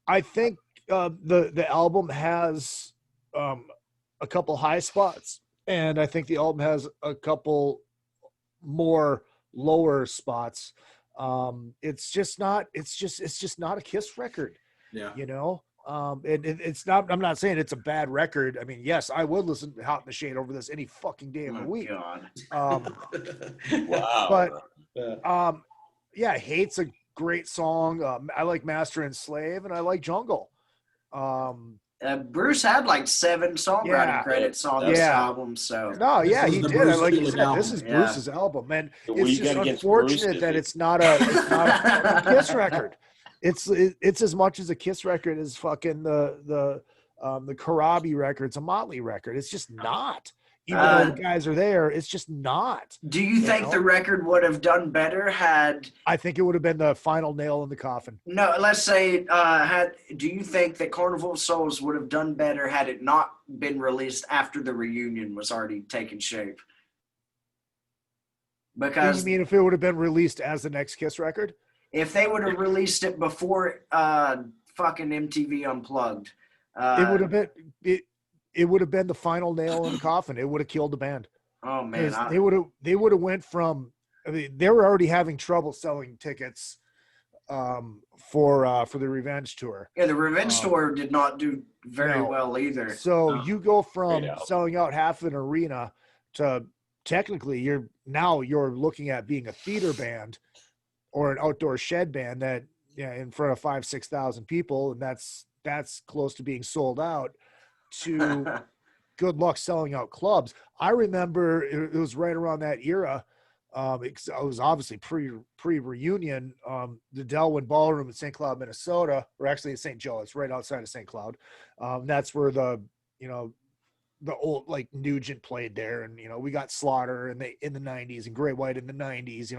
I think the album has a couple high spots, and I think the album has a couple more lower spots. It's just not a Kiss record. Yeah. It's not, I'm not saying it's a bad record. I mean, yes, I would listen to Hot in the Shade over this any fucking day of the week. God. Wow. But Yeah, Hate's a great song. I like Master and Slave, and I like Jungle. Bruce had like 7 songwriting Yeah, credits on this yeah. album, so No, This yeah, was he the did. Bruce Like you Kulick said, this album. is Yeah. Bruce's album, and So what it's you got just against Bruce, unfortunate that Izzy? it's not a fucking Kiss record. It's as much as a Kiss record as fucking the Karabi record. It's a Motley record. It's just not. Even though the guys are there, it's just not. do you think know? the record would have done better had I think it would have been the final nail in the coffin. no? Let's say do you think that Carnival of Souls would have done better had it not been released after the reunion was already taking shape? You Because mean if it would have been released as the next Kiss record? if they would have released it before fucking MTV Unplugged, It would have been it would have been the final nail in the coffin. It would have killed the band. oh man, They would have went from, I mean, they were already having trouble selling tickets for the Revenge tour. yeah, the Revenge tour did not do very no. well either. So No. you go from Great album. selling out half an arena to technically you're looking at being a theater band or an outdoor shed band that in front of 5,000-6,000 people, and that's close to being sold out, to good luck selling out clubs. I remember it was right around that era. It was obviously pre-reunion. The Delwyn Ballroom in St. Cloud, Minnesota, or actually in St. Joe. It's right outside of St. Cloud. That's where the old like Nugent played there, and we got Slaughter in the 90s and Great White in the 90s.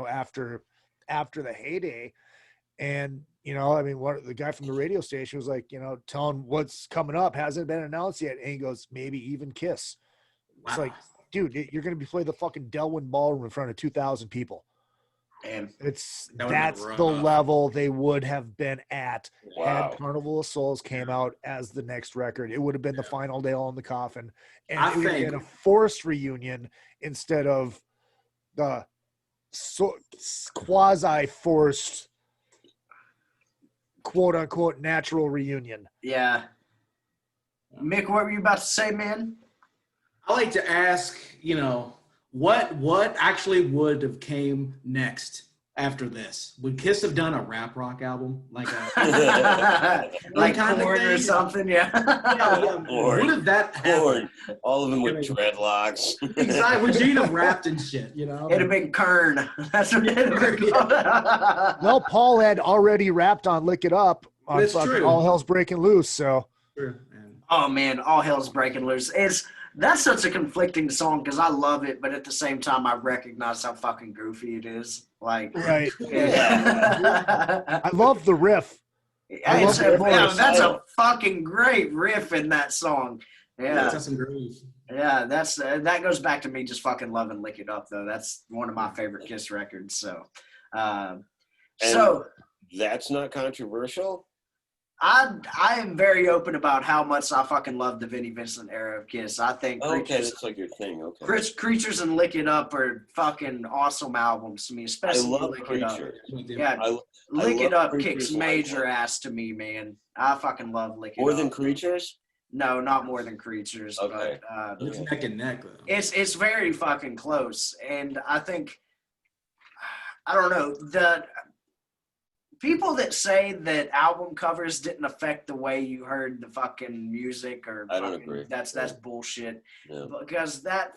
After the heyday, and I mean, the guy from the radio station was like, telling what's coming up hasn't been announced yet, and he goes, maybe even Kiss. It's Wow. like, dude, you're going to be playing the fucking Delwyn Ballroom in front of 2,000 people. And It's That would've been that's rough. the level they would have been at Wow. had Carnival of Souls came out as the next record. It would have been the final nail in the coffin, and I it would have think- been a forced reunion instead of the quasi-forced, quote unquote, natural reunion. yeah, Mick, what were you about to say, man? I like to ask, what actually would have came next after this? Would Kiss have done a rap rock album like Like kind of Korn or thing? something? Yeah. Korn. Would have that happened? Lord, all of them with I mean- dreadlocks. Exactly. Would you have rapped and shit? It'd have been Kern. That's what it'd have been called. Well, Paul had already rapped on "Lick It Up" on That's fucking true. "All Hell's Breaking Loose." So True, man. Oh man, all hell's breaking loose. That's such a conflicting song because I love it, but at the same time, I recognize how fucking goofy it is. Like, right, yeah. I love the riff. I love the chorus. That's a fucking great riff in that song. Yeah, That's some grooves. yeah. That goes back to me just fucking loving "Lick It Up" though. That's one of my favorite Kiss records. So, That's not controversial. I am very open about how much I fucking love the Vinnie Vincent era of Kiss. I think Okay, that's like your thing. Okay. Creatures and Lick It Up are fucking awesome albums to me, I especially love Lick It Up. Creature. Yeah, I Lick It love Up kicks Creatures major live. ass to me, man. I fucking love Lick It More Up. than Creatures? No, not more than Creatures, Okay. but It's neck and neck, though. it's very fucking close. And I think, I don't know, the people that say that album covers didn't affect the way you heard the fucking music or I don't fucking- agree. that's bullshit. Yeah. Because that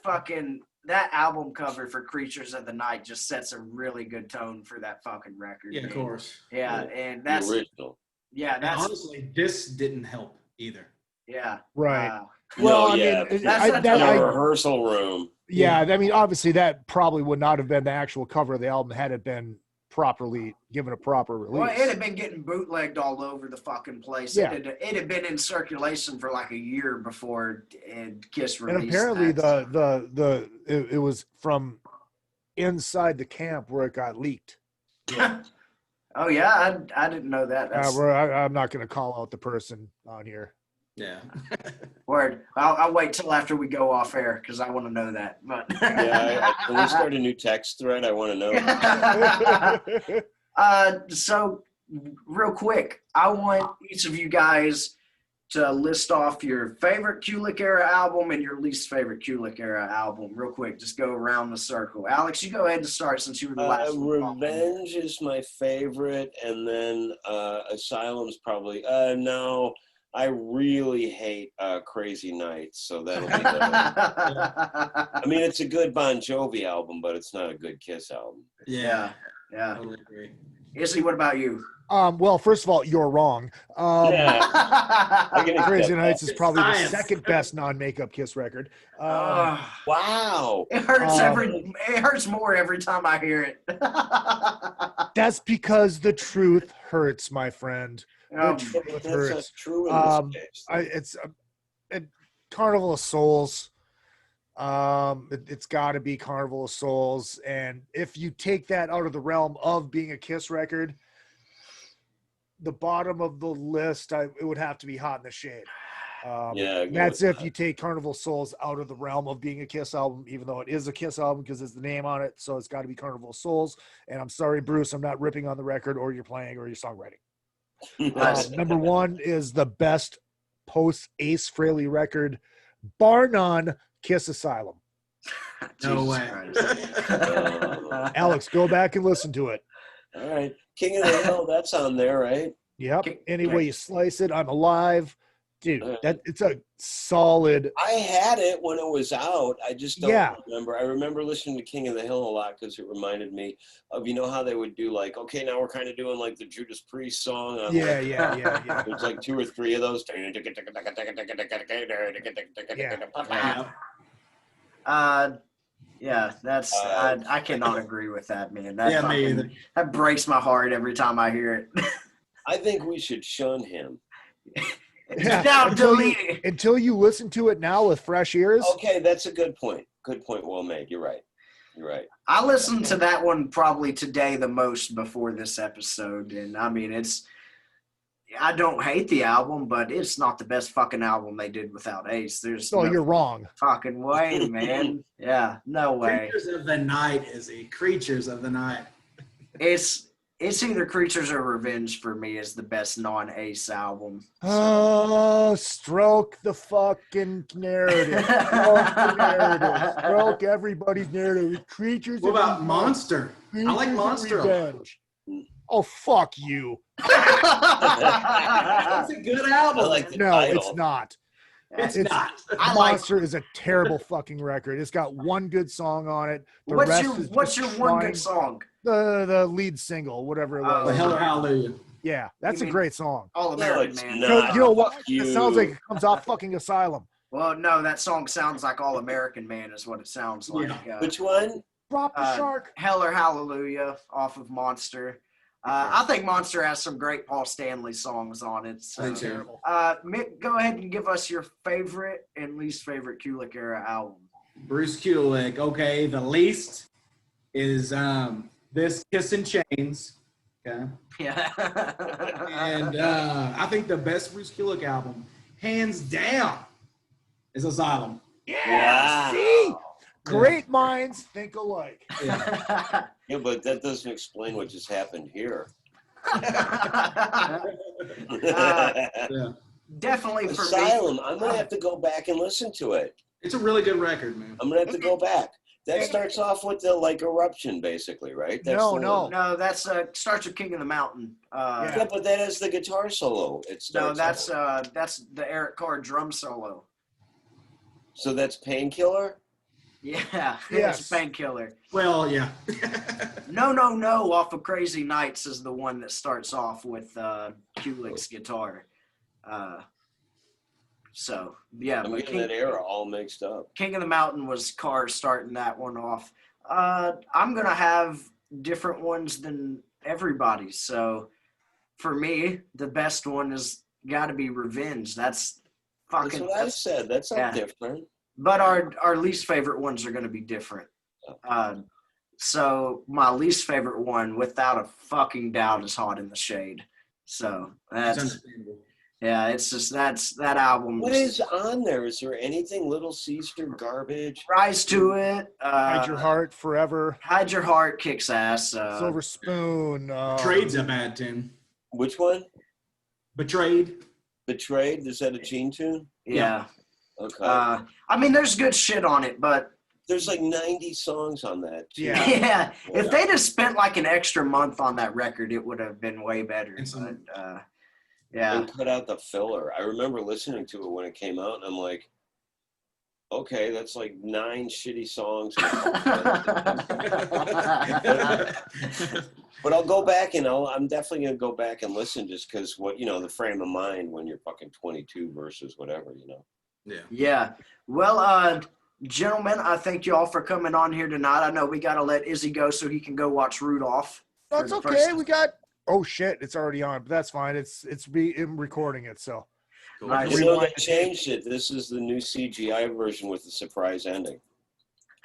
album cover for Creatures of the Night just sets a really good tone for that fucking record. Yeah, of man. course. Yeah, Yeah. and The that's original. yeah, And that's honestly, this didn't help either. yeah. Right. Uh, Well, No, I yeah. mean, That's I, not that, the I, rehearsal room. yeah, I mean, obviously, that probably would not have been the actual cover of the album had it been properly given a proper release. well, it had been getting bootlegged all over the fucking place. Yeah. It had been in circulation for like a year before Kiss and released. apparently, that. it was from inside the camp where it got leaked. Oh yeah, I didn't know that. That's I'm not going to call out the person on here. Yeah. word. I'll wait till after we go off air because I want to know that. But Yeah, can we start a new text thread? I want to know. So real quick, I want each of you guys to list off your favorite Kulick era album and your least favorite Kulick era album, real quick. Just go around the circle. Alex, you go ahead and start since you were the last one. Revenge is my favorite, and then Asylum's probably. No, I really hate Crazy Nights, so that'll be the. I mean, it's a good Bon Jovi album, but it's not a good Kiss album. Yeah. Totally agree. Izzy, what about you? Well, first of all, you're wrong. I can accept Crazy Nights that. is probably the Science. second best non-makeup Kiss record. Wow. It hurts it hurts more every time I hear it. That's because the truth hurts, my friend. Um, The truth That's hurts. not true in this case. It's Carnival of Souls. It's got to be Carnival of Souls, and if you take that out of the realm of being a Kiss record, the bottom of the list, it would have to be Hot in the Shade. That's if you take Carnival of Souls out of the realm of being a Kiss album, even though it is a Kiss album because it's the name on it, so it's got to be Carnival of Souls. And I'm sorry, Bruce, I'm not ripping on the record or your playing or your songwriting. Number one is the best post Ace Frehley record, bar none, Kiss Asylum. No way. Alex, go back and listen to it. All right. King of the Hill, that's on there, right? Yep. Any way you slice it, I'm alive. Dude, it's a solid. I had it when it was out. I just don't remember. I remember listening to King of the Hill a lot because it reminded me of, how they would do like, okay, now we're kind of doing like the Judas Priest song. On Yeah. There's like 2 or 3 of those. That's I cannot agree with that, man. That me either. That breaks my heart every time I hear it. I think we should shun him. Now delete it. Until you listen to it now with fresh ears. Okay, that's a good point. Good point. Well made. You're right. I listened to that one probably today the most before this episode, and I mean I don't hate the album, but it's not the best fucking album they did without Ace. There's no you're wrong. Fucking way, man. Yeah, no way. Creatures of the Night, Izzy. Creatures of the Night. It's either Creatures or Revenge for me is the best non-Ace album. Oh, stroke the fucking narrative. Stroke everybody's narrative. Creatures. What about Monster? I like Monster. Revenge. Oh, fuck you. It's a good album. I like the No, title. it's not. It's not. Monster is a terrible fucking record. It's got one good song on it. The What's rest your is What's just your one trying- good song? The lead single, whatever it was. The Hell or Hallelujah. Yeah, that's You a mean- great song. All No, American it's Man. not. You know what? Fuck It you. sounds like it comes off fucking Asylum. Well, no, that song sounds like All American Man is what it sounds like. Which one? Drop the shark. Hell or Hallelujah off of Monster. I think Monster has some great Paul Stanley songs on it. So. Me too. Mick, go ahead and give us your favorite and least favorite Kulick era album. Bruce Kulick. Okay, the least is this Kiss and Chains. Okay. Yeah. And I think the best Bruce Kulick album, hands down, is Asylum. Wow. See? Great minds think alike. Yeah. Yeah, but that doesn't explain what just happened here. Yeah. Definitely for Asylum. me. I'm gonna have to go back and listen to it. It's a really good record, man. I'm gonna have to go back. That starts off with the like eruption, basically, right? That's No, the no. one. No, that's starts with King of the Mountain. Yeah, but that has the guitar solo. It No, starts. that's the Eric Carr drum solo. So that's Painkiller. Yeah, Yes. it's Painkiller. Well, yeah. No, off of Crazy Nights is the one that starts off with Kulick's guitar. So, yeah. I'm but getting that era all mixed up. King of the Mountain was Carr starting that one off. I'm going to have different ones than everybody. So, for me, the best one has got to be Revenge. That's fucking... That's what I said. That's not different. But our least favorite ones are going to be different. So my least favorite one, without a fucking doubt, is Hot in the Shade. So It's that's understandable. yeah, it's just that album. What is on there? Is there anything Little Caesar garbage? Rise to It? Hide Your Heart Forever. Hide Your Heart kicks ass. Silver Spoon. Betrayed's a bad tune. Which one? Betrayed. Betrayed? Is that a Gene tune? Yeah. Okay. I mean, there's good shit on it, but There's like 90 songs on that. Too. Yeah. yeah, if they'd have spent like an extra month on that record, it would have been way better. And some- But yeah, And cut out the filler. I remember listening to it when it came out, and I'm like, okay, that's like 9 shitty songs. But I'll go back and I'm definitely gonna go back and listen just because the frame of mind when you're fucking 22 versus whatever. Yeah. yeah. Well, gentlemen, I thank you all for coming on here tonight. I know we got to let Izzy go so he can go watch Rudolph. That's for the okay. first- We got. Oh shit! It's already on, but that's fine. I'm recording it, so. Cool. Nice. They Rewind the changed it. This is the new CGI version with the surprise ending.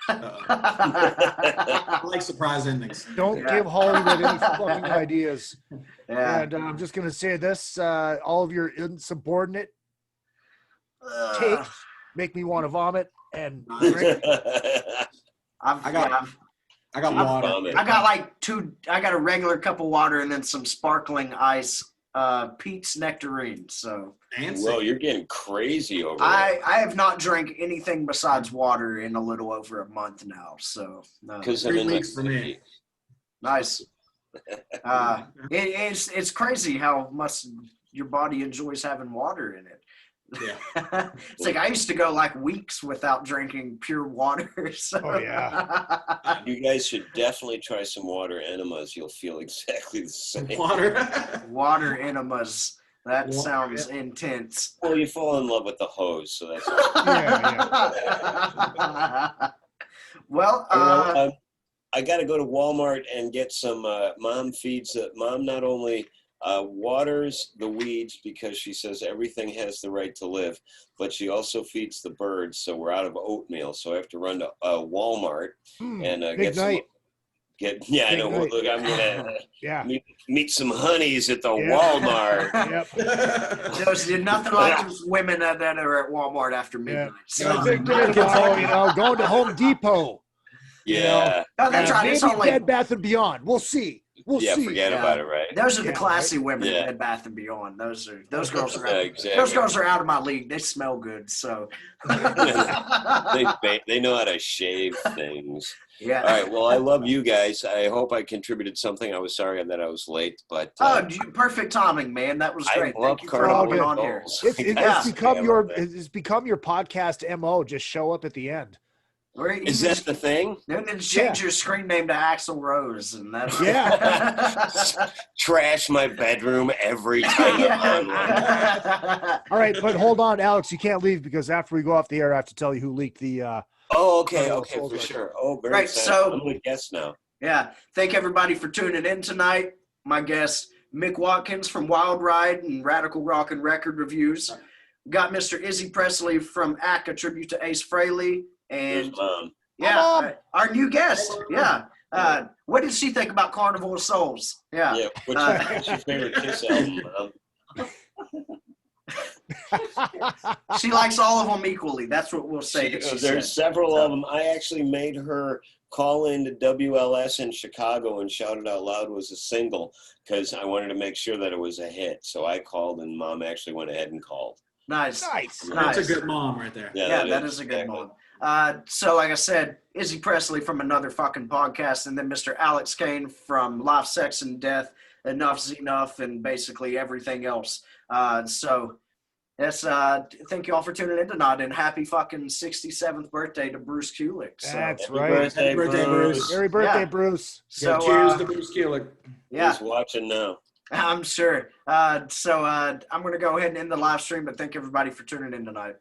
I like surprise endings. Don't Yeah. give Hollywood any fucking ideas. Yeah. And I'm just gonna say this: all of your insubordinate takes make me want to vomit and drink. I got water. vomit. I got a regular cup of water and then some sparkling ice, Pete's Nectarine. So Fancy. Whoa, you're getting crazy over there. I have not drank anything besides water in a little over a month now. So Because I'm 3 in weeks for me. nice. It's crazy how much your body enjoys having water in it. Yeah. It's like I used to go like weeks without drinking pure water. So. Oh, yeah. You guys should definitely try some water enemas. You'll feel exactly the same. Water. Water enemas. That Water, sounds intense. Well, you fall in love with the hose, so that's. Well, I got to go to Walmart and get some. Mom feeds. Mom not only waters the weeds because she says everything has the right to live, but she also feeds the birds. So we're out of oatmeal, so I have to run to Walmart and Big get some. night. I know. night. Look, I'm gonna Yeah. meet some honeys at the Yeah. Walmart. Yep. there's nothing like those women that are at Walmart after midnight. Yeah. So, Big day tomorrow, going to Home Depot. Yeah. oh, that's right. It's Maybe only Bed Bath and Beyond. We'll see. We'll Yeah, see. forget Yeah. about it, right? those are the Yeah, classy women Yeah. at Bed Bath and Beyond. Those girls are Yeah, out. exactly. Those girls are out of my league. They smell good. So They know how to shave things. yeah. All right. Well, I love you guys. I hope I contributed something. I was sorry that I was late, but Perfect timing, man. That was great. I love Thank you for coming Carnival on here. Goals. It's become I your love that. it's become your podcast MO. Just show up at the end. Or Is even- that the thing? Then change your screen name to Axl Rose, and that's Yeah. Trash my bedroom every time I'm online. All right, but hold on, Alex. You can't leave because after we go off the air, I have to tell you who leaked the. Oh, okay, Carnival okay, Souls for record. sure. Oh, very Right, excited. so- I'm gonna guess now. Yeah. Thank everybody for tuning in tonight. My guest, Mick Watkins from Wild Ride and Radical Rock and Record Reviews. Got Mr. Izzy Presley from ACK, a tribute to Ace Frehley. Here's And Mom. yeah, Mom. our new guest. Yeah. What did she think about Carnival of Souls? Yeah. Yeah. What's your favorite Kiss album, Mom? She likes all of them equally. That's what we'll say. That she There's said. several of them. I actually made her call into WLS in Chicago and shout it out loud was a single because I wanted to make sure that it was a hit. So I called and Mom actually went ahead and called. Nice. Nice. Nice. That's a good mom right there. Yeah, that is a good exactly. one. So, like I said, Izzy Presley from Another Fucking Podcast, and then Mr. Alex Kane from Life, Sex, and Death, Enough's Enough, and basically everything else. So, yes, thank you all for tuning in tonight, and happy fucking 67th birthday to Bruce Kulick. So, That's Happy right. birthday, Happy birthday, Bruce. Merry birthday, Yeah. Bruce. so Cheers to Bruce Kulick. yeah, He's watching now. I'm sure. So, I'm going to go ahead and end the live stream, but thank everybody for tuning in tonight.